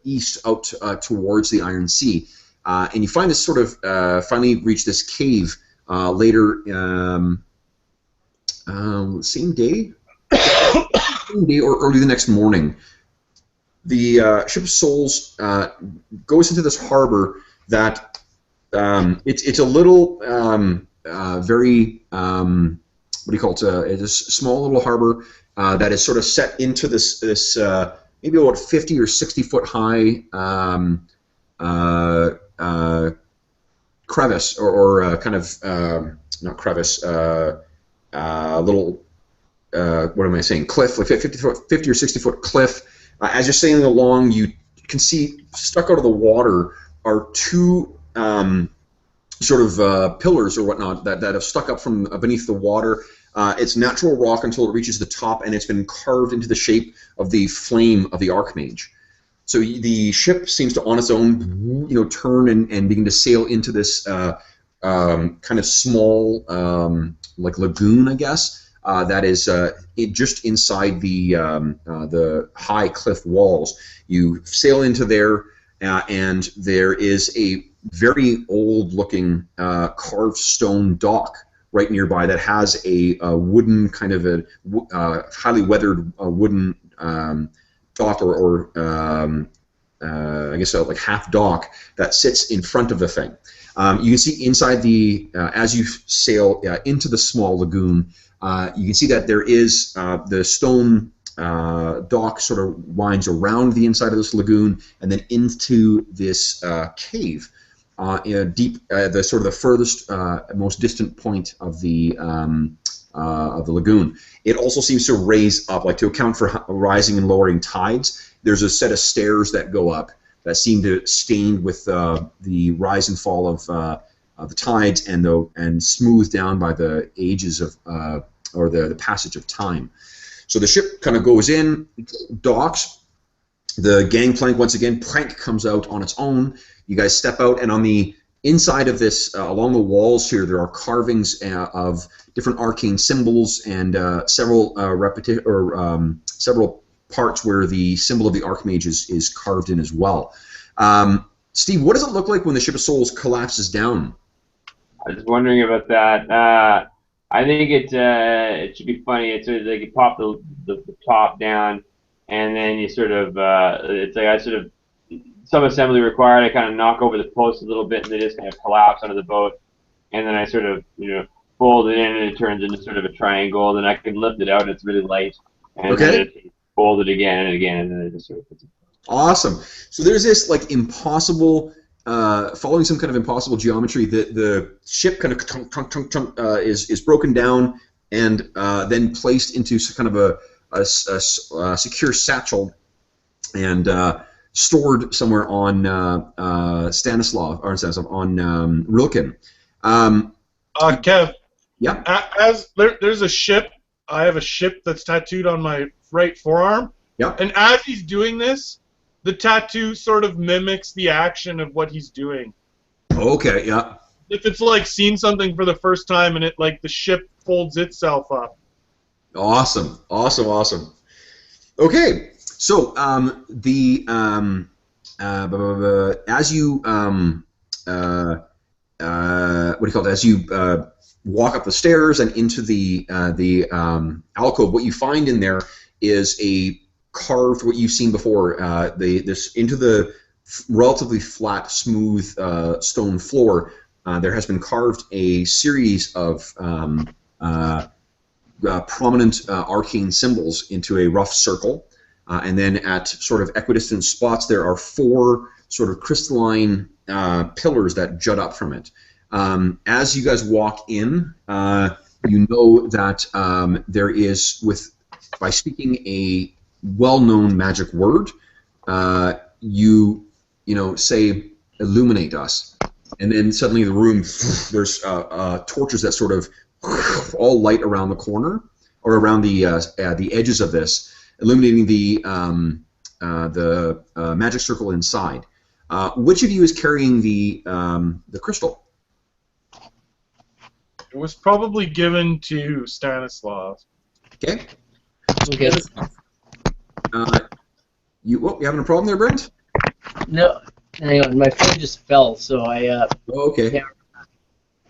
east out towards the Iron Sea, and you find this sort of finally reach this cave later. Same day or early the next morning. The ship Souls goes into this harbor that it's a little very what do you call it? It's a small little harbor that is sort of set into this maybe about 50 or 60 foot high crevice or kind of not crevice. Little, what am I saying? Cliff, like 50 or 60 foot cliff. As you're sailing along, you can see stuck out of the water are two sort of pillars or whatnot that have stuck up from beneath the water. It's natural rock until it reaches the top, and it's been carved into the shape of the flame of the Archmage. So the ship seems to, on its own, turn and begin to sail into this kind of small, like lagoon, I guess, that is just inside the high cliff walls. You sail into there, and there is a very old-looking carved stone dock right nearby that has a wooden kind of a highly weathered wooden dock or I guess like half dock that sits in front of the thing. You can see inside the as you sail into the small lagoon, you can see that there is the stone dock sort of winds around the inside of this lagoon and then into this cave. Deep, the sort of the furthest, most distant point of the lagoon. It also seems to raise up, like to account for rising and lowering tides. There's a set of stairs that go up that seem to stained with the rise and fall of the tides and smoothed down by the ages of or the passage of time. So the ship kind of goes in, docks. The gangplank once again, plank comes out on its own. You guys step out, and on the inside of this, along the walls here, there are carvings of different arcane symbols and several several parts where the symbol of the Archmage is carved in as well. Steve, what does it look like when the Ship of Souls collapses down? I was wondering about that. I think it should be funny. It's sort of like you pop the top down, and then you sort of it's like I sort of some assembly required. I kind of knock over the post a little bit, and they just kind of collapse under the boat, and then I sort of fold it in, and it turns into sort of a triangle. Then I can lift it out, and it's really light, and then it fold it again and again, and then it just sort of puts it. Awesome. So there's this like impossible, following some kind of impossible geometry. The ship kind of is broken down and then placed into kind of a secure satchel and stored somewhere on Stanislav on Rilken. Kev. Yeah. As there's a ship. I have a ship that's tattooed on my right forearm. Yeah. And as he's doing this, the tattoo sort of mimics the action of what he's doing. Okay. Yeah. If it's like seeing something for the first time and it like the ship folds itself up. Awesome. Okay. So as you what do you call it? As you walk up the stairs and into the alcove, what you find in there is a carved, what you've seen before, this into the relatively flat, smooth stone floor. There has been carved a series of prominent arcane symbols into a rough circle, and then at sort of equidistant spots there are 4 sort of crystalline pillars that jut up from it. As you guys walk in, you know that there is, by speaking a well-known magic word, you say "illuminate us," and then suddenly the room, there's torches that sort of all light around the corner or around the edges of this, illuminating the magic circle inside. Which of you is carrying the crystal? It was probably given to Stanislav. Okay. Okay. You having a problem there, Brent? No, hang on. My phone just fell, so I. Okay. Yeah.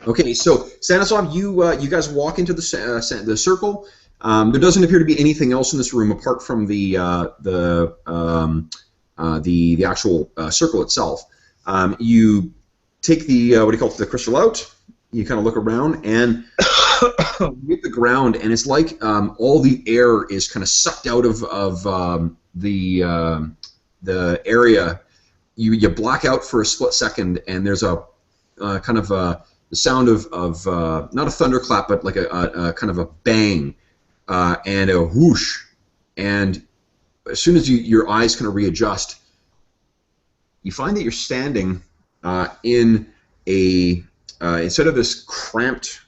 Okay, so Stanislav, you guys walk into the circle. There doesn't appear to be anything else in this room apart from the actual circle itself. You take the what do you call it, the crystal out. You kind of look around and you hit the ground, and it's like all the air is kind of sucked out of the area. You black out for a split second, and there's a kind of the sound of not a thunderclap, but like a kind of a bang and a whoosh. And as soon as your eyes kind of readjust, you find that you're standing in a instead of this cramped,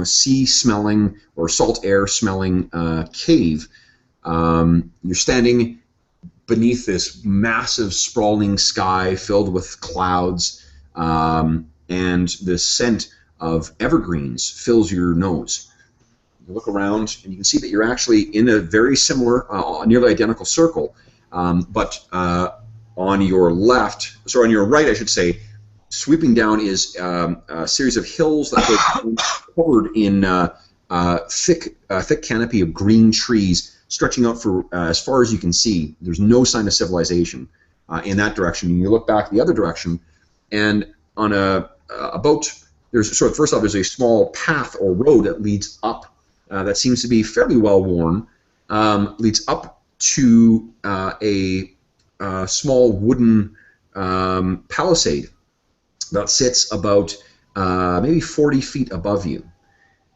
sea-smelling or salt air-smelling cave, you're standing beneath this massive, sprawling sky filled with clouds, and the scent of evergreens fills your nose. You look around, and you can see that you're actually in a very similar, nearly identical circle, but on your right, I should say, sweeping down is a series of hills that are covered in thick canopy of green trees stretching out for as far as you can see. There's no sign of civilization in that direction. And you look back the other direction, and on there's sort of, first off, there's a small path or road that leads up that seems to be fairly well worn, leads up to a small wooden palisade that sits about maybe 40 feet above you.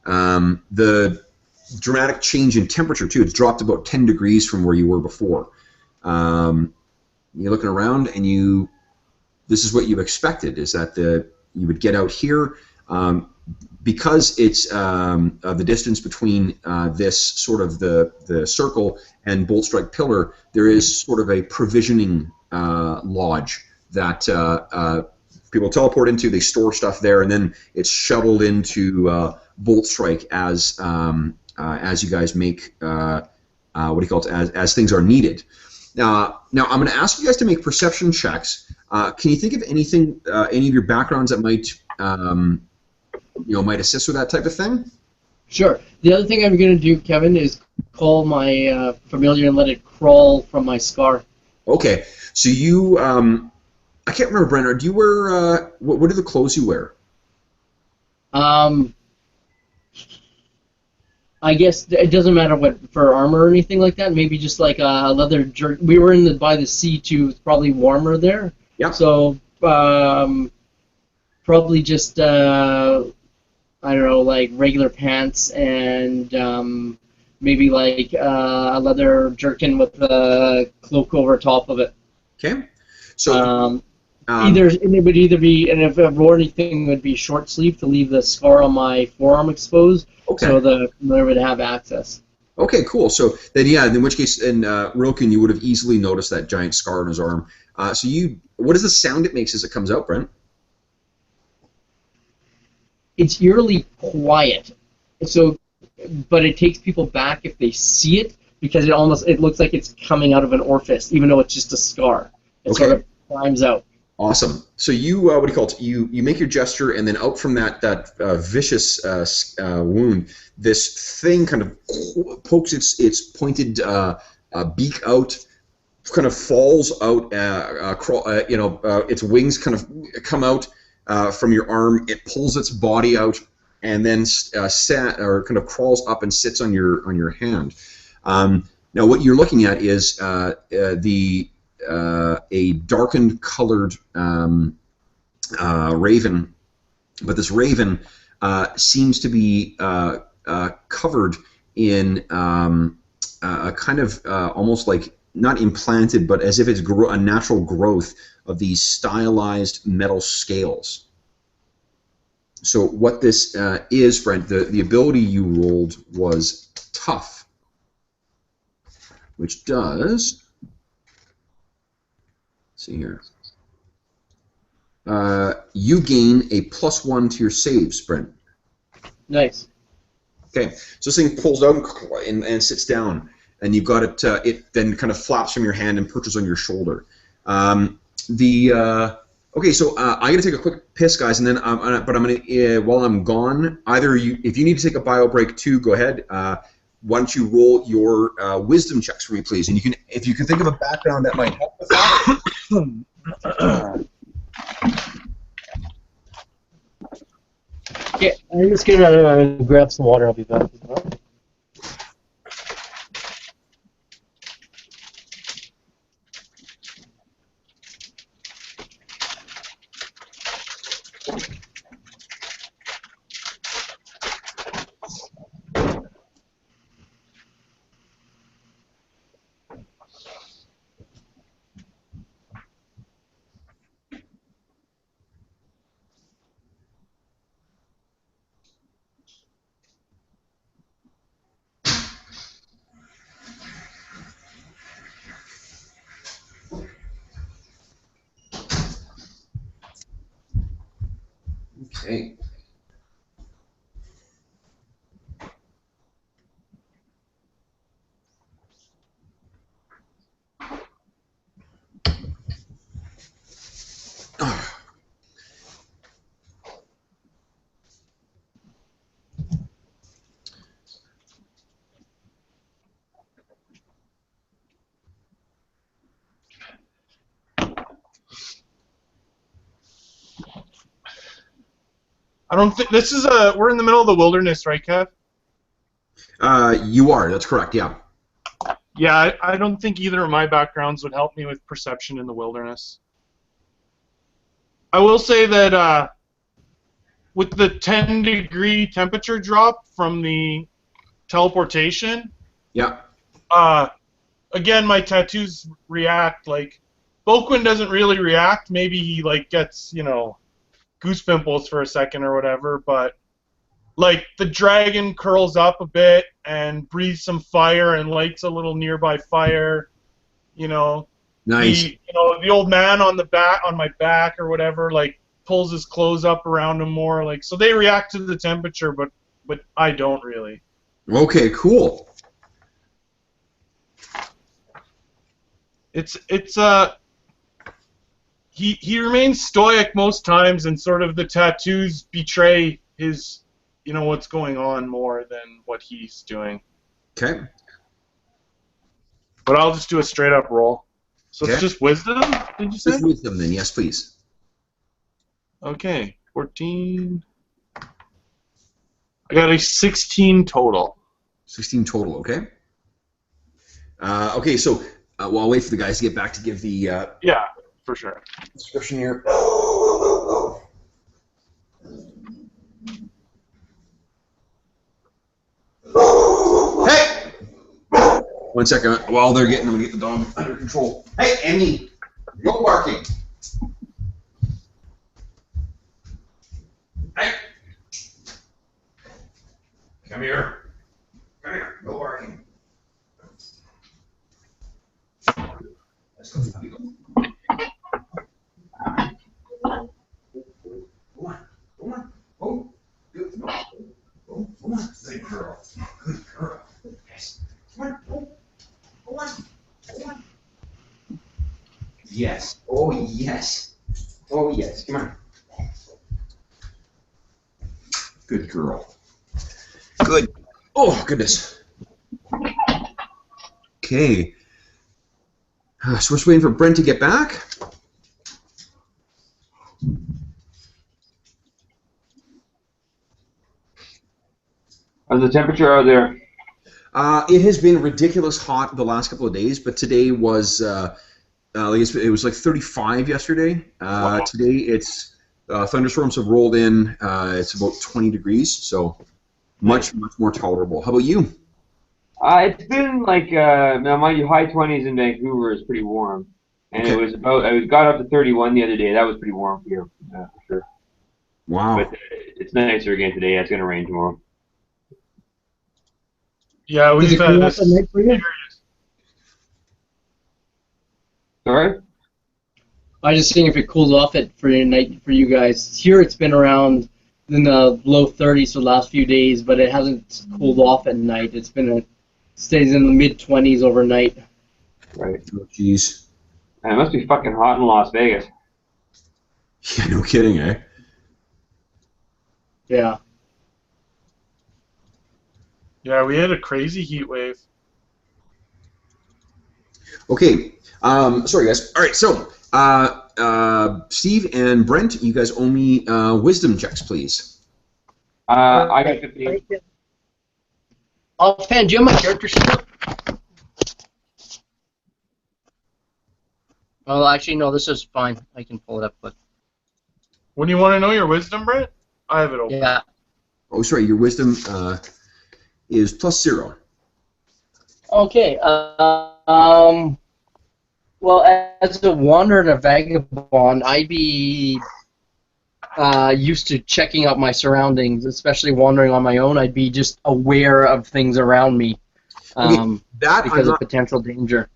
The dramatic change in temperature, too, it's dropped about 10 degrees from where you were before. You're looking around, and this is what you expected, is that you would get out here. Because it's the distance between this sort of the circle and Bolt Strike Pillar, there is sort of a provisioning lodge that people teleport into. They store stuff there, and then it's shuttled into Bolt Strike as you guys make what do you call it, as things are needed. Now I'm going to ask you guys to make perception checks. Can you think of anything, any of your backgrounds that might might assist with that type of thing? Sure. The other thing I'm going to do, Kevin, is call my familiar and let it crawl from my scar. Okay. So you, I can't remember, Brenner. Do you wear, what are the clothes you wear? I guess it doesn't matter what for armor or anything like that. Maybe just like a leather jerk. We were by the sea too. It's probably warmer there. Yeah. So probably just I don't know, like regular pants and maybe like a leather jerkin with a cloak over top of it. Okay. So It would either be, and if I wore anything, it would be short sleeve to leave the scar on my forearm exposed, okay. so the killer would have access. Okay, cool. So then, yeah, in which case, in Rilken, you would have easily noticed that giant scar on his arm. What is the sound it makes as it comes out, Brent? It's eerily quiet. So, but it takes people back if they see it, because it looks like it's coming out of an orifice, even though it's just a scar. It sort of climbs out. Awesome. So you, what do you call it? You make your gesture, and then out from that vicious wound, this thing kind of pokes its pointed beak out, kind of falls out. Its wings kind of come out from your arm. It pulls its body out, and then kind of crawls up and sits on your hand. Now, what you're looking at is a darkened colored raven, but this raven seems to be covered in a kind of almost like not implanted, but as if it's a natural growth of these stylized metal scales. So what this is, Brent, the ability you rolled was tough, which does... see here. You gain a +1 to your saves, Brent. Nice. Okay, so this thing pulls out and sits down, and you've got it. It then kind of flaps from your hand and perches on your shoulder. Okay, so I'm gonna take a quick piss, guys, and then but I'm gonna while I'm gone, either if you need to take a bio break too, go ahead. Why don't you roll your wisdom checks for me, please? And if you can think of a background that might help with that. Yeah, I'm just gonna grab some water. I'll be back. Okay. I don't think this is we're in the middle of the wilderness, right, Kev? You are. That's correct. Yeah. Yeah, I don't think either of my backgrounds would help me with perception in the wilderness. I will say that with the 10-degree temperature drop from the teleportation, yeah. Again, my tattoos react. Like, Boquin doesn't really react. Maybe he like gets, goose pimples for a second or whatever, but like the dragon curls up a bit and breathes some fire and lights a little nearby fire. Nice. The old man on my back or whatever, like pulls his clothes up around him more. Like, so they react to the temperature, but I don't really. Okay, cool. He remains stoic most times, and sort of the tattoos betray his, what's going on more than what he's doing. Okay. But I'll just do a straight up roll. So okay. It's just wisdom, did you say? Just wisdom then, yes please. Okay, 14. I got a 16 total. 16 total. Okay. Okay, so well, I'll wait for the guys to get back to give the Yeah, for sure. description here. Hey! 1 second. While they're getting, I'm gonna get the dog under control. Hey, Emmy, no barking. Hey, come here. Come here. No barking. Let's go. Let me go. Go on. Go on. Oh, good. Oh, come on. Good girl. Good girl. Yes. Come on. Oh. Go on. Go on. Yes. Oh, yes. Oh, yes. Come on. Good girl. Good. Oh, goodness. Okay. So we're just waiting for Brent to get back. How's the temperature out there? It has been ridiculous hot the last couple of days, but today was it was like 35 yesterday. Wow. Today it's thunderstorms have rolled in. It's about 20 degrees, so much more tolerable. How about you? It's been like now mind you, high 20s in Vancouver is pretty warm, and Okay. it got up to 31 the other day. That was pretty warm for you, for sure. Wow. But it's nicer again today. It's gonna rain tomorrow. Yeah, Does it we've had cool off this. at night for you? Sorry? I was just seeing if it cooled off it for your night for you guys. Here it's been around in the low 30s for the last few days, but it hasn't cooled off at night. It's been stays in the mid 20s overnight. Right. Oh, jeez. And it must be fucking hot in Las Vegas. Yeah, no kidding, eh? Yeah. Yeah, we had a crazy heat wave. Okay. Sorry, guys. All right, so Steve and Brent, you guys owe me wisdom checks, please. I got 15. Offhand, do you have my character sheet up? Well, actually, no, this is fine. I can pull it up, but When you want to know your wisdom, Brent? I have it open. yeah. Oh, sorry, your wisdom is +0. Okay. Well, as a wanderer and a vagabond, I'd be used to checking out my surroundings, especially wandering on my own. I'd be just aware of things around me That because of potential danger.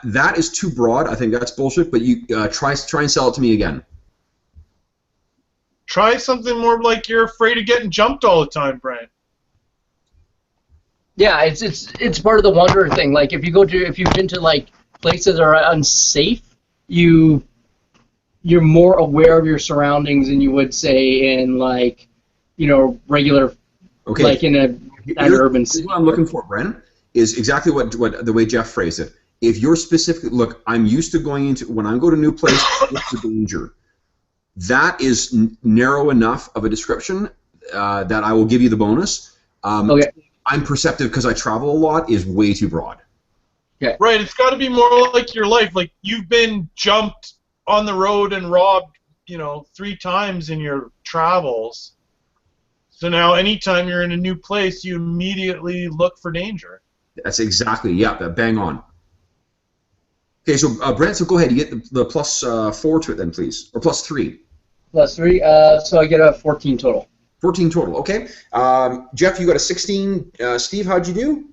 that is too broad. I think that's bullshit. But you try and sell it to me again. Try something more like you're afraid of getting jumped all the time, Brent. Yeah, it's part of the wanderer thing. Like if you've been to like places that are unsafe, you're more aware of your surroundings than you would say in like, regular, Okay. like in an urban city. What I'm looking for, Brent, is exactly what the way Jeff phrased it. If you're specific, look, I'm used to going into when I go to a new place, what's the danger? That is narrow enough of a description that I will give you the bonus. Okay. I'm perceptive because I travel a lot is way too broad. Right, it's got to be more like your life. Like you've been jumped on the road and robbed, 3 times in your travels. So now anytime you're in a new place, you immediately look for danger. That's exactly, that bang on. Okay, so Brent, so go ahead. You get the +4 to it then, please, or +3. +3, so I get a 14 total. 14 total. Okay. Jeff, you got a 16. Steve, how'd you do?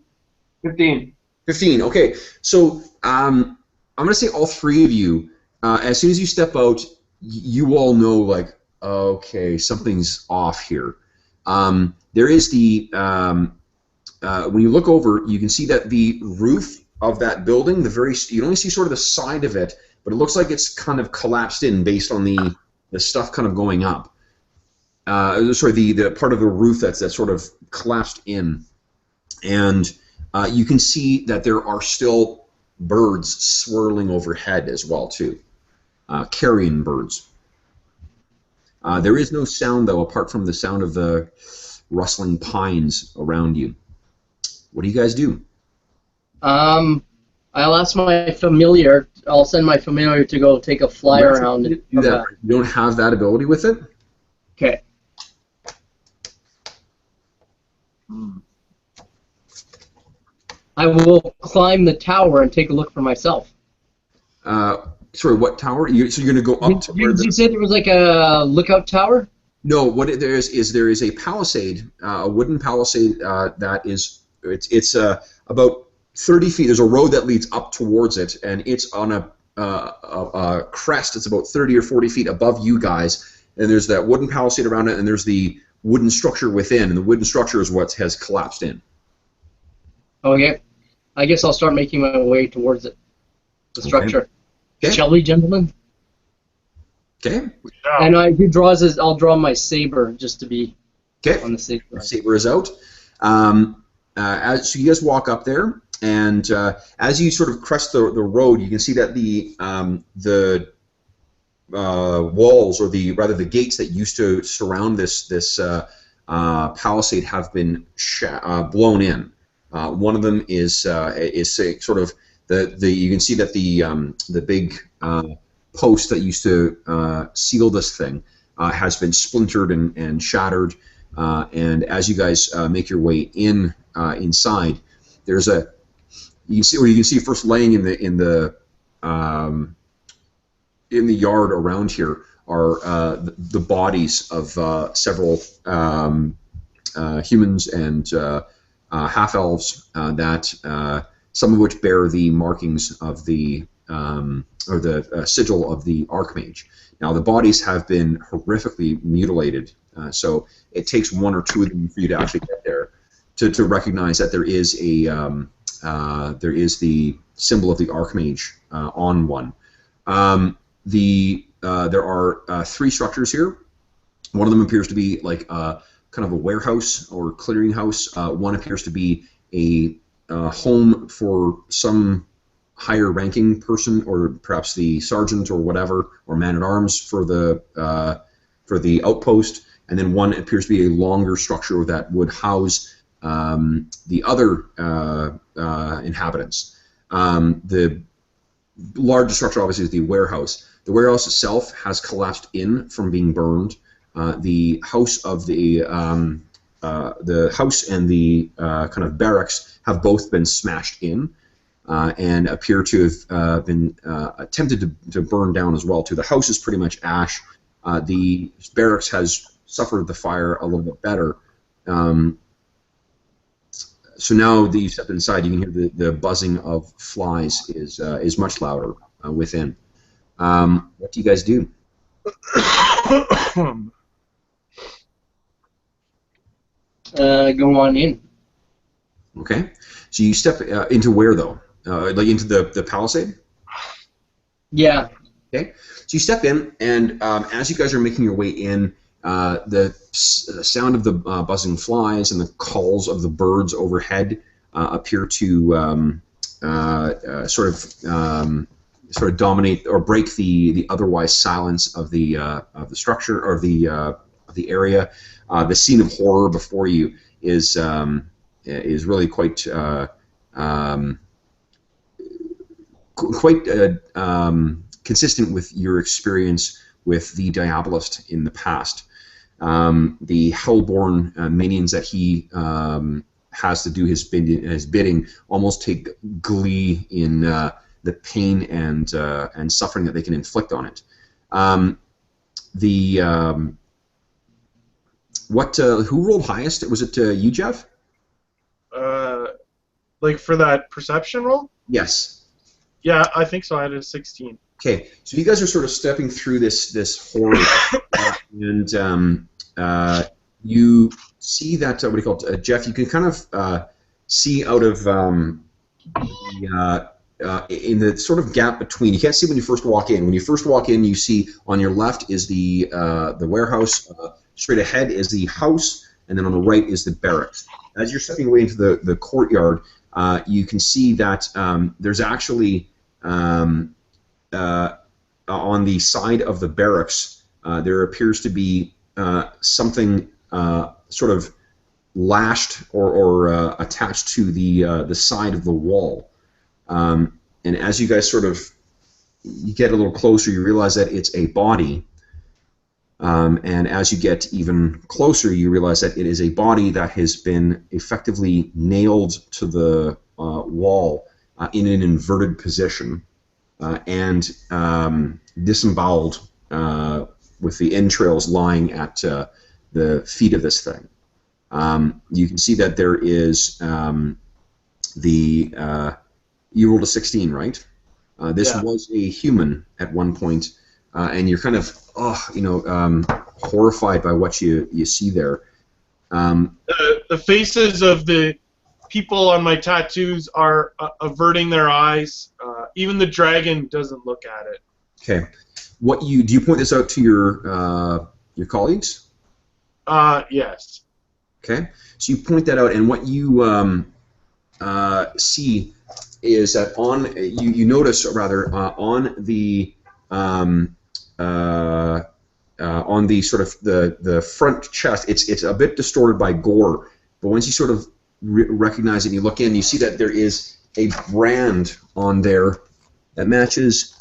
15. 15. Okay. So I'm gonna say all three of you. As soon as you step out, you all know like, okay, something's off here. There is the when you look over, you can see that the roof of that building, you only see sort of the side of it, but it looks like it's kind of collapsed in based on the stuff kind of going up. Sorry, the part of the roof that's sort of collapsed in, and you can see that there are still birds swirling overhead as well too, carrion birds. There is no sound though, apart from the sound of the rustling pines around you. What do you guys do? I'll ask my familiar. I'll send my familiar to go take a fly around. Do that. You don't have that ability with it? Okay. I will climb the tower and take a look for myself. Sorry, what tower? So you're going to go up to where Did you say there was like a lookout tower? No, what there is a palisade, a wooden palisade that is it's about 30 feet. There's a road that leads up towards it, and it's on a crest. It's about 30 or 40 feet above you guys, and there's that wooden palisade around it, and there's the wooden structure within, and the wooden structure is what has collapsed in. Okay. I guess I'll start making my way towards it. The structure. Okay. Shall we, gentlemen? Okay. And I'll draw my saber just to be on the safe side. Saber is out. So you guys walk up there, and as you sort of crest the road, you can see that the walls, or the gates that used to surround this palisade have been blown in. One of them is sort of you can see that the big post that used to seal this thing has been splintered and shattered. And as you guys make your way inside, there's you can see first laying in the yard around here are the bodies of several humans and half elves that some of which bear the markings of the sigil of the Archmage. Now the bodies have been horrifically mutilated, so it takes one or two of them for you to actually get there to recognize that there is the symbol of the Archmage on one. There are three structures here. One of them appears to be like kind of a warehouse or clearinghouse. One appears to be a home for some higher ranking person, or perhaps the sergeant or whatever, or man-at-arms for the outpost. And then one appears to be a longer structure that would house the other inhabitants. The largest structure, obviously, is the warehouse. The warehouse itself has collapsed in from being burned. The house of the house and the kind of barracks have both been smashed in and appear to have been attempted to burn down as well too. The house is pretty much ash. The barracks has suffered the fire a little bit better. So now that you step inside, you can hear the buzzing of flies is much louder within. What do you guys do? Go on in. Okay. So you step into where, though? Like into the palisade? Yeah. Okay. So you step in, and as you guys are making your way in, the sound of the buzzing flies and the calls of the birds overhead appear to sort of dominate or break the otherwise silence of the structure or the area. The scene of horror before you is really quite consistent with your experience with the Diabolist in the past. The Hellborn minions that he has to do his bidding almost take glee in the pain and suffering that they can inflict on it. Who rolled highest? Was it you, Jeff? Like for that perception roll? Yes. Yeah, I think so. I had a 16. Okay, so you guys are sort of stepping through this horror, and you see that what do you call it, Jeff? You can kind of see out of in the sort of gap between. You can't see when you first walk in. When you first walk in, you see on your left is the warehouse. Straight ahead is the house, and then on the right is the barracks. As you're stepping away into the courtyard, you can see that there's actually on the side of the barracks there appears to be something sort of lashed or attached to the side of the wall. And as you guys sort of you get a little closer, you realize that it's a body. And as you get even closer, you realize that it is a body that has been effectively nailed to the wall in an inverted position and disemboweled with the entrails lying at the feet of this thing. You can see that there is you rolled a 16, right? This was a human at one point, and you're kind of horrified by what you see there. The faces of the people on my tattoos are averting their eyes. Even the dragon doesn't look at it. Okay. Do you point this out to your colleagues? Yes. Okay. So you point that out, and what you see is that you notice rather on the sort of the front chest, it's a bit distorted by gore, but once you sort of recognize it and you look in, you see that there is a brand on there that matches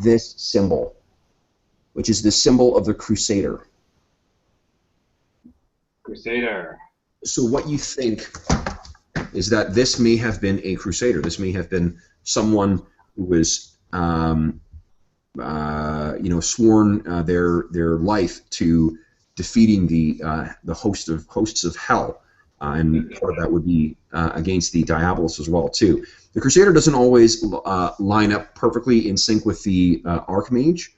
this symbol, which is the symbol of the Crusader. Crusader. So what you think is that this may have been a Crusader. This may have been someone who was sworn their life to defeating the hosts of hell, and part of that would be against the Diabolus as well too. The Crusader doesn't always line up perfectly in sync with the Archmage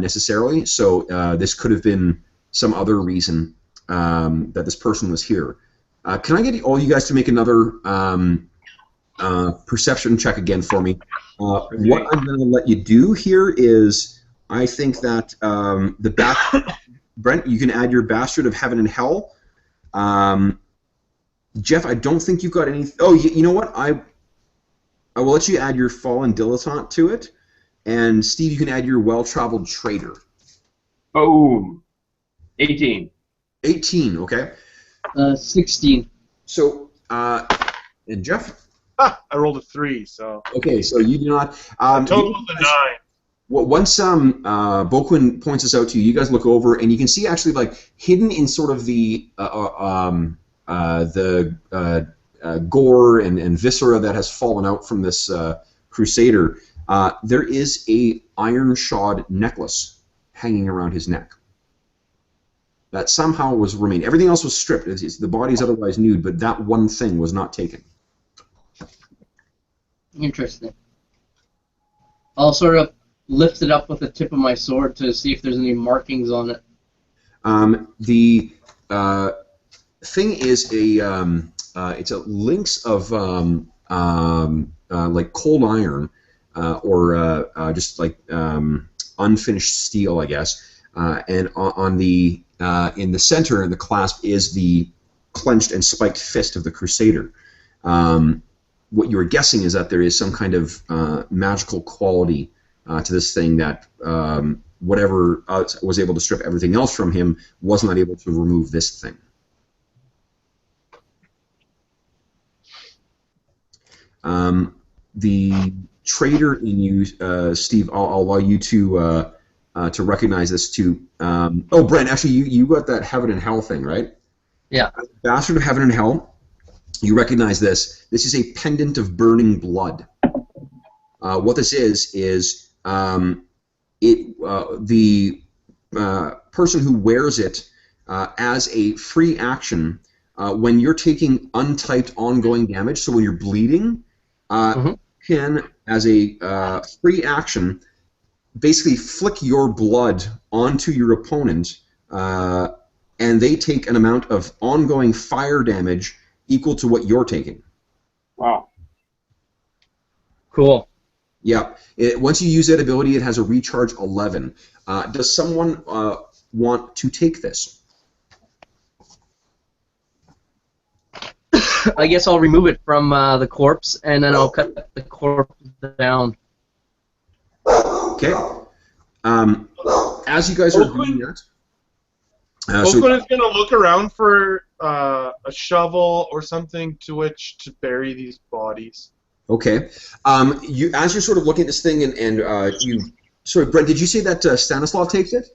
necessarily, so this could have been some other reason that this person was here. Can I get all you guys to make another perception check again for me? What I'm going to let you do here is, I think that Brent, you can add your Bastard of Heaven and Hell. Jeff, I don't think you've got any. Oh, you know what? I will let you add your Fallen Dilettante to it, and Steve, you can add your Well-Traveled Trader. Boom. 18. 18. Okay. 16. So, and Jeff? I rolled a 3, so. Okay, so you do not. Total of 9. Once Boquin points this out to you, you guys look over and you can see actually like hidden in sort of the gore and viscera that has fallen out from this Crusader. There is a iron shod necklace hanging around his neck that somehow was remained. Everything else was stripped. The body is otherwise nude, but that one thing was not taken. Interesting. I'll sort of lift it up with the tip of my sword to see if there's any markings on it. The thing is it's a links of like cold iron or just like unfinished steel, I guess. And on the in the center in the clasp is the clenched and spiked fist of the Crusader. What you're guessing is that there is some kind of magical quality to this thing that whatever was able to strip everything else from him was not able to remove this thing. The trader in you, Steve, I'll allow you to recognize this too. Oh, Brent, actually, you got that Heaven and Hell thing, right? Yeah. Bastard of Heaven and Hell. You recognize this. This is a pendant of burning blood. What this is the person who wears it as a free action when you're taking untyped ongoing damage, so when you're bleeding, can, as a free action, basically flick your blood onto your opponent, and they take an amount of ongoing fire damage equal to what you're taking. Wow. Cool. Yeah. Once you use that ability, it has a recharge 11. Does someone want to take this? I guess I'll remove it from the corpse, and then I'll cut the corpse down. Okay. As you guys are doing that, Oakland is going to look around for a shovel or something to which to bury these bodies. Okay. As you're sort of looking at this thing, and you, sorry, Brent, did you say that Stanislav takes it?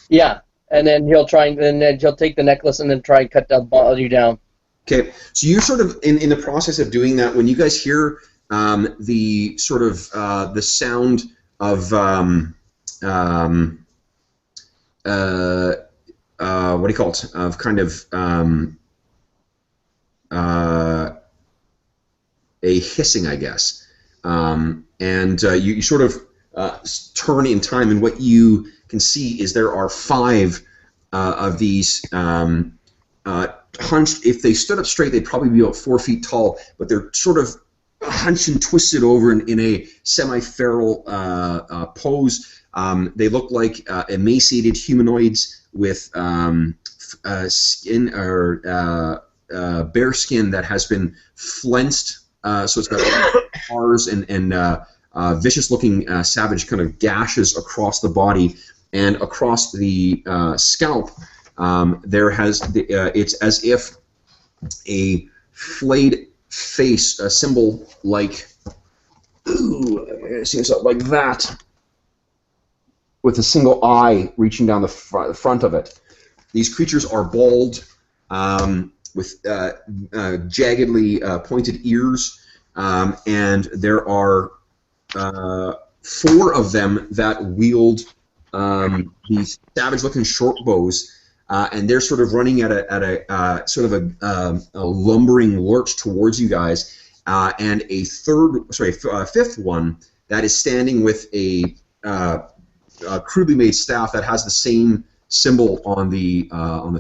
Yeah, and then he'll take the necklace and then try and cut the body down. Okay, so you're sort of in the process of doing that. When you guys hear the sort of the sound of what do you call it? Of kind of a hissing, I guess, and you sort of turn in time, and what you can see is there are 5 of these hunched. If they stood up straight, they'd probably be about 4 feet tall, but they're sort of hunched and twisted over in a semi-feral pose. They look like emaciated humanoids with skin or bare skin that has been flensed. So it's got scars and vicious-looking, savage kind of gashes across the body and across the scalp. It's as if a flayed face, a symbol like, like that, with a single eye reaching down the front of it. These creatures are bald, with jaggedly pointed ears, and there are 4 of them that wield these savage-looking short bows, and they're sort of running at a sort of a lumbering lurch towards you guys, and a fifth one that is standing with a crudely made staff that has the same symbol on the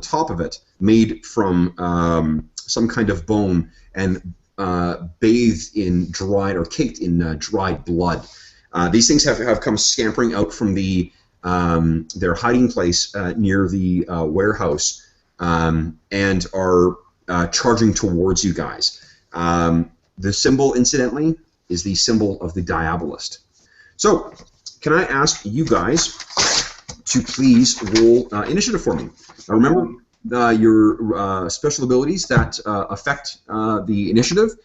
top of it, made from some kind of bone and bathed in dried or caked in dried blood. These things have come scampering out from their hiding place near the warehouse, and are charging towards you guys. The symbol, incidentally, is the symbol of the Diabolist. So, can I ask you guys to please roll initiative for me? Now remember your special abilities that affect the initiative.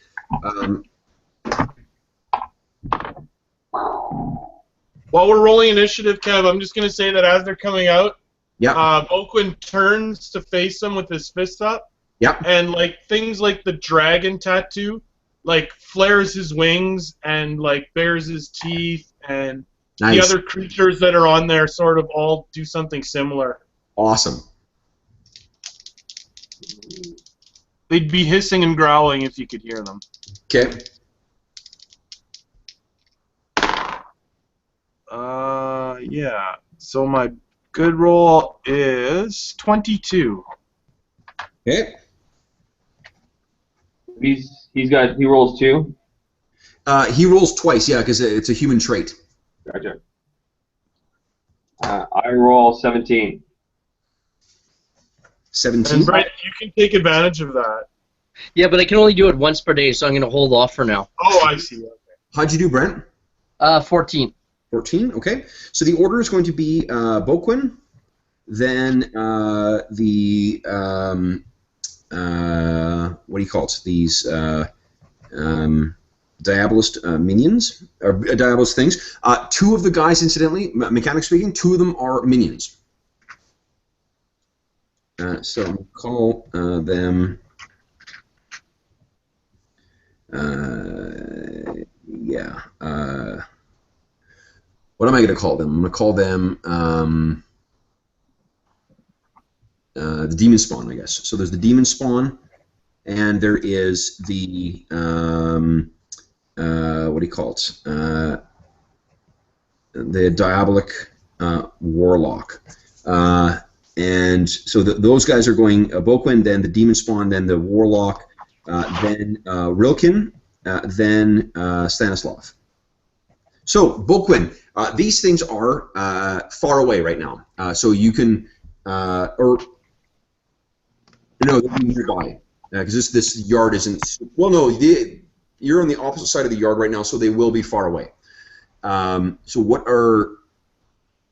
While we're rolling initiative, Kev, I'm just going to say that as they're coming out, Yeah. Oakland turns to face them with his fist up. Yeah. And like things like the dragon tattoo, like flares his wings and like bares his teeth, and Nice. the other creatures that are on there sort of all do something similar. Awesome. They'd be hissing and growling if you could hear them. Okay. Yeah. So my good roll is 22. Okay. He rolls 2. He rolls twice, yeah, because it's a human trait. Gotcha. I roll 17. 17. And Brett, you can take advantage of that. Yeah, but I can only do it once per day, so I'm going to hold off for now. Oh, I see. Okay. How'd you do, Brent? 14. 14. Okay. So the order is going to be Boquin, then the what do you call it? These Diabolist minions, or Diabolist things. 2 of the guys, incidentally, mechanically speaking, 2 of them are minions. So I'll call them. Yeah. What am I going to call them? I'm going to call them the Demon Spawn, I guess. So there's the Demon Spawn, and there is the what do you call it? The Diabolic Warlock. And so those guys are going Boquin, then the Demon Spawn, then the Warlock, then Rilkin, then Stanislav. So, Boquin, these things are far away right now. So you can, or, no, they're nearby. Because this yard isn't, well, no, you're on the opposite side of the yard right now, so they will be far away. So what are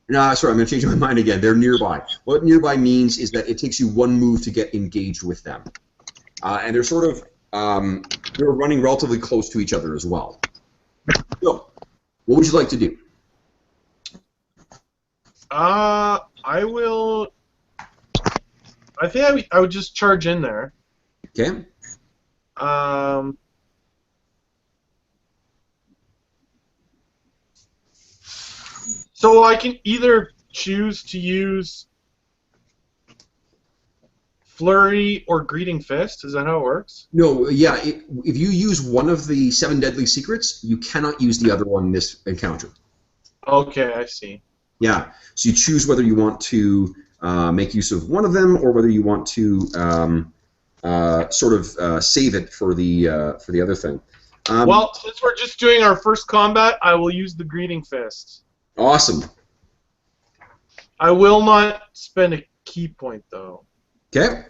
No, sorry, I'm going to change my mind again. They're nearby. What nearby means is that it takes you one move to get engaged with them. And they're sort of, they're running relatively close to each other as well. So, what would you like to do? I will. I think I would just charge in there. Okay. So I can either choose to use Flurry or Greeting Fist. Is that how it works? No, yeah, if you use one of the 7 deadly secrets, you cannot use the other one in this encounter. Okay, I see. Yeah, so you choose whether you want to make use of one of them or whether you want to sort of save it for the other thing. Well, since we're just doing our first combat, I will use the Greeting Fist. Awesome. I will not spend a key point, though. Okay,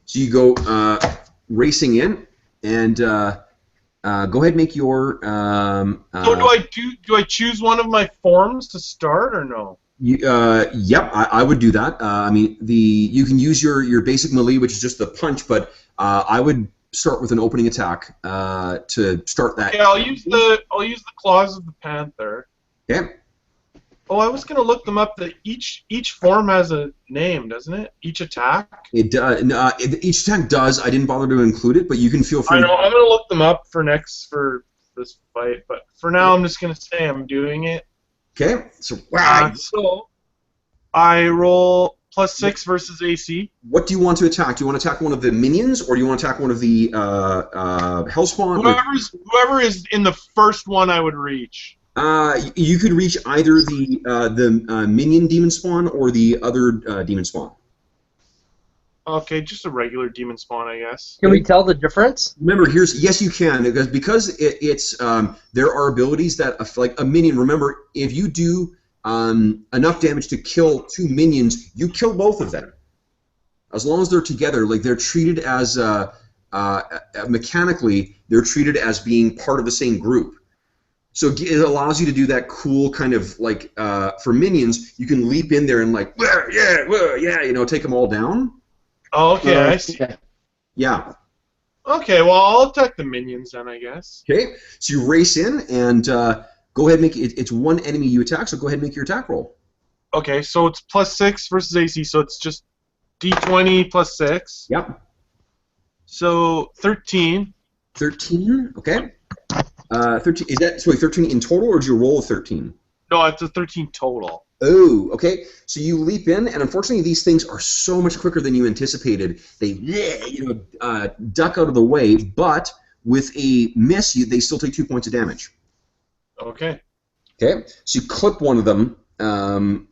so you go racing in, and go ahead and make your. So do I choose one of my forms to start or no? Yep, I would do that. I mean, you can use your basic melee, which is just the punch, but I would start with an opening attack to start that. Yeah, I'll use the claws of the panther. Okay. Oh, I was gonna look them up. That each form has a name, doesn't it? Each attack. It does. Each attack does. I didn't bother to include it, but you can feel free. I know. I'm gonna look them up for this fight, but for now, I'm just gonna say I'm doing it. Okay. So so I roll +6 versus AC. What do you want to attack? Do you want to attack one of the minions, or do you want to attack one of the Hellspawn? Whoever is in the first one, I would reach. You could reach either the minion demon spawn or the other demon spawn. Okay, just a regular demon spawn, I guess. Can we tell the difference? Remember, yes, you can, because it's there are abilities that like a minion. Remember, if you do enough damage to kill 2 minions, you kill both of them. As long as they're together, like they're treated as mechanically, they're treated as being part of the same group. So it allows you to do that cool kind of like for minions, you can leap in there and like yeah, take them all down. Oh, okay, I see. Yeah. Okay, well I'll attack the minions then, I guess. Okay, so you race in and go ahead and make it. It's one enemy you attack, so go ahead and make your attack roll. Okay, so it's +6 versus AC, so it's just D20 +6. Yep. So 13. 13. Okay. 13 is that 13 in total, or did you roll a 13? No, it's a 13 total. Oh, okay. So you leap in, and unfortunately, these things are so much quicker than you anticipated. They, duck out of the way, but with a miss, they still take 2 points of damage. Okay. Okay. So you clip one of them, and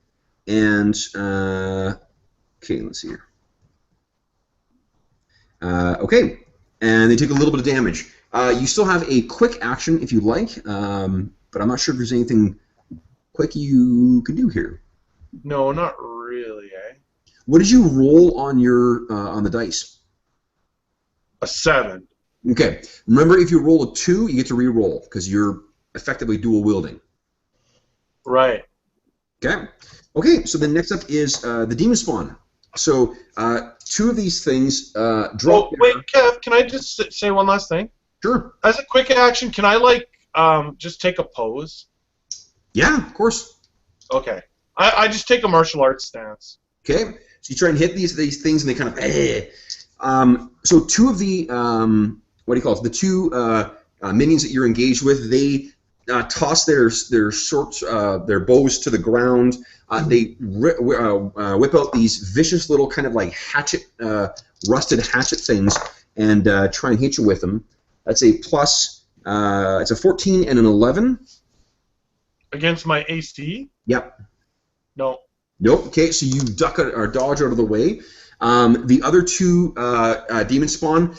okay, let's see here. Okay, and they take a little bit of damage. You still have a quick action if you like, but I'm not sure if there's anything quick you could do here. No, not really, eh? What did you roll on your on the dice? A 7. Okay. Remember, if you roll a 2, you get to re-roll because you're effectively dual wielding. Right. Okay. Okay. So then next up is the demon spawn. So 2 of these things drop. Oh, wait, Kev, can I just say one last thing? Sure. As a quick action, can I just take a pose? Yeah, of course. Okay. I just take a martial arts stance. Okay. So you try and hit these things, and they kind of. So 2 of the what do you call it? The 2 minions that you're engaged with, they toss their their bows to the ground. They whip out these vicious little kind of like hatchet, rusted hatchet things, and try and hit you with them. That's a plus. It's a 14 and an 11. Against my AC? Yep. No. Nope. Okay, so you duck or dodge out of the way. The other 2 demon spawn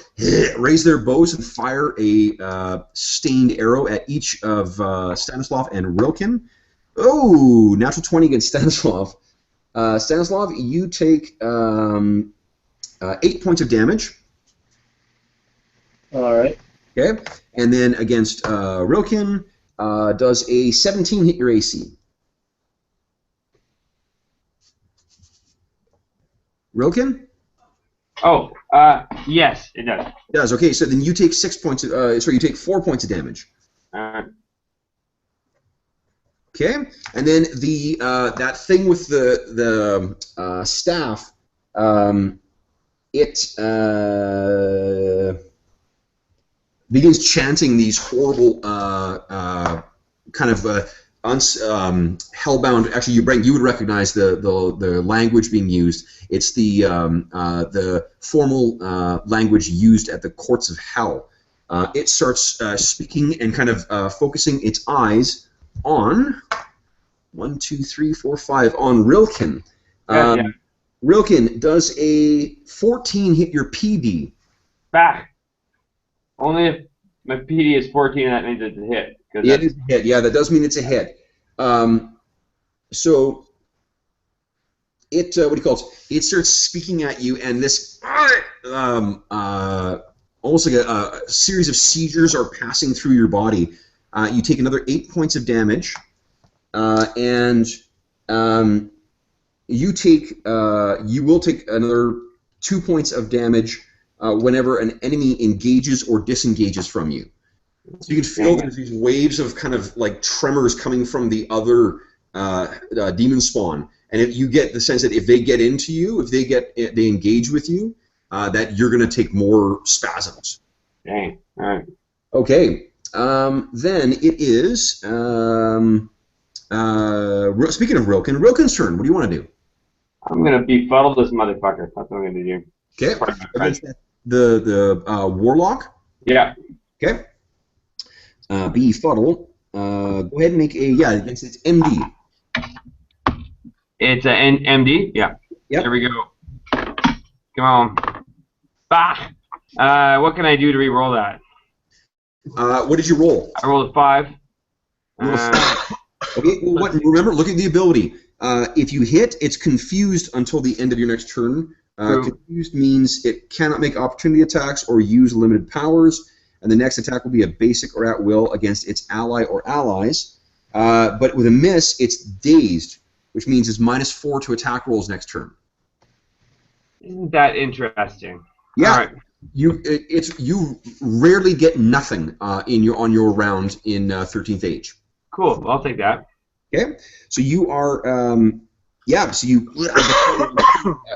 raise their bows and fire a stained arrow at each of Stanislav and Rilkin. Oh, natural 20 against Stanislav. Stanislav, you take 8 points of damage. All right. Okay, and then against Rilkin, does a 17 hit your AC? Rilken? Oh, yes, it does. It does. Okay, so then you take 6 points. You take 4 points of damage. Okay, and then the that thing with the staff, it begins chanting these horrible kind of hellbound. Actually, you would recognize the language being used. It's the formal language used at the courts of hell. It starts speaking and kind of focusing its eyes on 1, 2, 3, 4, 5 on Rilken. Yeah. Rilken, does a 14 hit your PD? Back. Only if my PD is 14, that means it's a hit. Yeah, it is a hit. Yeah, that does mean it's a hit. So it what do you call it? It starts speaking at you, and this almost like a series of seizures are passing through your body. You take another 8 points of damage, and you will take another 2 points of damage whenever an enemy engages or disengages from you. So you can feel there's these waves of kind of like tremors coming from the other demon spawn, and you get the sense that if they get into you, if they engage with you, that you're going to take more spasms. Dang. All right. Okay. Then it is speaking of Rilken's turn. What do you want to do? I'm gonna befuddle this motherfucker. That's what I'm gonna do. Okay. The warlock. Yeah. Okay. Befuddle. Go ahead and make it's MD. It's an MD. Yeah. Yep. There we go. Come on. Bah. What can I do to re-roll that? What did you roll? I rolled a 5. Okay. Well, remember, look at the ability. If you hit, it's confused until the end of your next turn. Confused means it cannot make opportunity attacks or use limited powers, and the next attack will be a basic or at will against its ally or allies. But with a miss, it's dazed, which means it's -4 to attack rolls next turn. Isn't that interesting? Yeah. All right. You rarely get nothing on your round in 13th Age. Cool. I'll take that. Okay, so you are,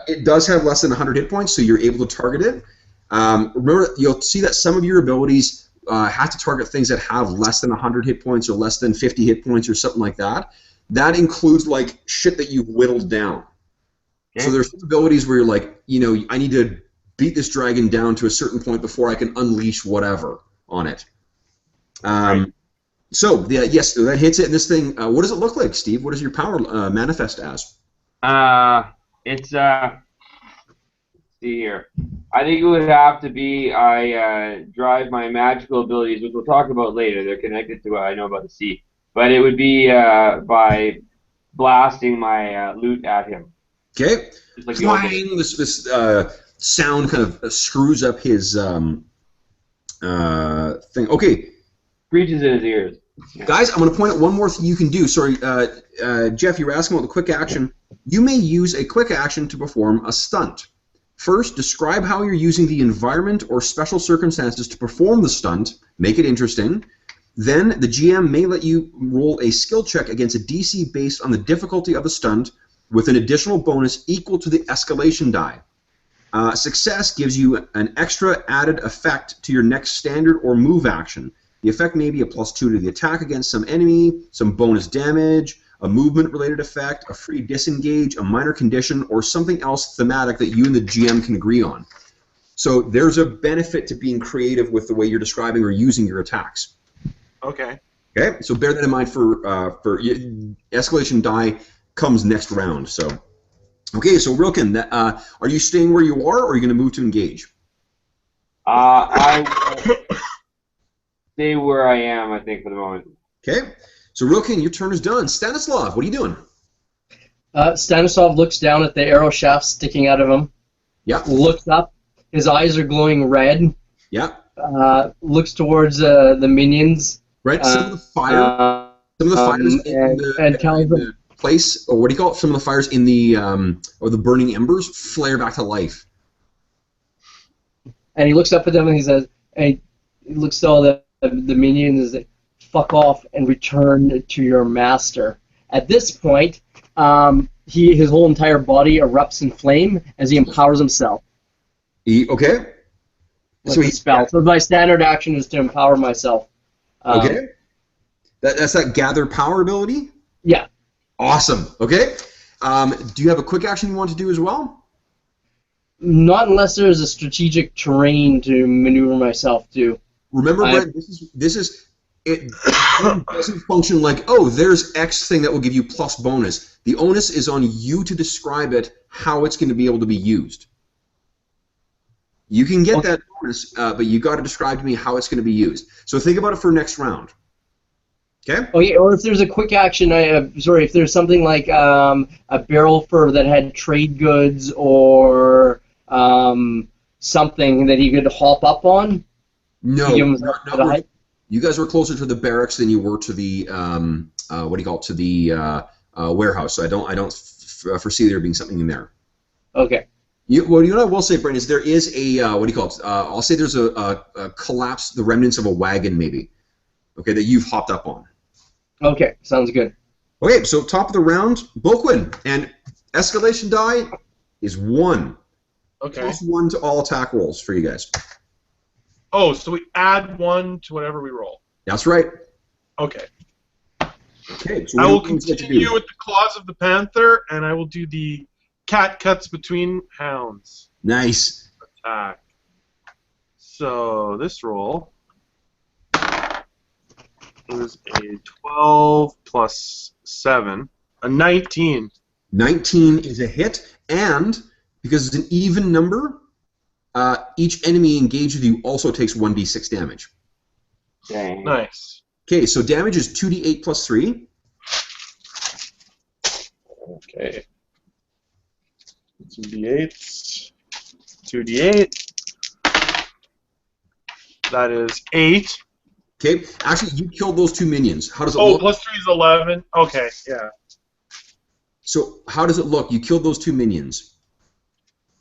it does have less than 100 hit points, so you're able to target it. Remember, you'll see that some of your abilities have to target things that have less than 100 hit points or less than 50 hit points or something like that. That includes, like, shit that you've whittled down. Okay. So there's some abilities where you're like, I need to beat this dragon down to a certain point before I can unleash whatever on it. Right. So, yes, that hits it, and this thing, what does it look like, Steve? What does your power manifest as? It's, let's see here. I think it would have to be, I drive my magical abilities, which we'll talk about later. They're connected to what I know about the sea. But it would be by blasting my loot at him. Okay. Like this sound kind of screws up his thing. Okay. Breaches in his ears. Guys, I'm going to point out one more thing you can do. Sorry, Jeff, you were asking about the quick action. You may use a quick action to perform a stunt. First, describe how you're using the environment or special circumstances to perform the stunt. Make it interesting. Then, the GM may let you roll a skill check against a DC based on the difficulty of the stunt with an additional bonus equal to the escalation die. Success gives you an extra added effect to your next standard or move action. The effect may be a +2 to the attack against some enemy, some bonus damage, a movement-related effect, a free disengage, a minor condition, or something else thematic that you and the GM can agree on. So there's a benefit to being creative with the way you're describing or using your attacks. Okay. Okay, so bear that in mind for escalation die comes next round. So, okay, so Rilken, are you staying where you are, or are you going to move to engage? I will stay where I am, I think, for the moment. Okay. So, Rilken, your turn is done. Stanislav, what are you doing? Stanislav looks down at the arrow shaft sticking out of him. Yeah. Looks up. His eyes are glowing red. Yeah. Looks towards the minions. Right. Some of the fire. Some of the fire is and tells them, place, or what do you call it? Some of the fires in the or the burning embers flare back to life. And he looks up at them and he says, and he looks at all the minions and says, "Fuck off and return to your master." At this point, his whole entire body erupts in flame as he empowers himself. Okay. With the spell. So my standard action is to empower myself. Okay. That's that gather power ability? Yeah. Awesome. Okay. Do you have a quick action you want to do as well? Not unless there's a strategic terrain to maneuver myself to. Remember, Brent, it doesn't function like, oh, there's X thing that will give you plus bonus. The onus is on you to describe it, how it's going to be able to be used. You can get that bonus, but you got to describe to me how it's going to be used. So think about it for next round. Okay. Okay, or if there's a quick action, if there's something like a barrel that had trade goods or something that he could hop up on. No, you guys were closer to the barracks than you were to the to the warehouse. So I don't foresee there being something in there. Okay. What I will say, Brent, is there is a I'll say there's a collapse, the remnants of a wagon maybe. Okay, that you've hopped up on. Okay, sounds good. Okay, so top of the round, Boquin, and escalation die is 1. Okay. Plus 1 to all attack rolls for you guys. Oh, so we add 1 to whatever we roll. That's right. Okay. Okay. So I will continue with the Claws of the Panther, and I will do the Cat Cuts Between Hounds. Nice. Attack. So this roll is a 12 plus 7, a 19. 19 is a hit, and because it's an even number, each enemy engaged with you also takes 1d6 damage. Dang. Nice. Okay, so damage is 2d8 plus 3. Okay. 2d8. 2d8. That is 8. Okay, actually, you killed those 2 minions. How does it look? look? Plus 3 is 11. Okay, yeah. So how does it look? You killed those 2 minions.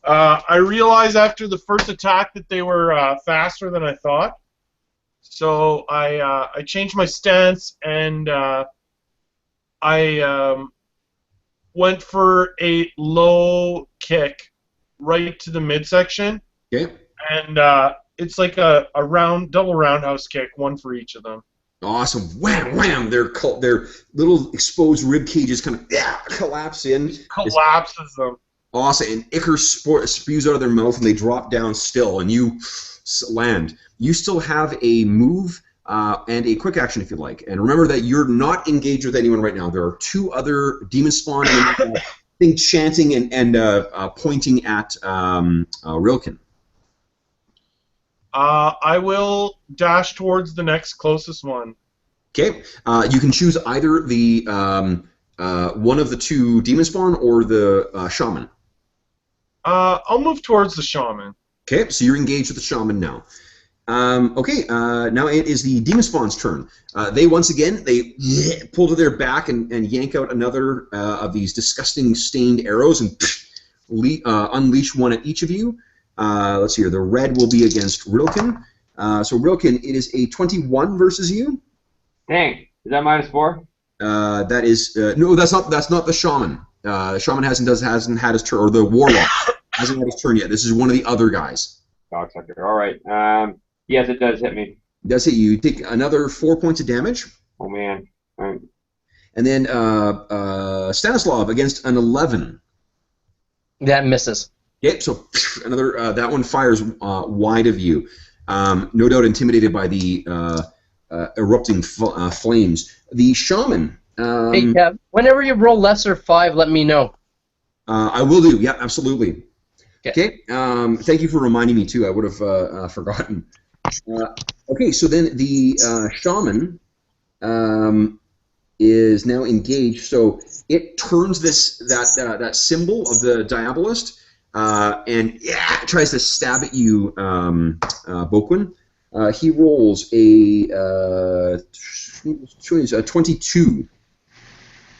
I realized after the first attack that they were faster than I thought. So I changed my stance and I went for a low kick right to the midsection. Okay. And it's like a double roundhouse kick, 1 for each of them. Awesome. Wham, wham. Their little exposed rib cages kind of collapse in. Collapses them. Awesome. And ichor spews out of their mouth and they drop down still and you land. You still have a move and a quick action if you'd like. And remember that you're not engaged with anyone right now. There are 2 other demon spawn thing chanting and pointing at Rilken. I will dash towards the next closest one. Okay. You can choose either the one of the 2 demon spawn or the shaman. I'll move towards the shaman. Okay, so you're engaged with the shaman now. Okay, now it is the demon spawn's turn. They once again pull to their back and yank out another of these disgusting stained arrows and unleash one at each of you. Let's see here. The red will be against Rilken. So Rilken, it is a 21 versus you. Dang, is that -4? That is no. That's not the shaman. The shaman hasn't had his turn, or the warlock hasn't had his turn yet. This is one of the other guys. Cocksucker. All right. Yes, it does hit me. Does hit you. You take another 4 points of damage. Oh man. All right. And then Stanislav against an 11. That misses. Yep. So another that one fires wide of you. No doubt intimidated by the erupting flames. The shaman. Hey, Kev, whenever you roll lesser 5, let me know. I will do. Yeah, absolutely. Okay. Thank you for reminding me too. I would have forgotten. Okay, so then the shaman is now engaged. So it turns that symbol of the Diabolist and tries to stab at you, Boquin. He rolls a 22.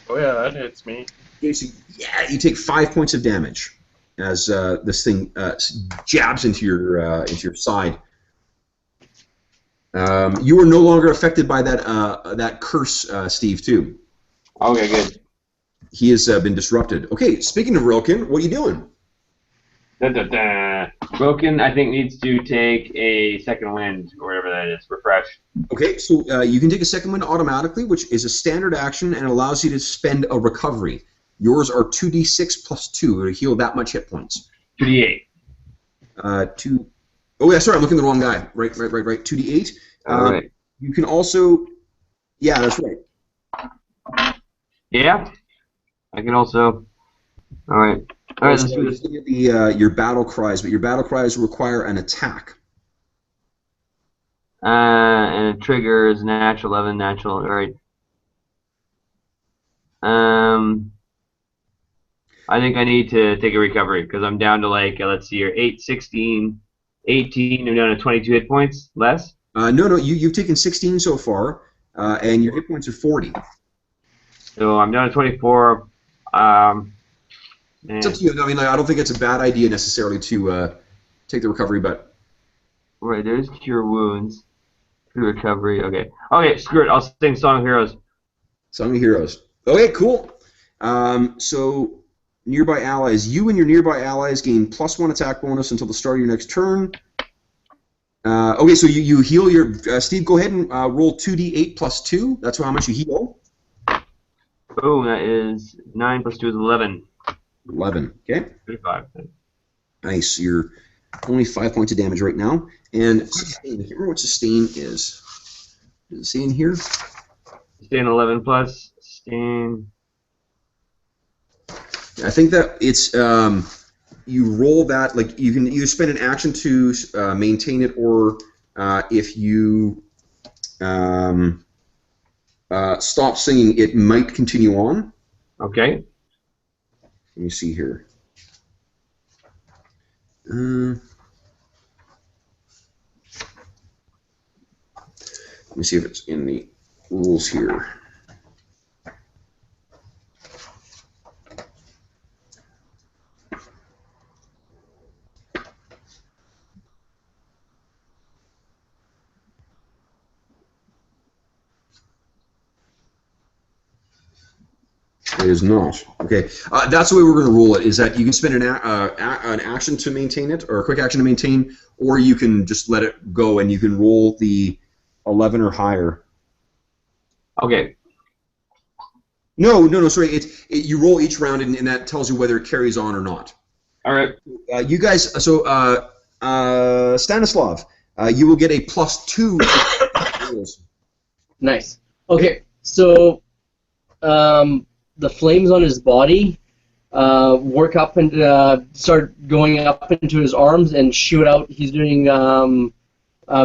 Oh yeah, that hits me. Okay, so yeah, you take 5 points of damage as this thing jabs into your side. You are no longer affected by that curse, Steve. Too. Okay, good. He has been disrupted. Okay, speaking of Rilken, what are you doing? Broken, I think, needs to take a second wind, or whatever that is. Refresh. Okay, so you can take a second wind automatically, which is a standard action and allows you to spend a recovery. Yours are 2d6 plus 2 to heal that much hit points. 2d8. 2. Oh yeah, sorry, I'm looking at the wrong guy. Right. 2d8. All right. You can also. Yeah, that's right. Yeah. I can also. All right. All right. Let's do this. Your battle cries, but your battle cries require an attack. And it triggers natural 11, natural. All right. I think I need to take a recovery because I'm down to let's see here, 8, 16, 18. I'm down to 22 hit points less. No. You've taken 16 so far, and your hit points are 40. So I'm down to 24. It's up to you. I mean, I don't think it's a bad idea necessarily to take the recovery, but. Right, there's cure wounds, recovery. Okay, screw it. I'll sing Song of Heroes. Song of Heroes. Okay, cool. So nearby allies. You and your nearby allies gain +1 attack bonus until the start of your next turn. Okay, so you heal your... Steve, go ahead and roll 2d8 plus 2. That's how much you heal. Oh, that is 9 plus 2 is 11. 11, okay. 35. Nice. You're only 5 points of damage right now. And sustain. I can't remember what sustain is. Does it say in here? Sustain 11 plus. Sustain... I think that it's you roll that, like you can either spend an action to maintain it, or if you stop singing, it might continue on. Okay. Let me see here. Let me see if it's in the rules here. It is not. Okay, that's the way we're going to rule it, is that you can spend an action to maintain it, or a quick action to maintain, or you can just let it go and you can roll the 11 or higher. Okay. No, sorry. You roll each round, and that tells you whether it carries on or not. All right. You guys, so Stanislav, you will get a +2. Nice. Okay, so the flames on his body work up and start going up into his arms and shoot out. He's doing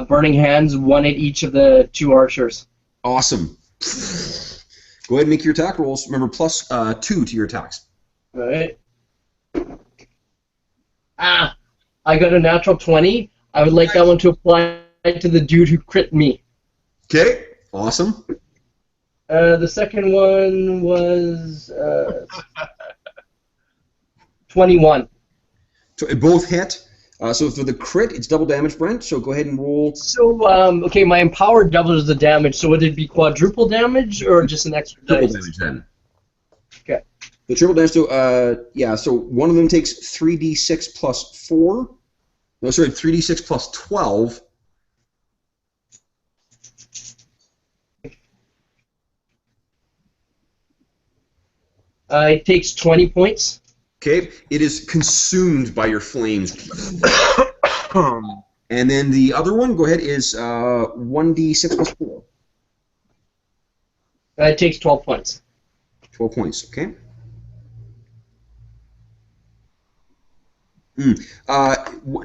burning hands, one at each of the 2 archers. Awesome. Go ahead and make your attack rolls. Remember, +2 to your attacks. All right. I got a natural 20. I would like that one to apply to the dude who crit me. Okay, awesome. The second one was 21. So both hit. So for the crit, it's double damage, Brent. So go ahead and roll. So, okay, my empower doubles the damage. So would it be quadruple damage or just an extra triple dice? damage then. Okay. The triple damage. So yeah. So one of them takes 3d6 plus 4. No, sorry, 3d6 plus 12. It takes 20 points. Okay, it is consumed by your flames. And then the other one, go ahead, is 1d6 plus 4. It takes 12 points. 12 points, okay.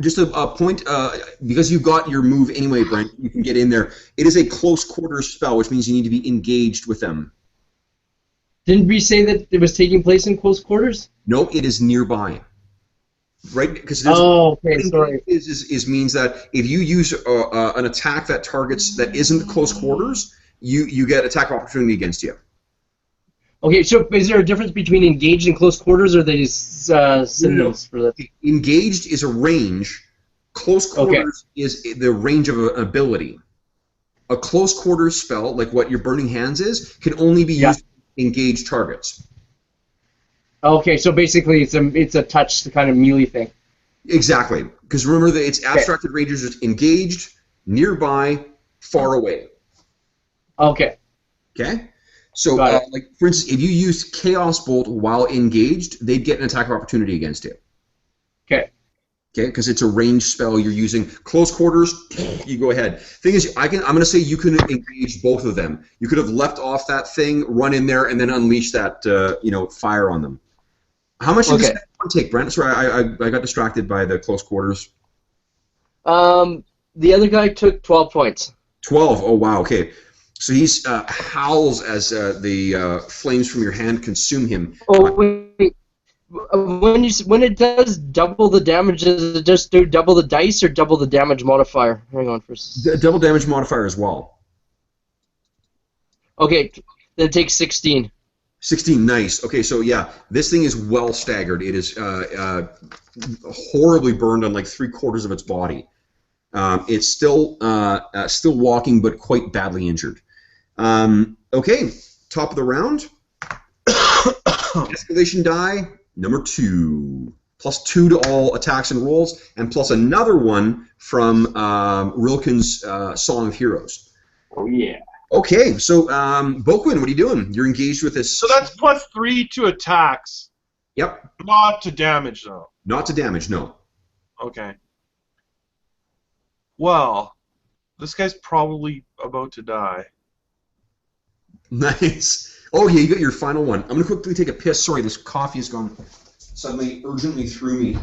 Just a point, because you've got your move anyway, Brent, you can get in there. It is a close quarters spell, which means you need to be engaged with them. Didn't we say that it was taking place in close quarters? No, it is nearby. Right? Because okay, sorry. Is means that if you use an attack that targets that isn't close quarters, you get attack opportunity against you. Okay, so is there a difference between engaged and close quarters, or are they just synonyms for that? Engaged is a range. Close quarters is the range of an ability. A close quarters spell, like what your Burning Hands is, can only be used to engage targets. Okay, so basically it's a touch kind of melee thing. Exactly, because remember that it's abstracted ranges is engaged, nearby, far away. Okay. Okay? So, like for instance, if you use Chaos Bolt while engaged, they'd get an attack of opportunity against it. Okay. Okay, because it's a ranged spell you're using. Close quarters, you go ahead. Thing is, I'm going to say you can engage both of them. You could have left off that thing, run in there, and then unleash that, fire on them. How much did this one take, Brent? Sorry, I got distracted by the close quarters. The other guy took 12 points. 12. Oh wow. Okay. So he howls as the flames from your hand consume him. Oh wait. When it does double the damage, does it just do double the dice or double the damage modifier? Hang on for a second. Double damage modifier as well. Okay, then it takes 16. 16, nice. Okay, so yeah, this thing is well staggered. It is horribly burned on like 3/4 of its body. It's still walking, but quite badly injured. Okay, top of the round. Escalation die. Number 2, +2 to all attacks and rolls, and plus another one from Rilken's Song of Heroes. Oh yeah. Okay, so Boquin, what are you doing? You're engaged with this. So that's +3 to attacks. Yep. Not to damage though. Not to damage, no. Okay. Well, this guy's probably about to die. Nice. Oh yeah, you got your final one. I'm gonna quickly take a piss. Sorry, this coffee has gone suddenly urgently through me.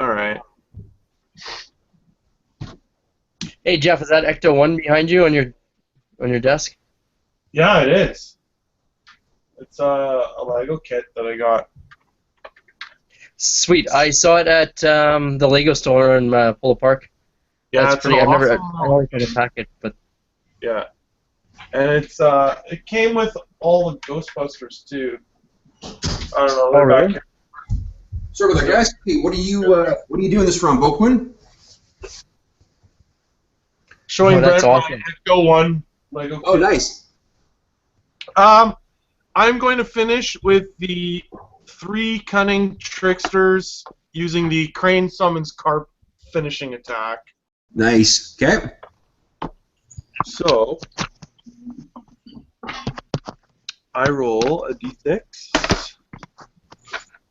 All right. Hey Jeff, is that Ecto 1 behind you on your desk? Yeah, it is. It's a Lego kit that I got. Sweet. I saw it at the Lego store in Polo Park. Yeah, that's it's pretty. an I've never. awesome I only tried to pack it, but yeah, and it came with all the Ghostbusters too. I don't know. They're really? back Sorry about that, guys. Hey, what are you doing this from, Boquin? showing that's Brent awesome. my Ecto 1 Lego. Oh, nice. I'm going to finish with the 3 cunning tricksters using the Crane Summons Carp finishing attack. Nice. Okay. So I roll a d6.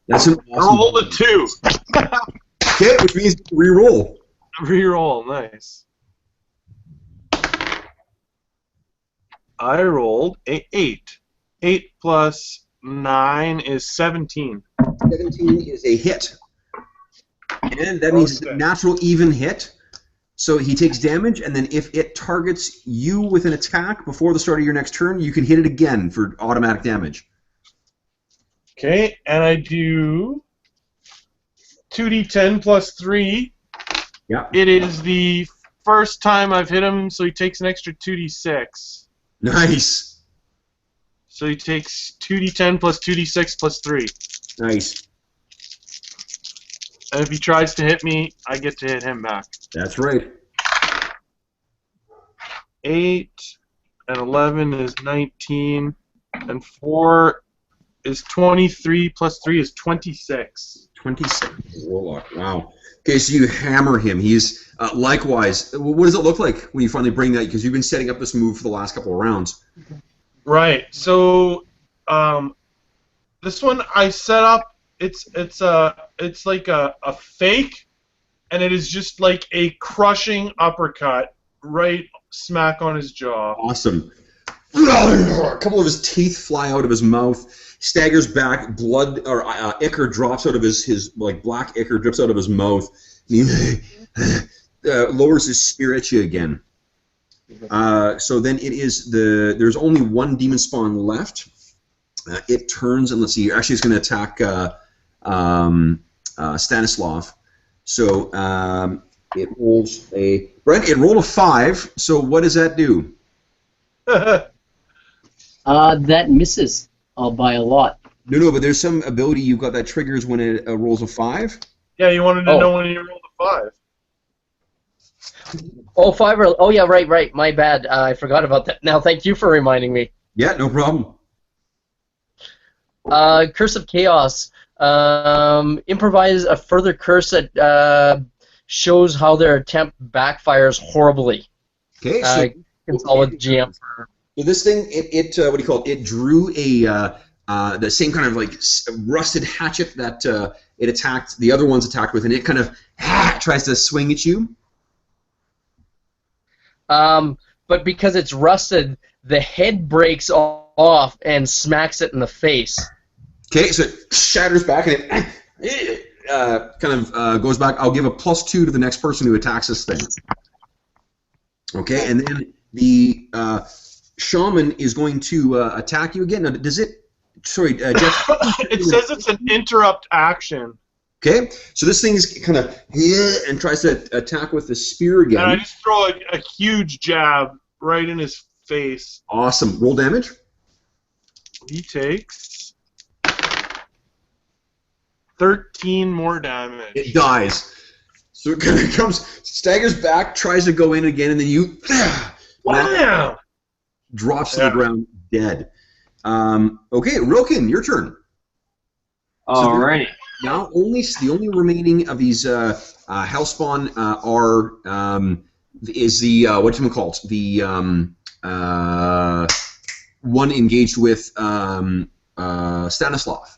That's an I awesome. rolled a 2. Okay, which means re-roll. Reroll, nice. I rolled a 8. 8 plus 9 is 17. 17 is a hit. And that means it's a natural even hit. So he takes damage, and then if it targets you with an attack before the start of your next turn, you can hit it again for automatic damage. Okay, and I do 2d10 plus 3. Yeah. It is the first time I've hit him, so he takes an extra 2d6. Nice. So he takes 2d10 plus 2d6 plus 3. Nice. And if he tries to hit me, I get to hit him back. That's right. 8 and 11 is 19, and 4 is 23 plus 3 is 26. 26. Warlock. Wow. Okay, so you hammer him. He's likewise. What does it look like when you finally bring that? Because you've been setting up this move for the last couple of rounds. Right. So this one I set up. It's like a fake, and it is just like a crushing uppercut right smack on his jaw. Awesome. A couple of his teeth fly out of his mouth. Staggers back. Blood or ichor drops out of his like black ichor drips out of his mouth. He lowers his spear at you again. So then it is there's only one demon spawn left. It turns, and let's see, actually it's going to attack Stanislav. So it rolls a... Brent, it rolled a 5, so what does that do? That misses by a lot. No, but there's some ability you've got that triggers when it rolls a 5. Yeah, you wanted to know when you rolled a 5. Oh, 5 or... Oh, yeah, right. My bad. I forgot about that. Now, thank you for reminding me. Yeah, no problem. Curse of Chaos. Improvise a further curse that shows how their attempt backfires horribly. Okay, so... consult with GM. So this thing, it what do you call it? It drew the same kind of like rusted hatchet that it attacked, the other ones attacked with, and it kind of tries to swing at you. But because it's rusted, the head breaks off and smacks it in the face. Okay, so it shatters back and it kind of goes back. I'll give a +2 to the next person who attacks this thing. Okay, and then the shaman is going to attack you again. Now, does it... Sorry, Jeff. It says it's an interrupt action. Okay, so this thing is kind of and tries to attack with the spear again. And I just throw a huge jab right in his face. Awesome. Roll damage. He takes 13 more damage. It dies. So it kind of staggers back, tries to go in again, and then you Wow! drops to the ground dead. Okay, Rilken, your turn. Alrighty. Now the only remaining of these hellspawn are is the whatchamacallit, the one engaged with Stanislav.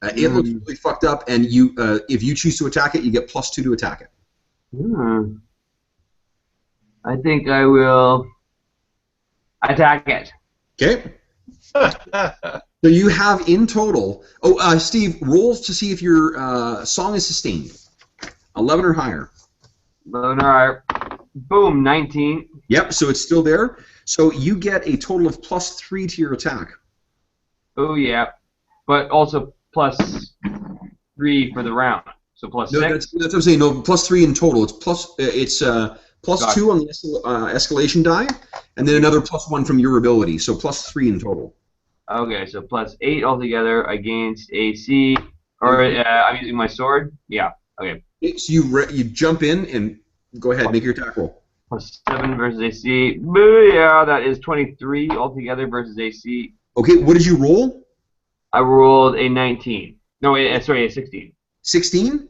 It looks really fucked up, and you if you choose to attack it, you get +2 to attack it. I think I will attack it. Okay. So you have in total... Oh, Steve, rolls to see if your song is sustained. 11 or higher. 11 or higher. Boom, 19. Yep, so it's still there. So you get a total of +3 to your attack. Oh, yeah. But also +3 for the round. So +6? No, that's what I'm saying. No, +3 in total. It's +2 on the escalation die, and then another +1 from your ability. So +3 in total. Okay, so +8 altogether against AC, or I'm using my sword. Yeah. Okay. So you jump in and go ahead, make your attack roll. +7 versus AC. Booyah! That is 23 altogether versus AC. Okay, what did you roll? I rolled a 19. No, sorry, a 16. 16?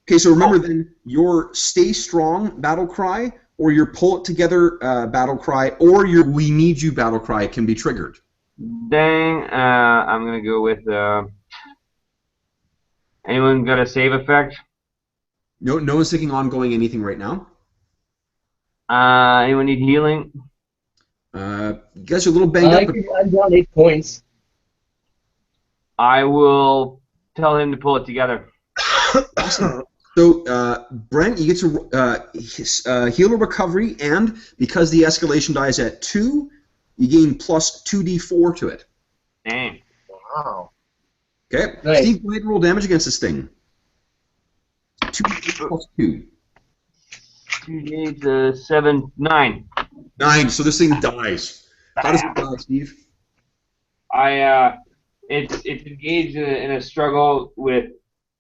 Okay, so remember then your Stay Strong battle cry, or your Pull It Together battle cry, or your We Need You battle cry can be triggered. Dang, I'm gonna go with. Anyone got a save effect? No one's taking ongoing anything right now. Anyone need healing? You guys are a little banged up. I'm down 8 points. I will tell him to pull it together. Awesome. So, Brent, you get to heal a recovery, and because the escalation die is at 2, you gain +2d4 to it. Dang. Wow. Okay. Nice. Steve, go ahead and roll damage against this thing. 2d8 +2. 2d8, 7, 9. 9. So this thing dies. How does it die, Steve? It's engaged in a struggle with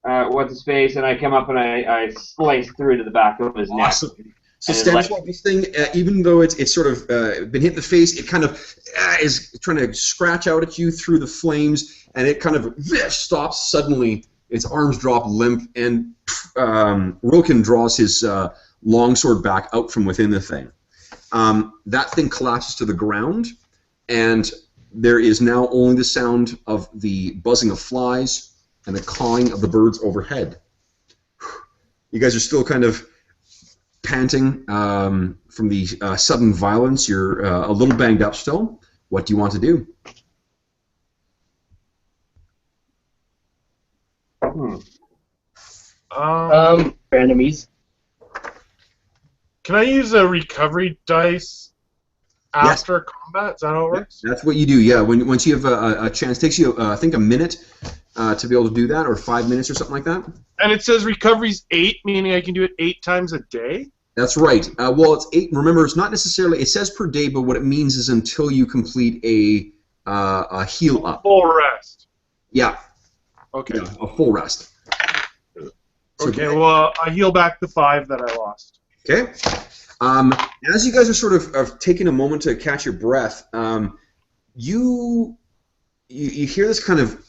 what's his face, and I come up and I slice through to the back of his neck. Awesome. So Stanislav, this thing, even though it's sort of been hit in the face, it kind of is trying to scratch out at you through the flames, and it kind of stops suddenly. Its arms drop limp, and Rilken draws his longsword back out from within the thing. That thing collapses to the ground, and there is now only the sound of the buzzing of flies and the cawing of the birds overhead. You guys are still kind of panting from the sudden violence. You're a little banged up still. What do you want to do? For enemies. Can I use a recovery dice after combat? Is that how it works? That's what you do. Yeah. Once you have a chance, it takes you I think a minute to be able to do that, or 5 minutes or something like that. And it says recovery's 8, meaning I can do it 8 times a day. That's right. Well, it's 8. Remember, it's not necessarily. It says per day, but what it means is until you complete a heal up. Full rest. Yeah. Okay. Yeah, a full rest. Okay. Well, I heal back the 5 that I lost. Okay. As you guys are sort of taking a moment to catch your breath, you hear this kind of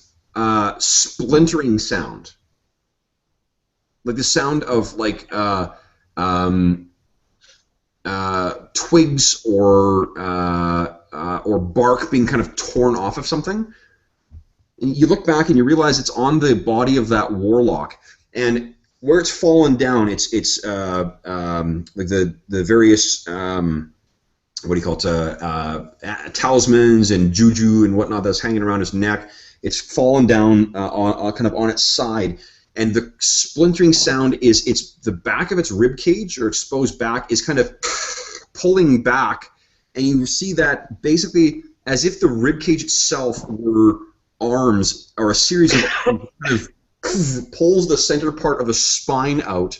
splintering sound, like the sound of like twigs or bark being kind of torn off of something. And you look back and you realize it's on the body of that warlock, and where it's fallen down, it's like the various what do you call it, talismans and juju and whatnot that's hanging around his neck. It's fallen down on kind of on its side, and the splintering sound is it's the back of its rib cage or exposed back is kind of pulling back, and you see that basically as if the rib cage itself were arms or a series of kind of pulls the center part of the spine out,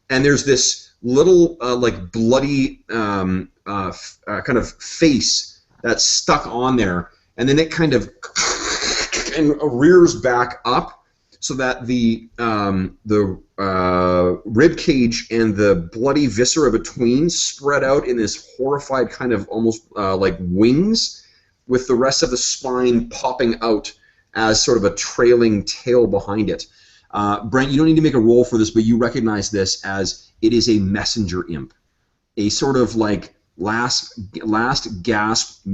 and there's this little like bloody kind of face that's stuck on there, and then it kind of and rears back up so that the rib cage and the bloody viscera between spread out in this horrified kind of almost like wings, with the rest of the spine popping out as sort of a trailing tail behind it. Brent, you don't need to make a roll for this, but you recognize this as it is a messenger imp, a sort of like last gasp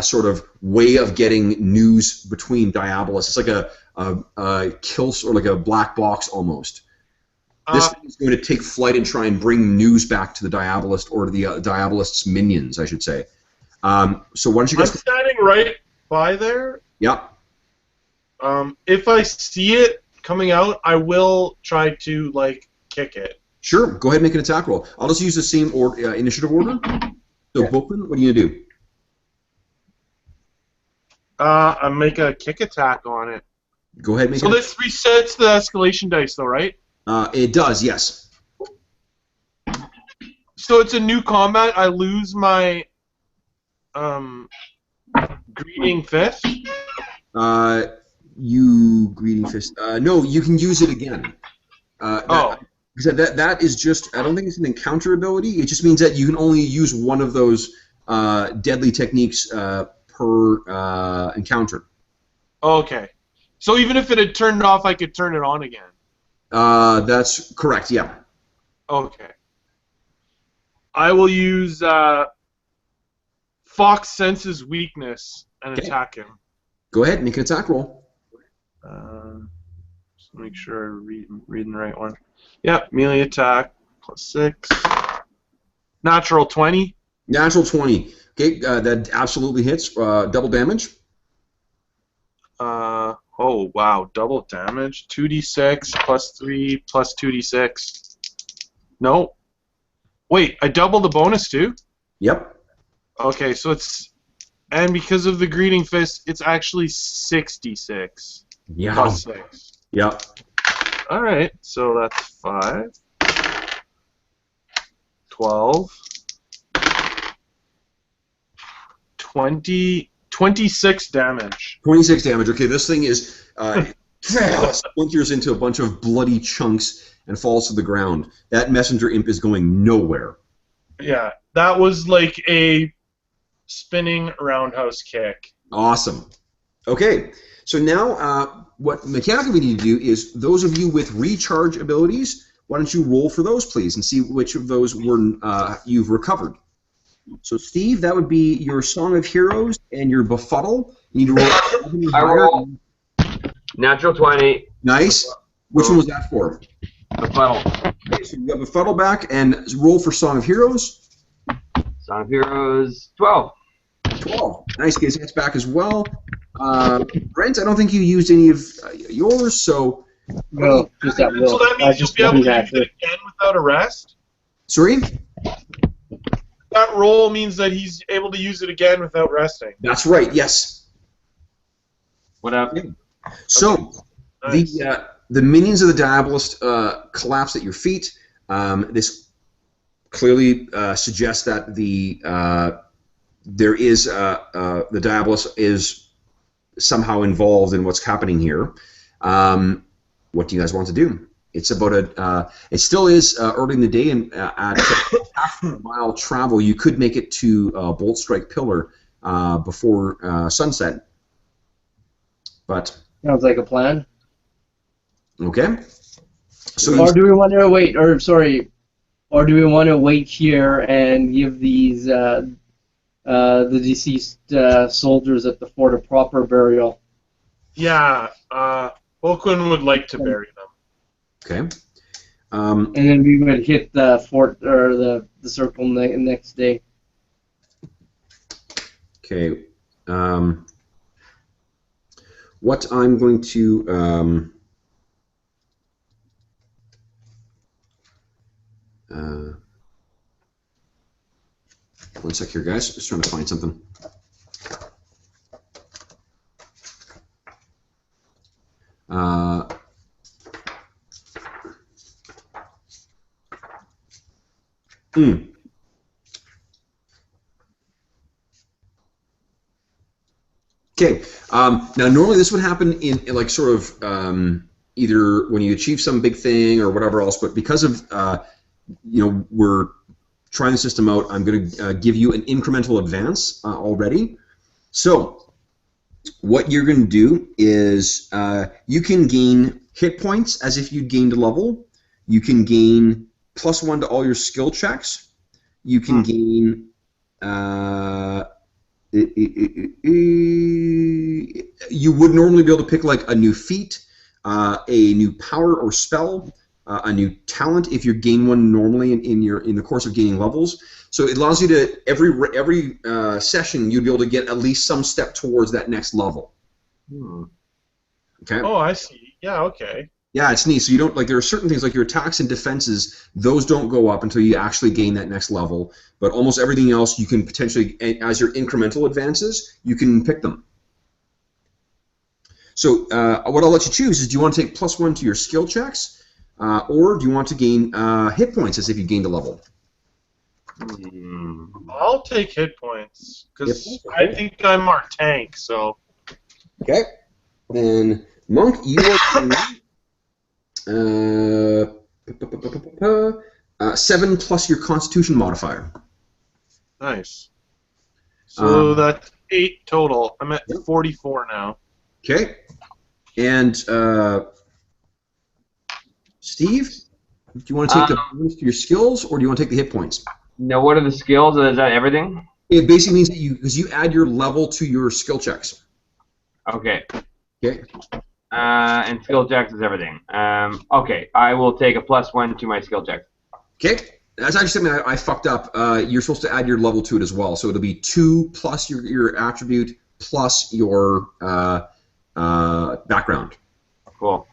sort of way of getting news between Diabolus. It's like a kill or like a black box almost. This thing is going to take flight and try and bring news back to the Diabolist, or to the Diabolist's minions, I should say. So why don't you guys? I'm standing right by there. Yeah. If I see it coming out, I will try to like kick it. Sure. Go ahead and make an attack roll. I'll just use the same initiative order. So, Bookman, what are you gonna do? I make a kick attack on it. Go ahead and make. So this resets the escalation dice, though, right? It does, yes. So it's a new combat. I lose my greeting fist. You greeting fist. No, you can use it again. Because that is just, I don't think it's an encounter ability. It just means that you can only use one of those deadly techniques per encounter. Okay. So even if it had turned off, I could turn it on again. That's correct, yeah. Okay. I will use Fox Senses Weakness and attack him. Go ahead, make an attack roll. Just make sure I'm reading the right one. Yep, melee attack, +6. Natural 20. Natural 20. Okay, that absolutely hits. Double damage. Oh, wow, double damage. 2d6 +3 +2d6. No. Wait, I double the bonus too? Yep. Okay, so it's... And because of the greeting fist, it's actually 66. Yeah. +6. Yep. Alright, so that's 5. 12. 26 damage. 26 damage. Okay, this thing is splinters into a bunch of bloody chunks and falls to the ground. That messenger imp is going nowhere. Yeah, that was like a spinning roundhouse kick. Awesome. Okay, so now what mechanically we need to do is those of you with recharge abilities, why don't you roll for those, please, and see which of those you've recovered. So, Steve, that would be your Song of Heroes and your Befuddle. You need to roll. I roll natural 20. Nice. Which one was that for? Befuddle. Okay, so you got Befuddle back, and roll for Song of Heroes. Song of Heroes 12. 12. Nice, guys. That's back as well. Brent, I don't think you used any of yours, so. No, just that So that means you'll be able to use it again without a rest? Sorry? that roll means that he's able to use it again without resting. That's right. Yes. What up? So Nice. the minions of the Diabolist collapse at your feet. This clearly suggests that the Diabolist is somehow involved in what's happening here. What do you guys want to do? It's about it still is early in the day, and at half a mile travel, you could make it to Bolt Strike Pillar before sunset. But Sounds like a plan. okay. So Or do we want to wait? Or do we want to wait here and give these the deceased soldiers at the fort a proper burial? Yeah, Volquin would like to bury them. okay. And then we would hit the fort or the circle next day. Okay. What I'm going to one sec here, guys. Just trying to find something. Okay. Now, normally this would happen in like sort of either when you achieve some big thing or whatever else, but because of we're trying the system out, I'm going to give you an incremental advance already. So, what you're going to do is you can gain hit points as if you'd gained a level. You can gain +1 to all your skill checks. You can gain. You would normally be able to pick like a new feat, a new power or spell, a new talent if you gain one normally in the course of gaining levels. So it allows you to every session you'd be able to get at least some step towards that next level. Okay. Oh, I see. Yeah, okay. Yeah, it's neat. So you don't there are certain things like your attacks and defenses; those don't go up until you actually gain that next level. But almost everything else, you can potentially, as your incremental advances, you can pick them. So what I'll let you choose is: do you want to take +1 to your skill checks, or do you want to gain hit points as if you gained a level? I'll take hit points because Okay. I think I'm our tank. So. Okay. Then Monk, you are 7 plus your Constitution modifier. Nice. So that's 8 total. I'm at 44 now. Okay. And Steve, do you want to take the bonus to your skills, or do you want to take the hit points? No, what are the skills? Is that everything? It basically means that you add your level to your skill checks. Okay. Okay. And skill checks is everything. Okay, I will take a +1 to my skill check. Okay. That's actually something I fucked up. You're supposed to add your level to it as well, so it'll be 2 plus your attribute plus your background. Cool.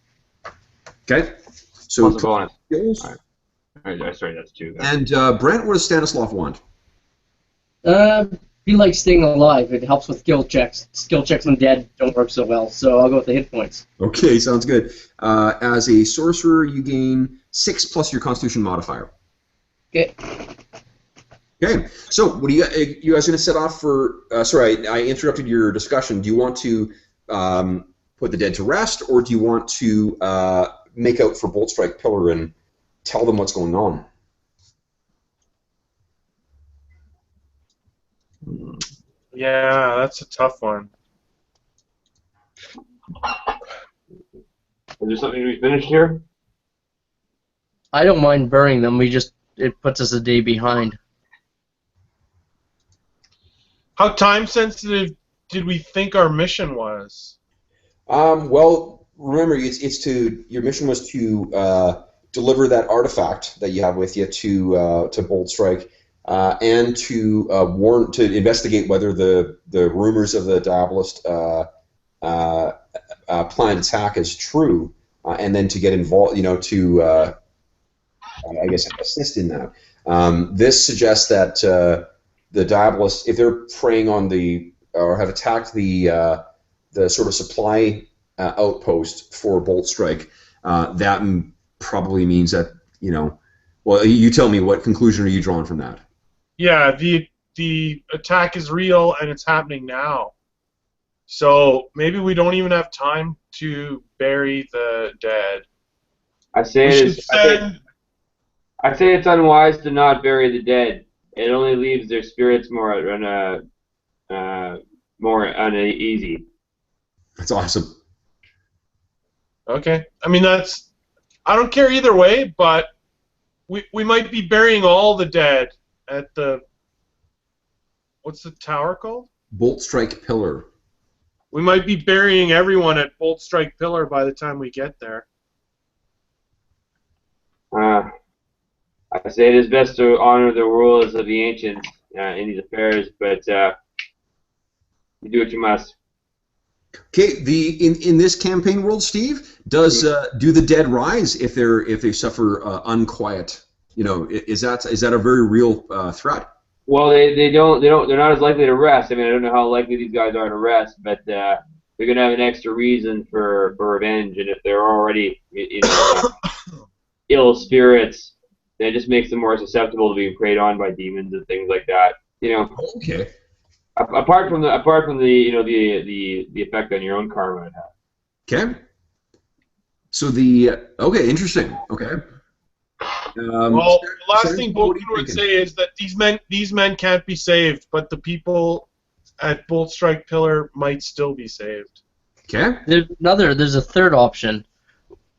Okay. So Plus a bonus. skills. All right. Sorry, that's 2. And Brent, what does Stanislav want? He likes staying alive. It helps with skill checks. Skill checks on dead don't work so well, so I'll go with the hit points. Okay, sounds good. As a sorcerer, you gain 6 plus your Constitution modifier. Okay. Okay, so what do you guys going to set off for? Sorry, I interrupted your discussion. Do you want to put the dead to rest, or do you want to make out for Bolt Strike Pillar and tell them what's going on? Yeah, that's a tough one. Is there something to be finished here? I don't mind burying them. It puts us a day behind. How time sensitive did we think our mission was? Well, remember, your mission was to deliver that artifact that you have with you to Bolt Strike, and to investigate whether the rumors of the Diabolist planned attack is true, and then to get involved, to I guess assist in that. This suggests that the Diabolists, if they're preying on the or have attacked the sort of supply outpost for Bolt Strike, that probably means that Well, you tell me, what conclusion are you drawing from that? Yeah, the attack is real and it's happening now. So maybe we don't even have time to bury the dead. I say it's unwise to not bury the dead. It only leaves their spirits more uneasy. That's awesome. Okay. I mean, I don't care either way, but we might be burying all the dead at the, what's the tower called? Bolt Strike Pillar. We might be burying everyone at Bolt Strike Pillar by the time we get there. I say it is best to honor the rules of the ancients in these affairs, but you do what you must. Okay, in this campaign world, Steve, do the dead rise if they suffer unquiet? Is that a very real threat? Well, they're not as likely to rest. I mean, I don't know how likely these guys are to rest, but they're gonna have an extra reason for revenge, and if they're already ill spirits, then it just makes them more susceptible to being preyed on by demons and things like that. Okay. Apart from the effect on your own karma it has. Okay. So interesting. Okay. Well, the last thing Bolton would say is that these men can't be saved, but the people at Bolt Strike Pillar might still be saved. Okay. There's a third option.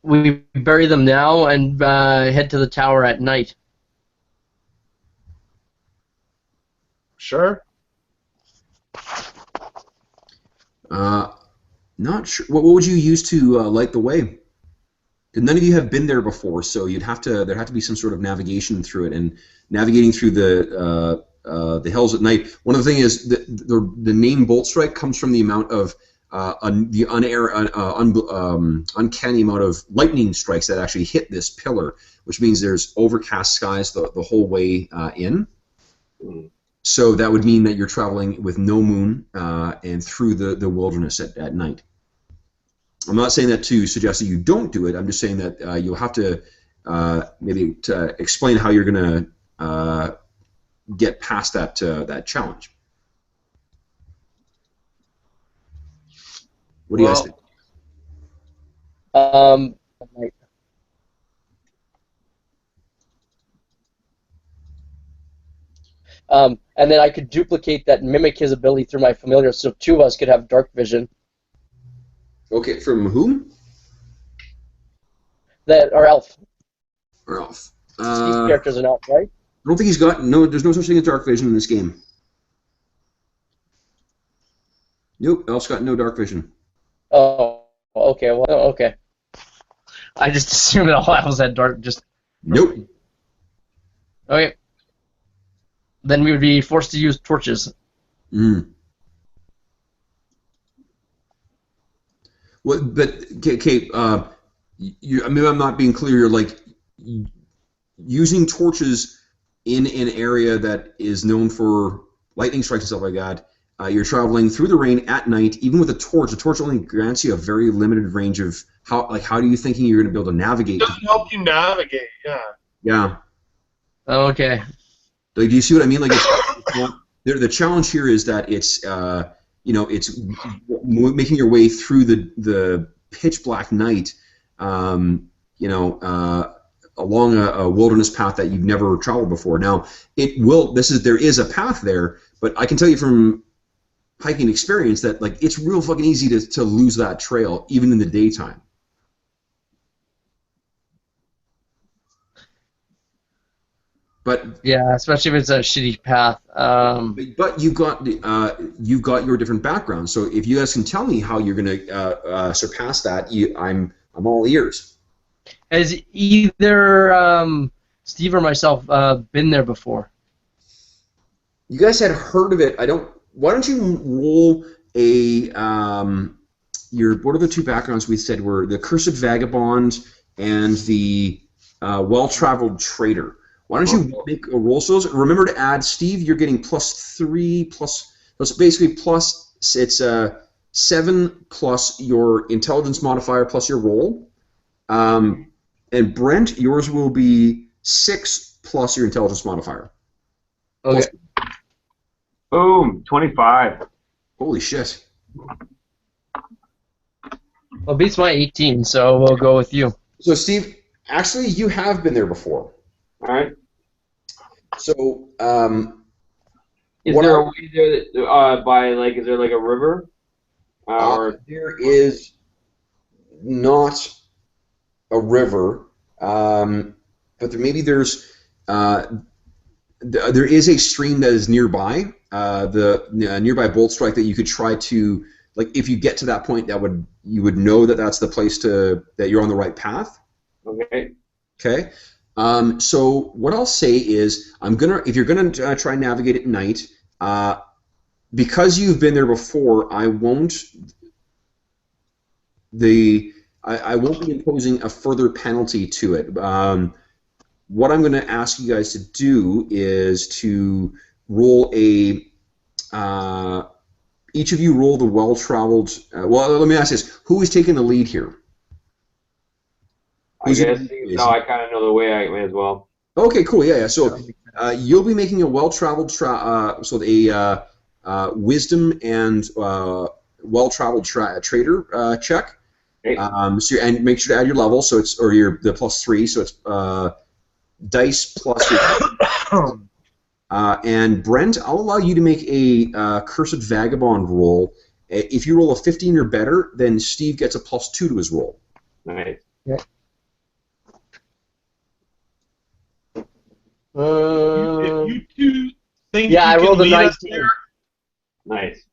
We bury them now and head to the tower at night. Sure. Not sure. What would you use to light the way? Because none of you have been there before, so there'd have to be some sort of navigation through it, and navigating through the hills at night. One of the things is the name Bolt Strike comes from the amount of uncanny amount of lightning strikes that actually hit this pillar, which means there's overcast skies the whole way in. So that would mean that you're traveling with no moon and through the wilderness at night. I'm not saying that to suggest that you don't do it. I'm just saying that you'll have to maybe to explain how you're going to get past that challenge. What do you guys think? And then I could duplicate that, mimic his ability through my familiar, so two of us could have dark vision. Okay, from whom? Our elf. Or elf. Steve's character's an elf, right? I don't think he's got there's no such thing as dark vision in this game. Nope, elf's got no dark vision. Oh, okay. Well, okay. I just assumed that all elves had dark. Nope. Okay. Then we would be forced to use torches. Well, but Kate, maybe I'm not being clear. You're like using torches in an area that is known for lightning strikes and stuff like that. You're traveling through the rain at night, even with a torch. The torch only grants you a very limited range of how are you thinking you're going to be able to navigate? It doesn't help you navigate. Yeah. Yeah. Oh, okay. Like, do you see what I mean? Like, it's not, the challenge here is that it's it's making your way through the pitch black night, along a wilderness path that you've never traveled before. Now, there is a path there, but I can tell you from hiking experience that it's real fucking easy to lose that trail even in the daytime. But yeah, especially if it's a shitty path. But you've got your different backgrounds. So if you guys can tell me how you're going to surpass that, I'm all ears. Has either Steve or myself been there before? You guys had heard of it. Why don't you roll a what are the two backgrounds we said were the Cursed Vagabond and the Well-Traveled Trader? Why don't you make a roll? So remember to add, Steve, you're getting +3 plus, that's basically plus, it's 7 plus your intelligence modifier plus your roll. And Brent, yours will be 6 plus your intelligence modifier. Okay. Boom, 25. Holy shit. Well, beats my 18, so we'll go with you. So, Steve, actually, you have been there before. All right. So, Is there a way there by like? Is there like a river? There is not a river, but there's there is a stream that is nearby. The nearby Bolt Strike that you could try to, like, if you get to that point, you would know that that's the place that you're on the right path. Okay. Okay. So what I'll say is, if you're gonna try and navigate at night, because you've been there before, I won't be imposing a further penalty to it. What I'm going to ask you guys to do is to roll each of you roll the well-traveled. Well, let me ask this: who is taking the lead here? I guess I kind of know the way. I may as well. Okay, cool. Yeah. So you'll be making a well-traveled wisdom and well-traveled trader check. Okay. And make sure to add your level, so it's the +3, so it's dice plus your. And Brent, I'll allow you to make a Cursed Vagabond roll. If you roll a 15 or better, then Steve gets a +2 to his roll. Nice. Yeah. If you two think I you can rolled a lead us 19. there, Nice.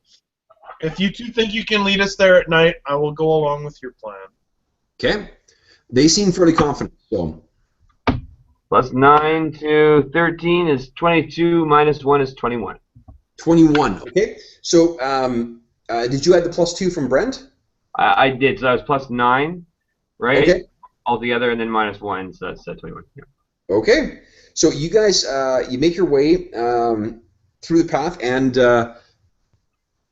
if you two think you can lead us there at night, I will go along with your plan. Okay. They seem fairly confident. So. +9 to 13 is 22. -1 is 21. 21. Okay. So did you add the +2 from Brent? I did. So I was +9, right? Okay. Altogether, and then -1, so that's 21. Yeah. Okay. So you guys, you make your way through the path, and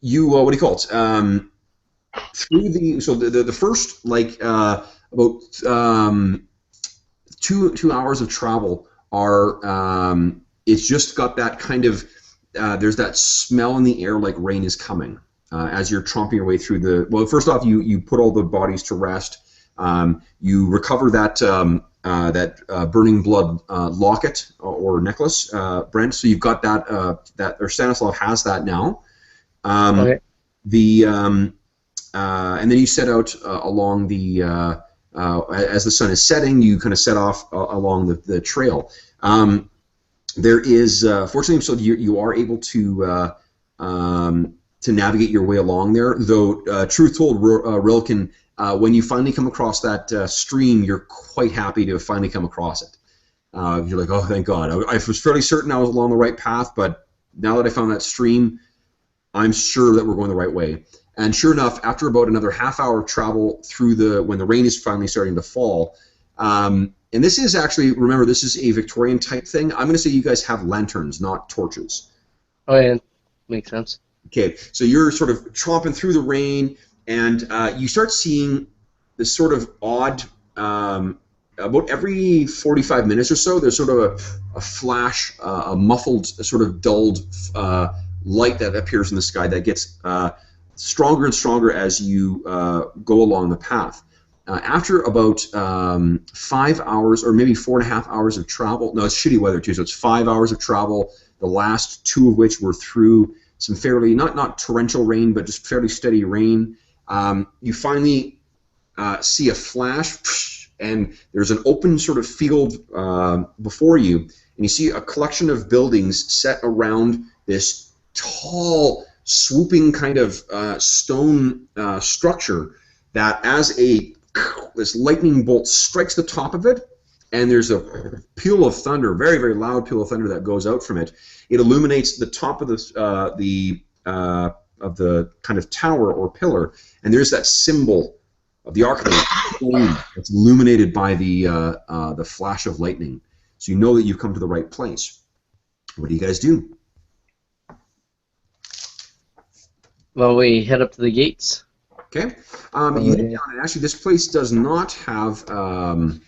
you what do you call it? Through the first about 2 hours of travel are it's just got that kind of there's that smell in the air like rain is coming as you're tromping your way through the. Well, first off, you put all the bodies to rest. You recover that burning blood locket or necklace, Brent. So you've got that or Stanislav has that now. Okay. And then you set out along the as the sun is setting. You kind of set off along the trail. There is fortunately, so you are able to navigate your way along there. Though, truth told, Rilken, when you finally come across that stream, you're quite happy to have finally come across it. You're like, oh, thank God. I was fairly certain I was along the right path, but now that I found that stream, I'm sure that we're going the right way. And sure enough, after about another half hour of travel through when the rain is finally starting to fall, and this is actually, remember, this is a Victorian type thing. I'm going to say you guys have lanterns, not torches. Oh, yeah. Makes sense. Okay, so you're sort of tromping through the rain, and you start seeing this sort of odd, about every 45 minutes or so, there's sort of a flash, a muffled, sort of dulled light that appears in the sky that gets stronger and stronger as you go along the path. After about 5 hours, or maybe 4.5 hours of travel, no, it's shitty weather too, so it's 5 hours of travel, the last 2 of which were through some fairly, not torrential rain, but just fairly steady rain. You finally see a flash, and there's an open sort of field before you, and you see a collection of buildings set around this tall, swooping kind of stone structure that, as this lightning bolt strikes the top of it, and there's a peal of thunder, very, very loud peal of thunder that goes out from it. It illuminates the top of the kind of tower or pillar, and there's that symbol of the Arcanine that's illuminated by the flash of lightning. So you know that you've come to the right place. What do you guys do? Well, we head up to the gates. Okay. You head down, and actually, this place does not have. Well,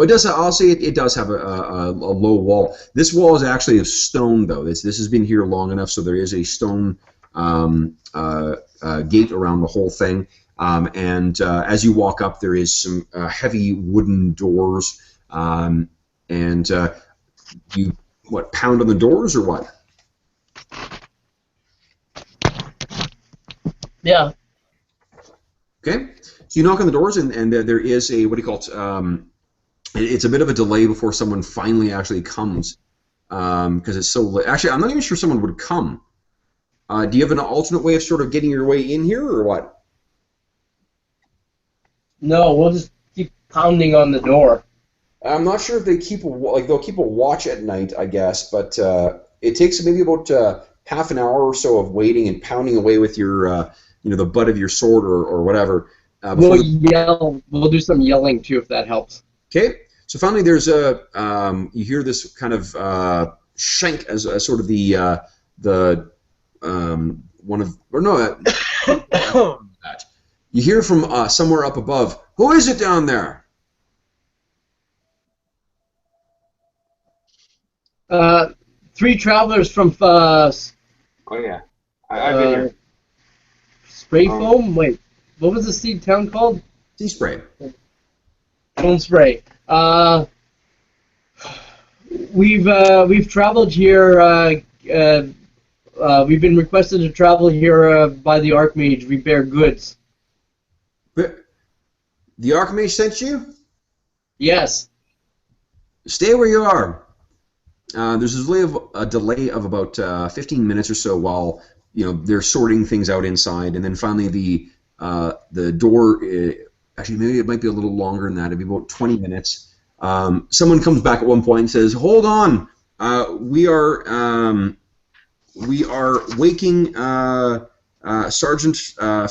it does. I'll say it does have a low wall. This wall is actually of stone, though. This has been here long enough, so there is a stone gate around the whole thing. And as you walk up, there is some heavy wooden doors. And you pound on the doors or what? Yeah. Okay. So you knock on the doors, and there is a, what do you call it? It's a bit of a delay before someone finally actually comes, because it's so late. Actually, I'm not even sure someone would come. Do you have an alternate way of sort of getting your way in here, or what? No, we'll just keep pounding on the door. I'm not sure if they keep they'll keep a watch at night, I guess, but it takes maybe about half an hour or so of waiting and pounding away with your the butt of your sword or whatever. We'll yell. We'll do some yelling too if that helps. Okay. So finally, there's a you hear this kind of shank as sort of the one of or no that you hear from somewhere up above. Who is it down there? 3 travelers from Oh yeah, I've been here. Spray Foam. Wait, what was the seed town called? Sea Spray. Foam Spray. We've traveled here. We've been requested to travel here by the Archmage. We bear goods. But the Archmage sent you? Yes. Stay where you are. There's a delay of about 15 minutes or so while they're sorting things out inside, and then finally the door. Actually, maybe it might be a little longer than that. It'd be about 20 minutes. Someone comes back at one point and says, "Hold on, we are waking Sergeant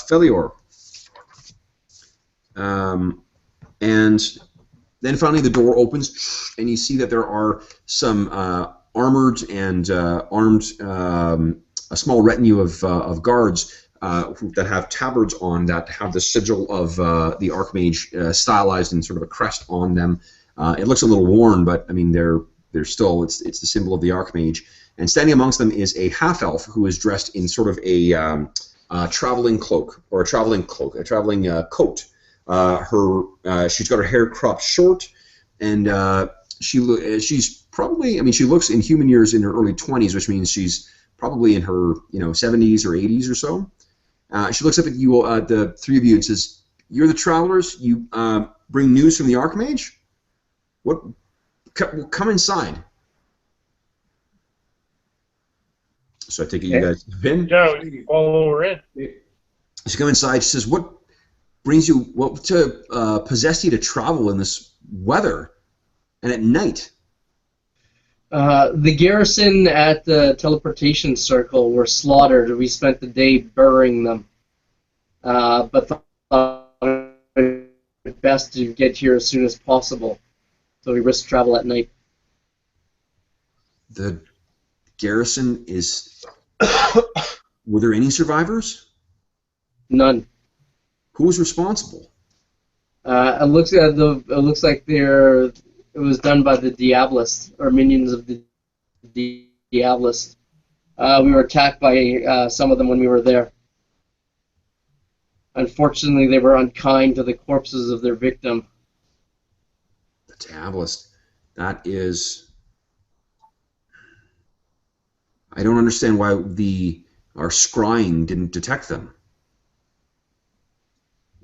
Felior." And then finally the door opens, and you see that there are some armored and armed, a small retinue of guards that have tabards on that have the sigil of the Archmage stylized in sort of a crest on them. It looks a little worn, but I mean they're still it's the symbol of the Archmage. And standing amongst them is a half-elf who is dressed in sort of a traveling cloak or a traveling coat. She's got her hair cropped short, and she's probably she looks in human years in her early 20s, which means she's probably in her 70s or 80s or so. She looks up at you, the three of you, and says, "You're the travelers. You bring news from the Archmage? What? Come inside." So I take it you guys have been? Yeah, we follow her in. She comes inside. She says, "What brings you? What to possess you to travel in this weather and at night?" The garrison at the teleportation circle were slaughtered. We spent the day burying them, but thought it best to get here as soon as possible. So we risked travel at night. The garrison is... Were there any survivors? None. Who was responsible? It looks like it was done by the Diabolists, or minions of the Diabolists. We were attacked by some of them when we were there. Unfortunately, they were unkind to the corpses of their victim. The Diabolist. That is... I don't understand why our scrying didn't detect them.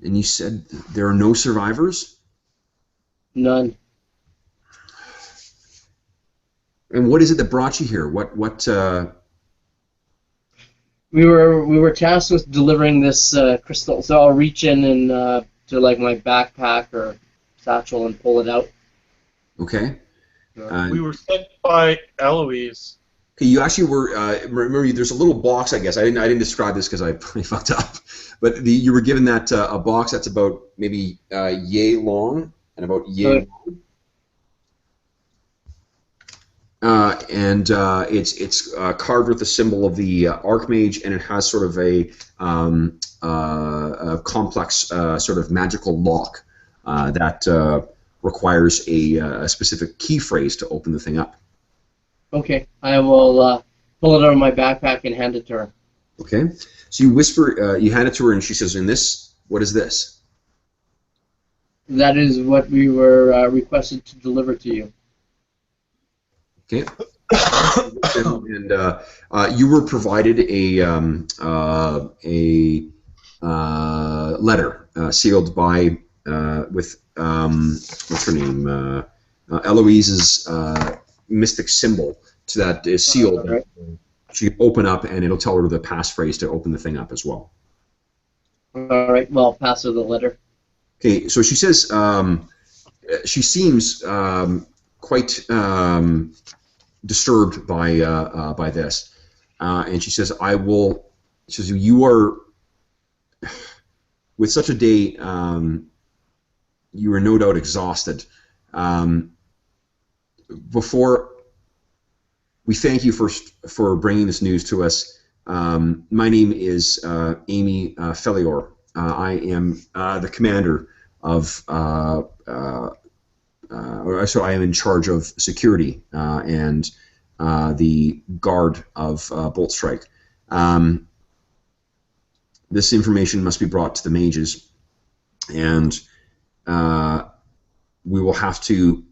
And you said there are no survivors? None. And what is it that brought you here? What? We were tasked with delivering this crystal. So I'll reach in and to like my backpack or satchel and pull it out. Okay. We were sent by Eloise. Okay, you actually were. Remember, there's a little box. I guess I didn't describe this because I probably fucked up. But you were given that a box that's about maybe yay long and about yay long. It's carved with the symbol of the Archmage, and it has sort of a complex sort of magical lock that requires a specific key phrase to open the thing up. Okay, I will pull it out of my backpack and hand it to her. Okay, so you whisper, you hand it to her, and she says, "In this, what is this?" That is what we were requested to deliver to you. Okay. And you were provided a letter sealed by with what's her name, Eloise's mystic symbol. So that is sealed. Right. She can open up, and it'll tell her the passphrase to open the thing up as well. All right. Well, I'll pass her the letter. Okay. So she says she seems quite disturbed by this, and she says, "I will." She says, "You are with such a day. You are no doubt exhausted. Before we thank you for bringing this news to us. My name is Amy Felior. I am the commander of." So I am in charge of security and the guard of Bolt Strike. This information must be brought to the mages, and we will have to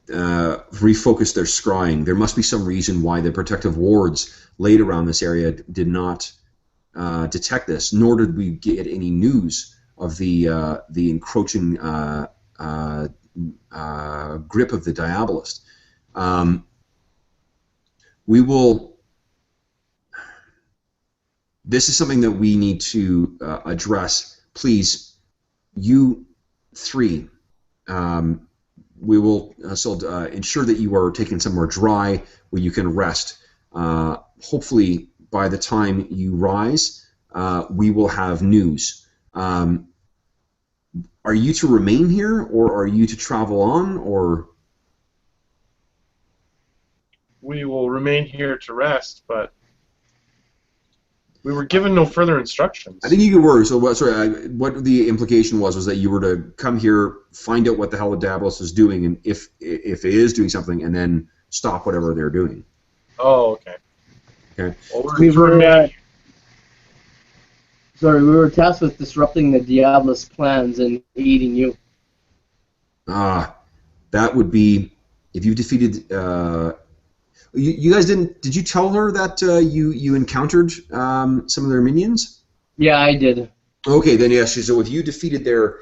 refocus their scrying. There must be some reason why the protective wards laid around this area did not detect this, nor did we get any news of the encroaching grip of the Diabolist. We will. This is something that we need to address. Please, you three. We will ensure that you are taken somewhere dry where you can rest. Hopefully, by the time you rise, we will have news. Are you to remain here, or are you to travel on, or? We will remain here to rest, but we were given no further instructions. I think you were. So what the implication was that you were to come here, find out what the hell the Diabolist is doing, and if it is doing something, and then stop whatever they're doing. Oh, okay. Okay. Well, We were we were tasked with disrupting the Diabolist plans and aiding you. That would be if you defeated. You guys didn't? Did you tell her that you encountered some of their minions? Yeah, I did. Okay, then yes. So if you defeated their,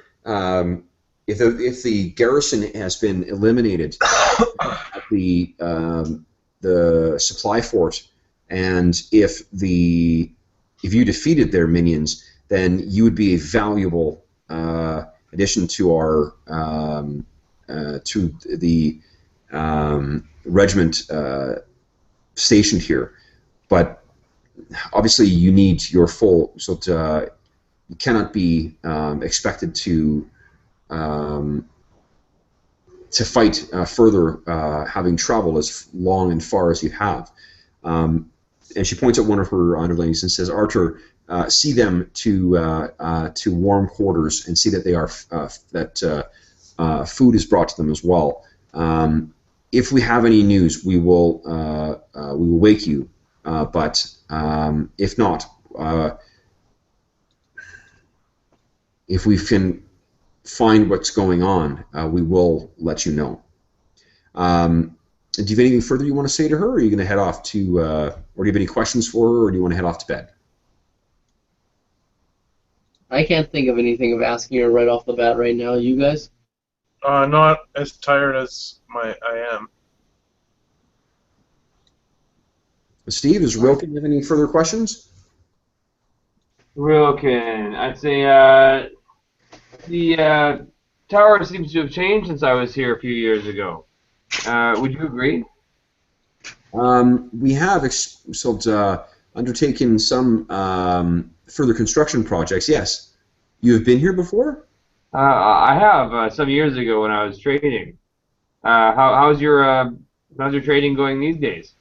if the garrison has been eliminated, at the supply fort, and if you defeated their minions, then you would be a valuable addition to our to the regiment stationed here. But obviously, you need your full. So you cannot be expected to fight further, having traveled as long and far as you have. And she points at one of her underlings and says, "Archer, see them to warm quarters and see that they are food is brought to them as well. If we have any news, we will wake you. But if not, if we can find what's going on, we will let you know." Do you have anything further you want to say to her, or are you going to head off to, or do you have any questions for her, or do you want to head off to bed? I can't think of anything of asking her right off the bat right now. You guys? Not as tired as I am. Steve, is Rilken have any further questions? Rilken, I'd say the tower seems to have changed since I was here a few years ago. Would you agree? We have undertaken some further construction projects, yes. You have been here before? I have, some years ago when I was trading. how's your trading going these days?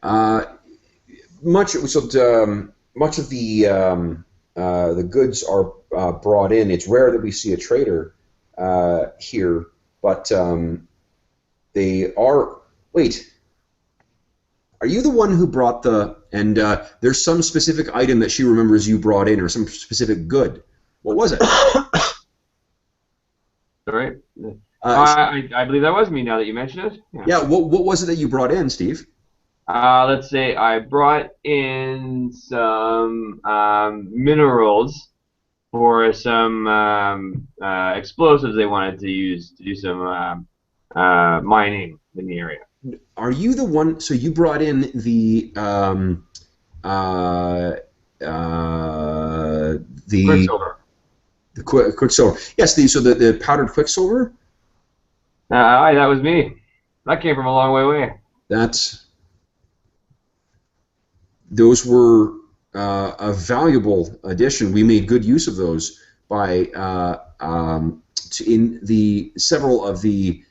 Much much of the goods are brought in. It's rare that we see a trader here, but they are. Wait, are you the one who brought the? And there's some specific item that she remembers you brought in, or some specific good. What was it? Sorry. I believe that was me. Now that you mention it. Yeah. What was it that you brought in, Steve? Let's say I brought in some minerals for some explosives they wanted to use to do some mining in the area. Are you the one? So you brought in the Quicksilver. The quicksilver. Yes. The powdered quicksilver. Aye, that was me. That came from a long way away. Those were a valuable addition. We made good use of those by in the several of the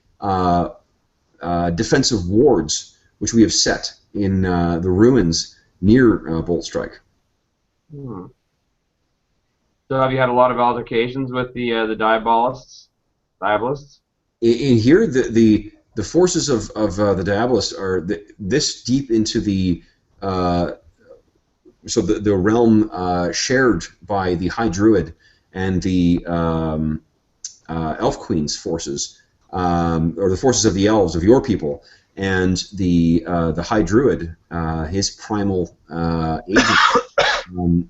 defensive wards which we have set in the ruins near Bolt Strike. So have you had a lot of altercations with the Diabolists? In here, the forces of the Diabolists are this deep into the so the realm shared by the High Druid and the Elf Queen's forces, or the forces of the elves of your people, and the High Druid, his primal agent.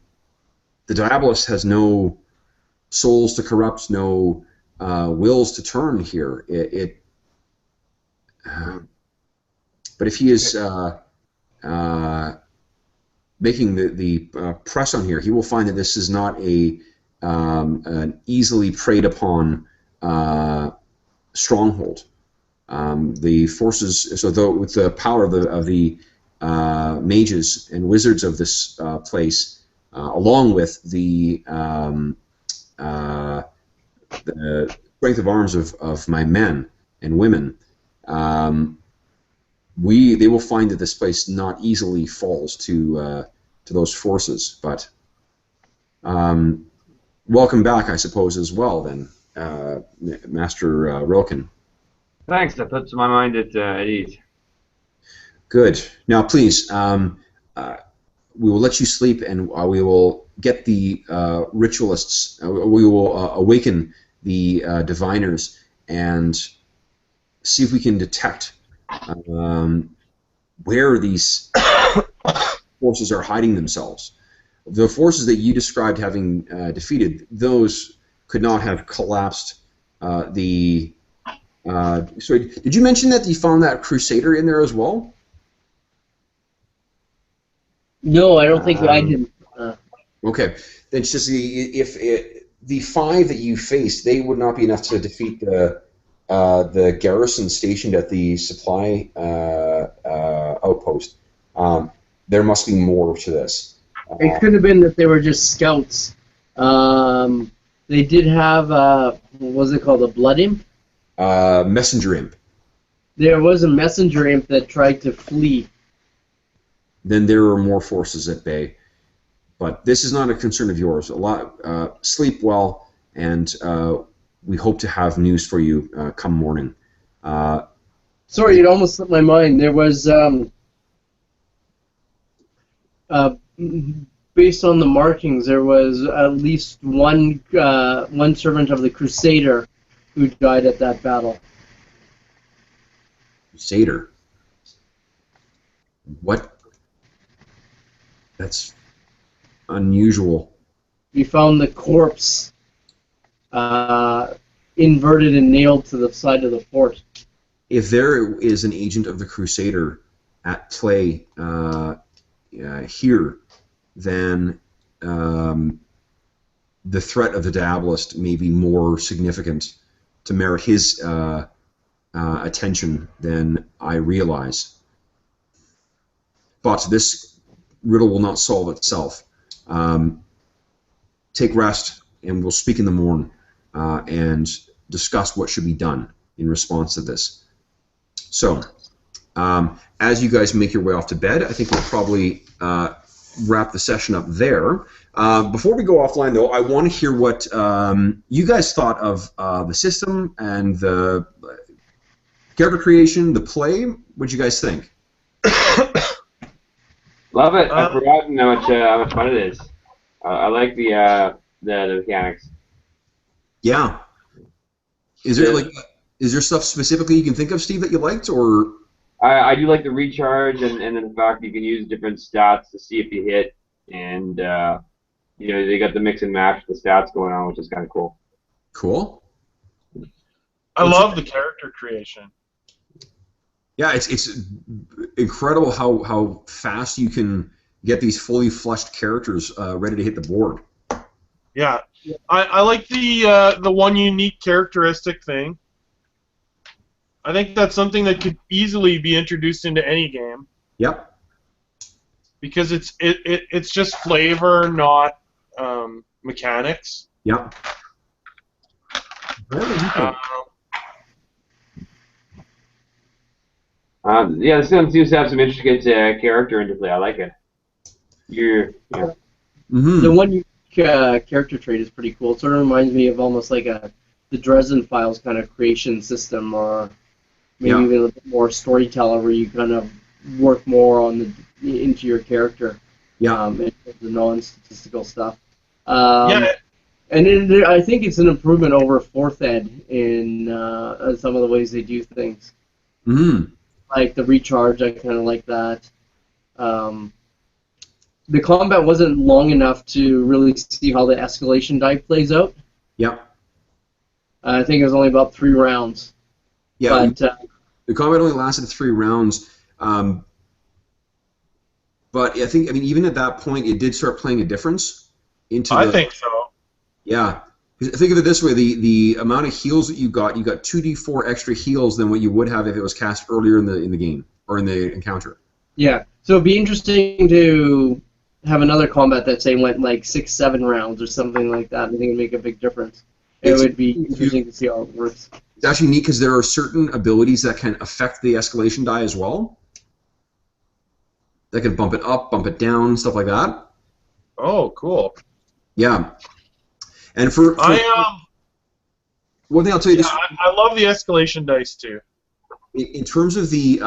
The Diabolist has no souls to corrupt, no wills to turn here. But if he is making the press on here, he will find that this is not an easily preyed upon stronghold. The forces, so though with the power of the mages and wizards of this place, along with the strength of arms of my men and women, they will find that this place not easily falls to those forces. But welcome back, I suppose, as well, then, Master Rilken. Thanks. That puts my mind at ease. Good. Now, please, we will let you sleep, and we will get the ritualists. We will awaken the diviners and see if we can detect where these forces are hiding themselves. The forces that you described having defeated, those could not have collapsed sorry, did you mention that you found that Crusader in there as well? No, I don't think I did. Okay, then it's just the 5 that you faced, they would not be enough to defeat the garrison stationed at the supply outpost. There must be more to this. It could have been that they were just scouts. They did have, what was it called, a blood imp? Messenger imp. There was a messenger imp that tried to flee. Then there are more forces at bay. But this is not a concern of yours. Sleep well, and we hope to have news for you come morning. Sorry, it almost slipped my mind. There was, based on the markings, there was at least one servant of the Crusader who died at that battle. Crusader? What? That's unusual. We found the corpse inverted and nailed to the side of the fort. If there is an agent of the Crusader at play here, then the threat of the Diabolist may be more significant to merit his attention than I realize. But this riddle will not solve itself. Take rest, and we'll speak in the morning and discuss what should be done. in response to this. So, as you guys make your way off to bed, I think we'll probably wrap the session up there. Before we go offline, though, I want to hear what you guys thought of the system and the character creation, the play. What do you guys think? Love it. I've forgotten how much fun it is. I like the mechanics. Yeah. Is there stuff specifically you can think of, Steve, that you liked, or? I do like the recharge, and then the fact you can use different stats to see if you hit, and you know, they got the mix and match the stats going on, which is kind of cool. Cool. I love the character creation. Yeah, it's incredible how fast you can get these fully fleshed characters ready to hit the board. Yeah, I like the one unique characteristic thing. I think that's something that could easily be introduced into any game. Yep. Because it's just flavor, not mechanics. Yep. Yeah, this one seems to have some interesting character interplay. I like it. Yeah. Mm-hmm. The one character trait is pretty cool. It sort of reminds me of almost like the Dresden Files kind of creation system, or maybe even a little bit more storyteller, where you kind of work more on into your character. Yeah. The non-statistical stuff. Yeah. And I think it's an improvement over 4th Ed in some of the ways they do things. Mm-hmm. Like the recharge, I kind of like that. The combat wasn't long enough to really see how the escalation die plays out. Yep. I think it was only about 3 rounds. Yeah. But, the combat only lasted 3 rounds. But I think, even at that point, it did start playing a difference. I think so. Yeah. Think of it this way: the amount of heals that you got 2d4 extra heals than what you would have if it was cast earlier in the game or in the encounter. Yeah. So it'd be interesting to have another combat that say went like 6-7 rounds or something like that. I think it'd make a big difference. It would be interesting to see how it works. It's actually neat because there are certain abilities that can affect the escalation die as well. That can bump it up, bump it down, stuff like that. Oh, cool. Yeah. And for one thing I'll tell you, I love the escalation dice too. In terms of the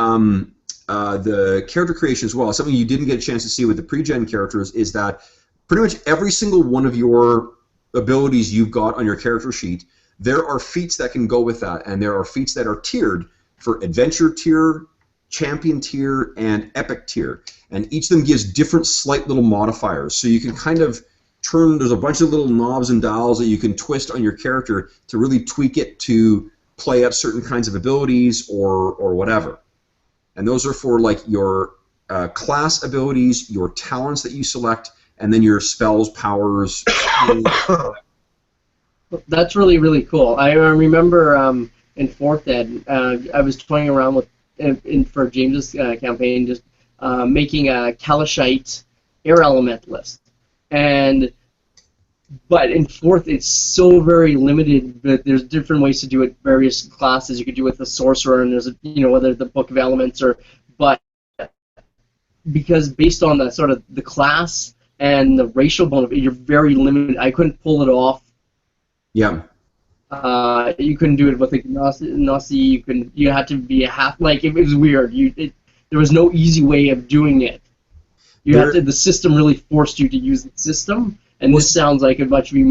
character creation as well, something you didn't get a chance to see with the pre-gen characters is that pretty much every single one of your abilities you've got on your character sheet, there are feats that can go with that, and there are feats that are tiered for adventure tier, champion tier, and epic tier, and each of them gives different slight little modifiers, so you can kind of there's a bunch of little knobs and dials that you can twist on your character to really tweak it to play up certain kinds of abilities or whatever. And those are for like your class abilities, your talents that you select, and then your spells, powers. That's really, really cool. I remember in 4th Ed, I was toying around with, for James's campaign, just making a Kalashite air element list. But in 4th, it's so very limited. But there's different ways to do it. Various classes you could do with the sorcerer, and there's whether the Book of Elements but because based on the sort of the class and the racial bonus, you're very limited. I couldn't pull it off. Yeah. You couldn't do it with a Gnossi. You had to be a half. Like it was weird. There was no easy way of doing it. The system really forced you to use the system, and this sounds like it much be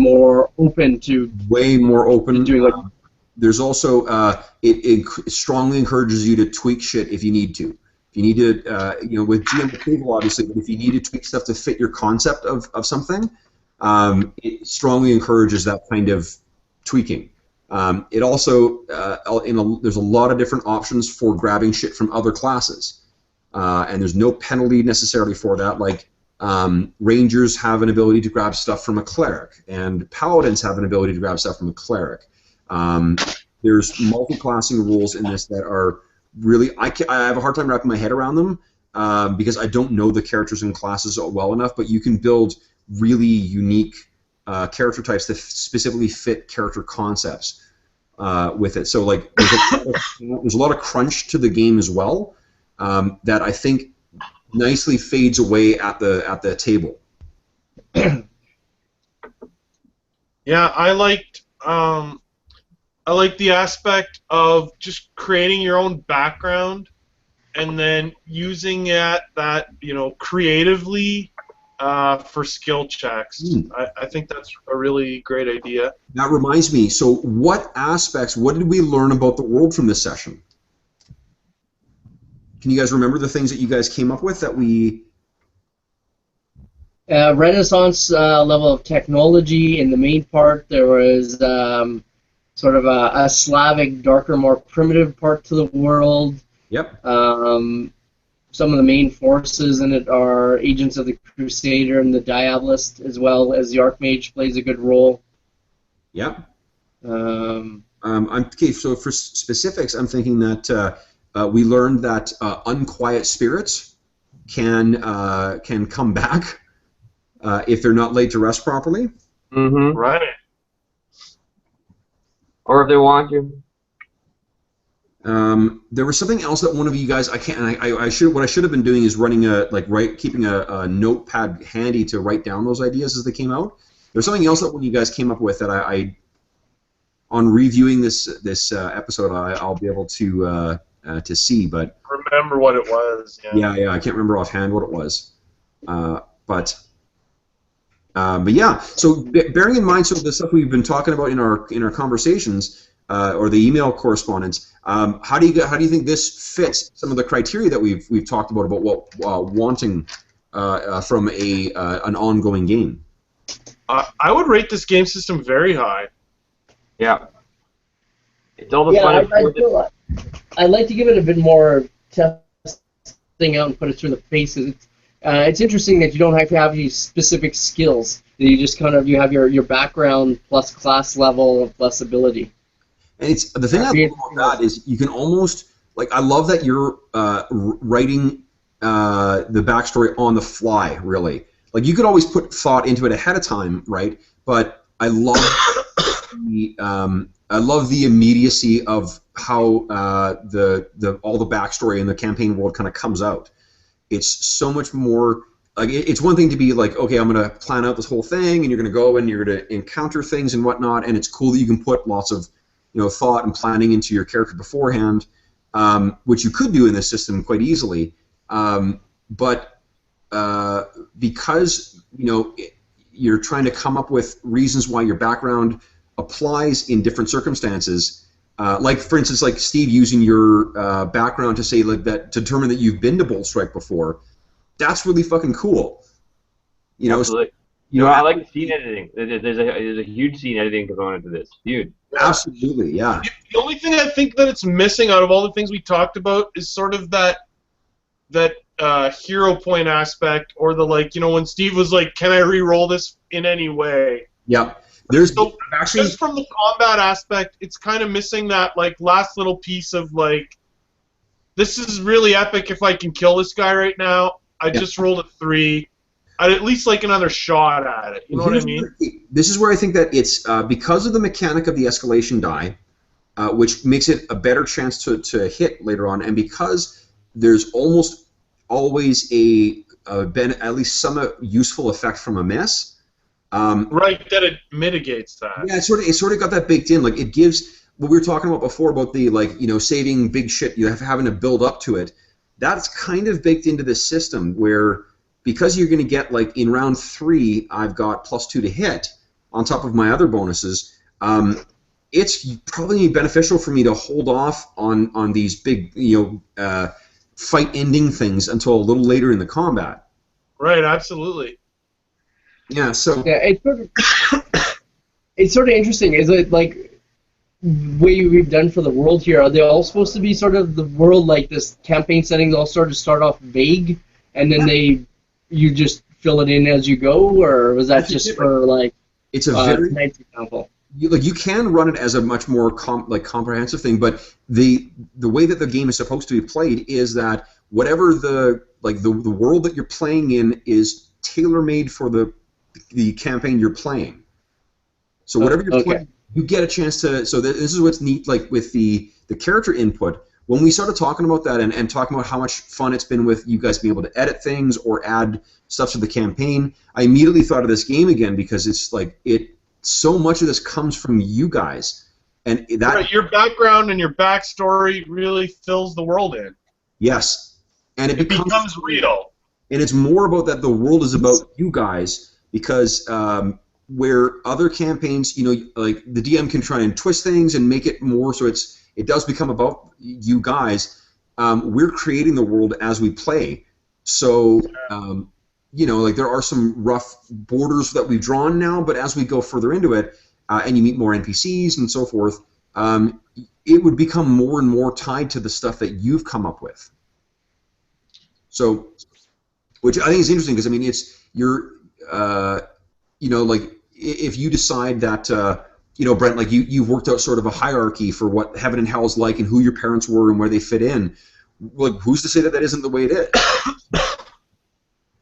open to. Way more open. To doing there's also it strongly encourages you to tweak shit if you need to. If you need to, with GM approval, obviously, but if you need to tweak stuff to fit your concept of something, it strongly encourages that kind of tweaking. It also there's a lot of different options for grabbing shit from other classes. And there's no penalty necessarily for that. Like Rangers have an ability to grab stuff from a cleric, and Paladins have an ability to grab stuff from a cleric. There's multi-classing rules in this that are really I have a hard time wrapping my head around them because I don't know the characters and classes well enough. But you can build really unique character types that specifically fit character concepts. with it. So like there's a lot of crunch to the game as well that I think nicely fades away at the table. Yeah, I liked the aspect of just creating your own background and then using that creatively for skill checks. I think that's a really great idea. That reminds me, so what did we learn about the world from this session? Can you guys remember the things that you guys came up with that we... Renaissance level of technology in the main part. There was sort of a Slavic, darker, more primitive part to the world. Yep. Some of the main forces in it are Agents of the Crusader and the Diabolist, as well as the Archmage plays a good role. Yep. Okay, so for specifics, I'm thinking that we learned that unquiet spirits can come back if they're not laid to rest properly. Mm-hmm. Right. Or if they want to. There was something else that one of you guys what I should have been doing is running keeping a notepad handy to write down those ideas as they came out. There's something else that one of you guys came up with that I on reviewing this episode I'll be able to see, but remember what it was. Yeah, I can't remember offhand what it was, but yeah. So bearing in mind some of the stuff we've been talking about in our conversations or the email correspondence, how do you think this fits some of the criteria that we've talked about what wanting from an ongoing game? I would rate this game system very high. Yeah. It's all the fun. I'd like to give it a bit more testing out and put it through the paces. It's interesting that you don't have to have any specific skills. You just you have your background plus class level plus ability. And it's the thing I love about that is you can almost I love that you're writing the backstory on the fly. Really, you could always put thought into it ahead of time, right? But I love the immediacy of how all the backstory in the campaign world kind of comes out. It's so much more it's one thing to be okay, I'm going to plan out this whole thing, and you're going to go and you're going to encounter things and whatnot, and it's cool that you can put lots of thought and planning into your character beforehand, which you could do in this system quite easily. But because you're trying to come up with reasons why your background applies in different circumstances, for instance, Steve using your background to say that to determine that you've been to Bolt Strike before, that's really fucking cool. Absolutely. I like scene editing. There's a huge scene editing component to this. Huge. Absolutely, yeah. The only thing I think that it's missing out of all the things we talked about is sort of that hero point aspect, or the when Steve was like, "Can I re-roll this in any way?" Yeah. Just from the combat aspect, it's kind of missing that last little piece of this is really epic if I can kill this guy right now. I just rolled a 3. I'd at least like another shot at it. You know what I mean? This is where I think that it's because of the mechanic of the escalation die, which makes it a better chance to hit later on, and because there's almost always at least some useful effect from a miss. Right, that it mitigates that. Yeah, it sort of got that baked in. It gives what we were talking about before about the saving big shit. Having to build up to it. That's kind of baked into this system where, because you're going to get in round 3, I've got +2 to hit on top of my other bonuses. It's probably beneficial for me to hold off on these big fight-ending things until a little later in the combat. Right, absolutely. Yeah. So. Yeah, it's sort of interesting. Is it way we've done for the world here? Are they all supposed to be sort of the world this campaign settings all sort of start off vague, and then you just fill it in as you go, or was that just for it's a very nice example? You can run it as a much more comprehensive thing, but the way that the game is supposed to be played is that whatever the world that you're playing in is tailor-made for the campaign you're playing. So whatever you're playing, you get a chance to. So this is what's neat, like with the character input. When we started talking about that and talking about how much fun it's been with you guys being able to edit things or add stuff to the campaign, I immediately thought of this game again because it's like so much of this comes from you guys, and that right, your background and your backstory really fills the world in. Yes, and it becomes real. And it's more about that. The world is about you guys because where other campaigns, like the DM can try and twist things and make it more so it does become about you guys. We're creating the world as we play, so like there are some rough borders that we've drawn now, but as we go further into it, and you meet more NPCs and so forth, it would become more and more tied to the stuff that you've come up with. So, which I think is interesting because I mean, like if you decide that. Brent, like you've worked out sort of a hierarchy for what heaven and hell is like and who your parents were and where they fit in. Like, who's to say that isn't the way it is?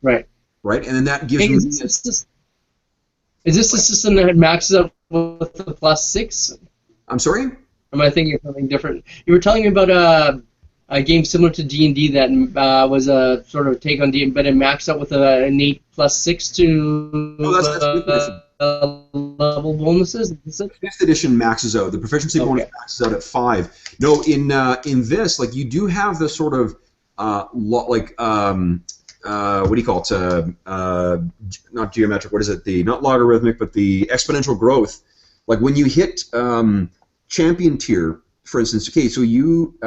Right. Right, and then that gives me. Is this the system that maxes out with the +6? I'm sorry? Am I thinking of something different? You were telling me about a game similar to D&D that was a sort of take on D&D, but it maxed out with an innate +6 to. Oh, that's level bonuses. Fifth edition maxes out. The proficiency bonus maxes out at 5. No, in this, like you do have the sort of what do you call it? Not geometric. What is it? Not logarithmic, but the exponential growth. Like when you hit champion tier, for instance. Okay, so you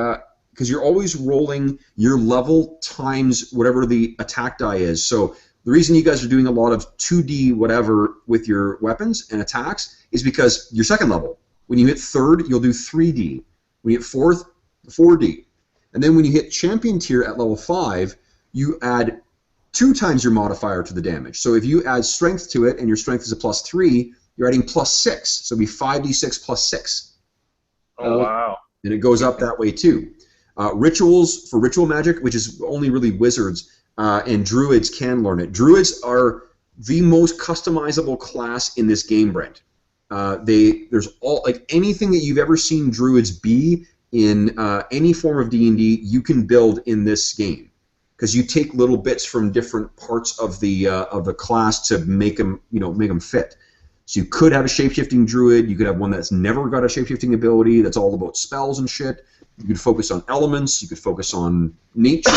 because you're always rolling your level times whatever the attack die is. So the reason you guys are doing a lot of 2D whatever with your weapons and attacks is because you're second level. When you hit third, you'll do 3D. When you hit fourth, 4D. And then when you hit champion tier at level 5, you add 2 times your modifier to the damage. So if you add strength to it and your strength is a +3, you're adding +6. So it'll be 5d6 +6. Oh, wow. And it goes up that way too. Rituals, for ritual magic, which is only really wizards, and druids can learn it. Druids are the most customizable class in this game, Brent. There's anything that you've ever seen druids be in any form of D&D, you can build in this game because you take little bits from different parts of the class to make them fit. So you could have a shapeshifting druid. You could have one that's never got a shapeshifting ability. That's all about spells and shit. You could focus on elements. You could focus on nature.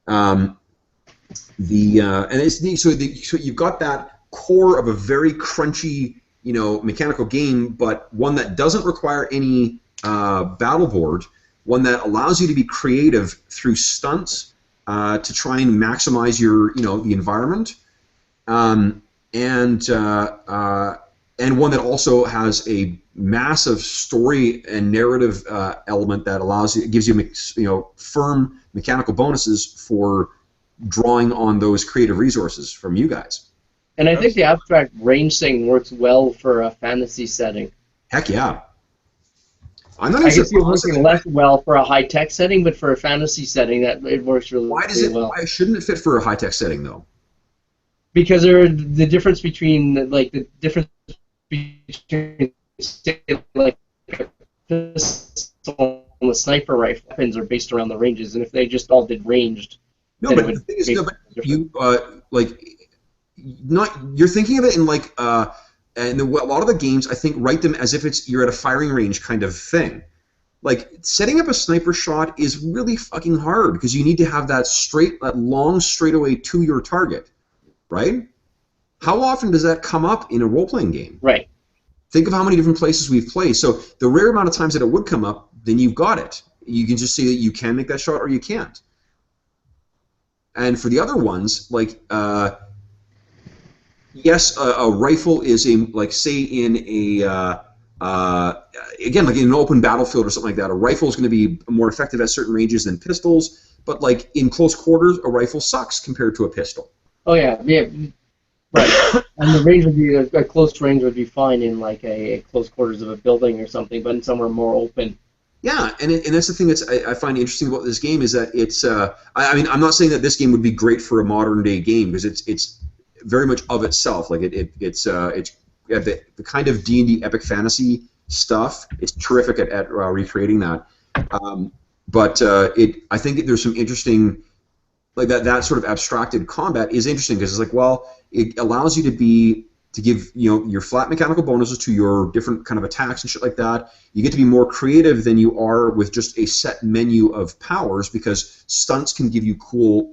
And it's neat. So you've got that core of a very crunchy, mechanical game, but one that doesn't require any battle board. One that allows you to be creative through stunts to try and maximize your, the environment, and one that also has a massive story and narrative element that gives you, firm mechanical bonuses for drawing on those creative resources from you guys. And I think the abstract range thing works well for a fantasy setting. Heck yeah. I guess it's working less well for a high-tech setting, but for a fantasy setting, that it works really well. Why shouldn't it fit for a high-tech setting, though? Because the difference between like a pistol and a sniper rifle weapons are based around the ranges, and if they just all did ranged, no, but the thing is, you're thinking of it in and a lot of the games, I think, write them as if you're at a firing range kind of thing. Like, setting up a sniper shot is really fucking hard because you need to have that long straightaway to your target, right? How often does that come up in a role-playing game? Right. Think of how many different places we've played. So the rare amount of times that it would come up, then you've got it. You can just say that you can make that shot or you can't. And for the other ones, yes, a rifle is say in again, like in an open battlefield or something like that, a rifle is going to be more effective at certain ranges than pistols. But in close quarters, a rifle sucks compared to a pistol. Oh yeah, right. And the range would be a close range would be fine in a close quarters of a building or something, but in somewhere more open. Yeah, and that's the thing I find interesting about this game is that it's. I'm not saying that this game would be great for a modern day game because it's very much of itself. It's the kind of D&D epic fantasy stuff is terrific at recreating that. But I think there's some interesting, like that sort of abstracted combat is interesting because it's like, well, it allows you to give your flat mechanical bonuses to your different kind of attacks and shit like that. You get to be more creative than you are with just a set menu of powers because stunts can give you cool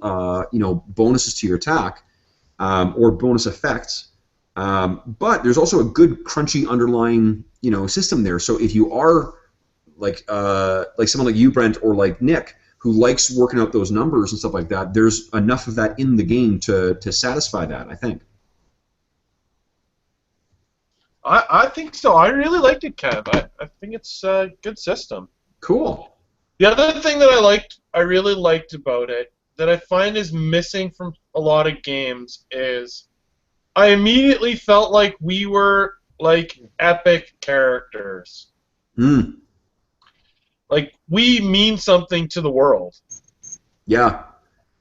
bonuses to your attack or bonus effects. But there's also a good crunchy underlying system there. So if you are like someone like you, Brent, or like Nick, who likes working out those numbers and stuff like that, there's enough of that in the game to satisfy that, I think. I think so. I really liked it, Kev. I think it's a good system. Cool. The other thing that I really liked about it, that I find is missing from a lot of games, is I immediately felt like we were like epic characters. Like we mean something to the world. Yeah.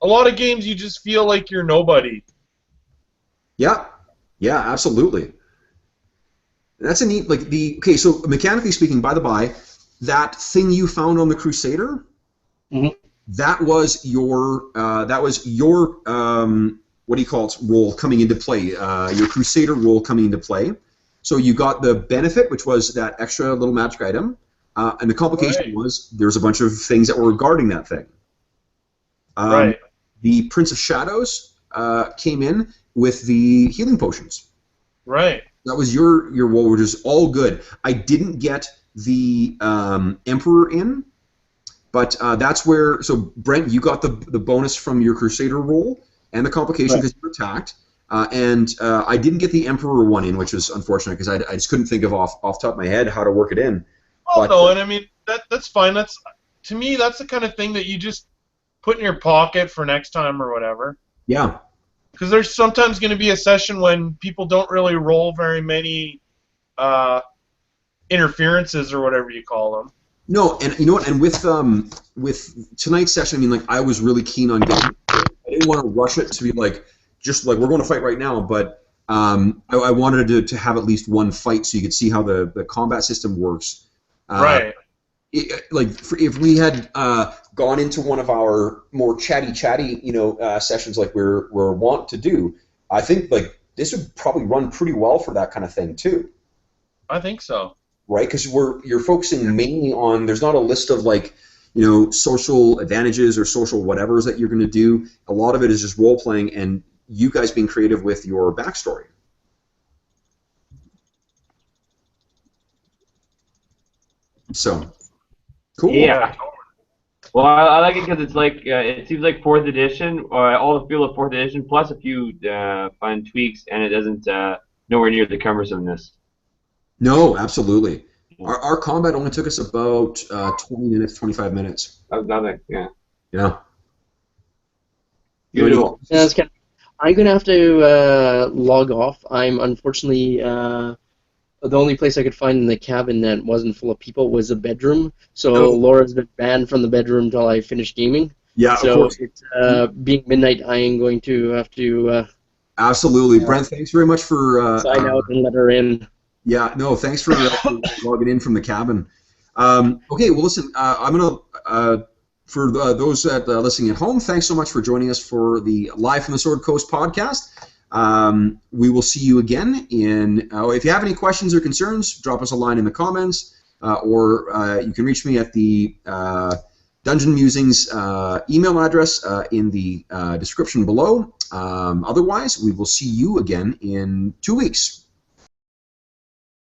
A lot of games you just feel like you're nobody. Yeah. Yeah, absolutely. That's a neat, okay, so mechanically speaking, by the by, that thing you found on the Crusader, that was your what do you call it, role coming into play, your Crusader role coming into play. So you got the benefit, which was that extra little magic item, and the complication was there's a bunch of things that were guarding that thing. The Prince of Shadows came in with the healing potions. Right. That was your role, which is all good. I didn't get the Emperor in, but that's where. So Brent, you got the bonus from your Crusader roll and the complication because you were attacked, and I didn't get the Emperor one in, which was unfortunate because I just couldn't think of off the top of my head how to work it in. Oh but, no, and I mean that's fine. To me that's the kind of thing that you just put in your pocket for next time or whatever. Yeah. Because there's sometimes going to be a session when people don't really roll very many interferences or whatever you call them. No, and you know what? And with tonight's session, I mean, like I was really keen on getting. I didn't want to rush it to be just like we're going to fight right now, but I wanted to have at least one fight so you could see how the combat system works. Right. If we had gone into one of our more chatty, sessions like we're wont to do, I think like this would probably run pretty well for that kind of thing too. I think so. Right, because you're focusing mainly on. There's not a list of social advantages or social whatevers that you're going to do. A lot of it is just role playing and you guys being creative with your backstory. So. Cool. Yeah. Well, I like it because it's it seems like 4th edition, all the feel of 4th edition, plus a few fun tweaks, and it doesn't nowhere near the cumbersomeness. No, absolutely. Our combat only took us about 20 minutes, 25 minutes. That was nothing. Yeah. Yeah. Beautiful. I'm gonna have to log off. I'm unfortunately. The only place I could find in the cabin that wasn't full of people was a bedroom. So Laura's been banned from the bedroom until I finish gaming. Yeah, so of course. It's being midnight, I am going to have to. Absolutely, Brent. Thanks very much for sign out and let her in. Yeah, no, thanks for logging in from the cabin. Okay, well, listen, I'm gonna for those that listening at home, thanks so much for joining us for the Live from the Sword Coast podcast. We will see you again if you have any questions or concerns, drop us a line in the comments, or you can reach me at the Dungeon Musings email address in the description below. Otherwise, we will see you again in 2 weeks.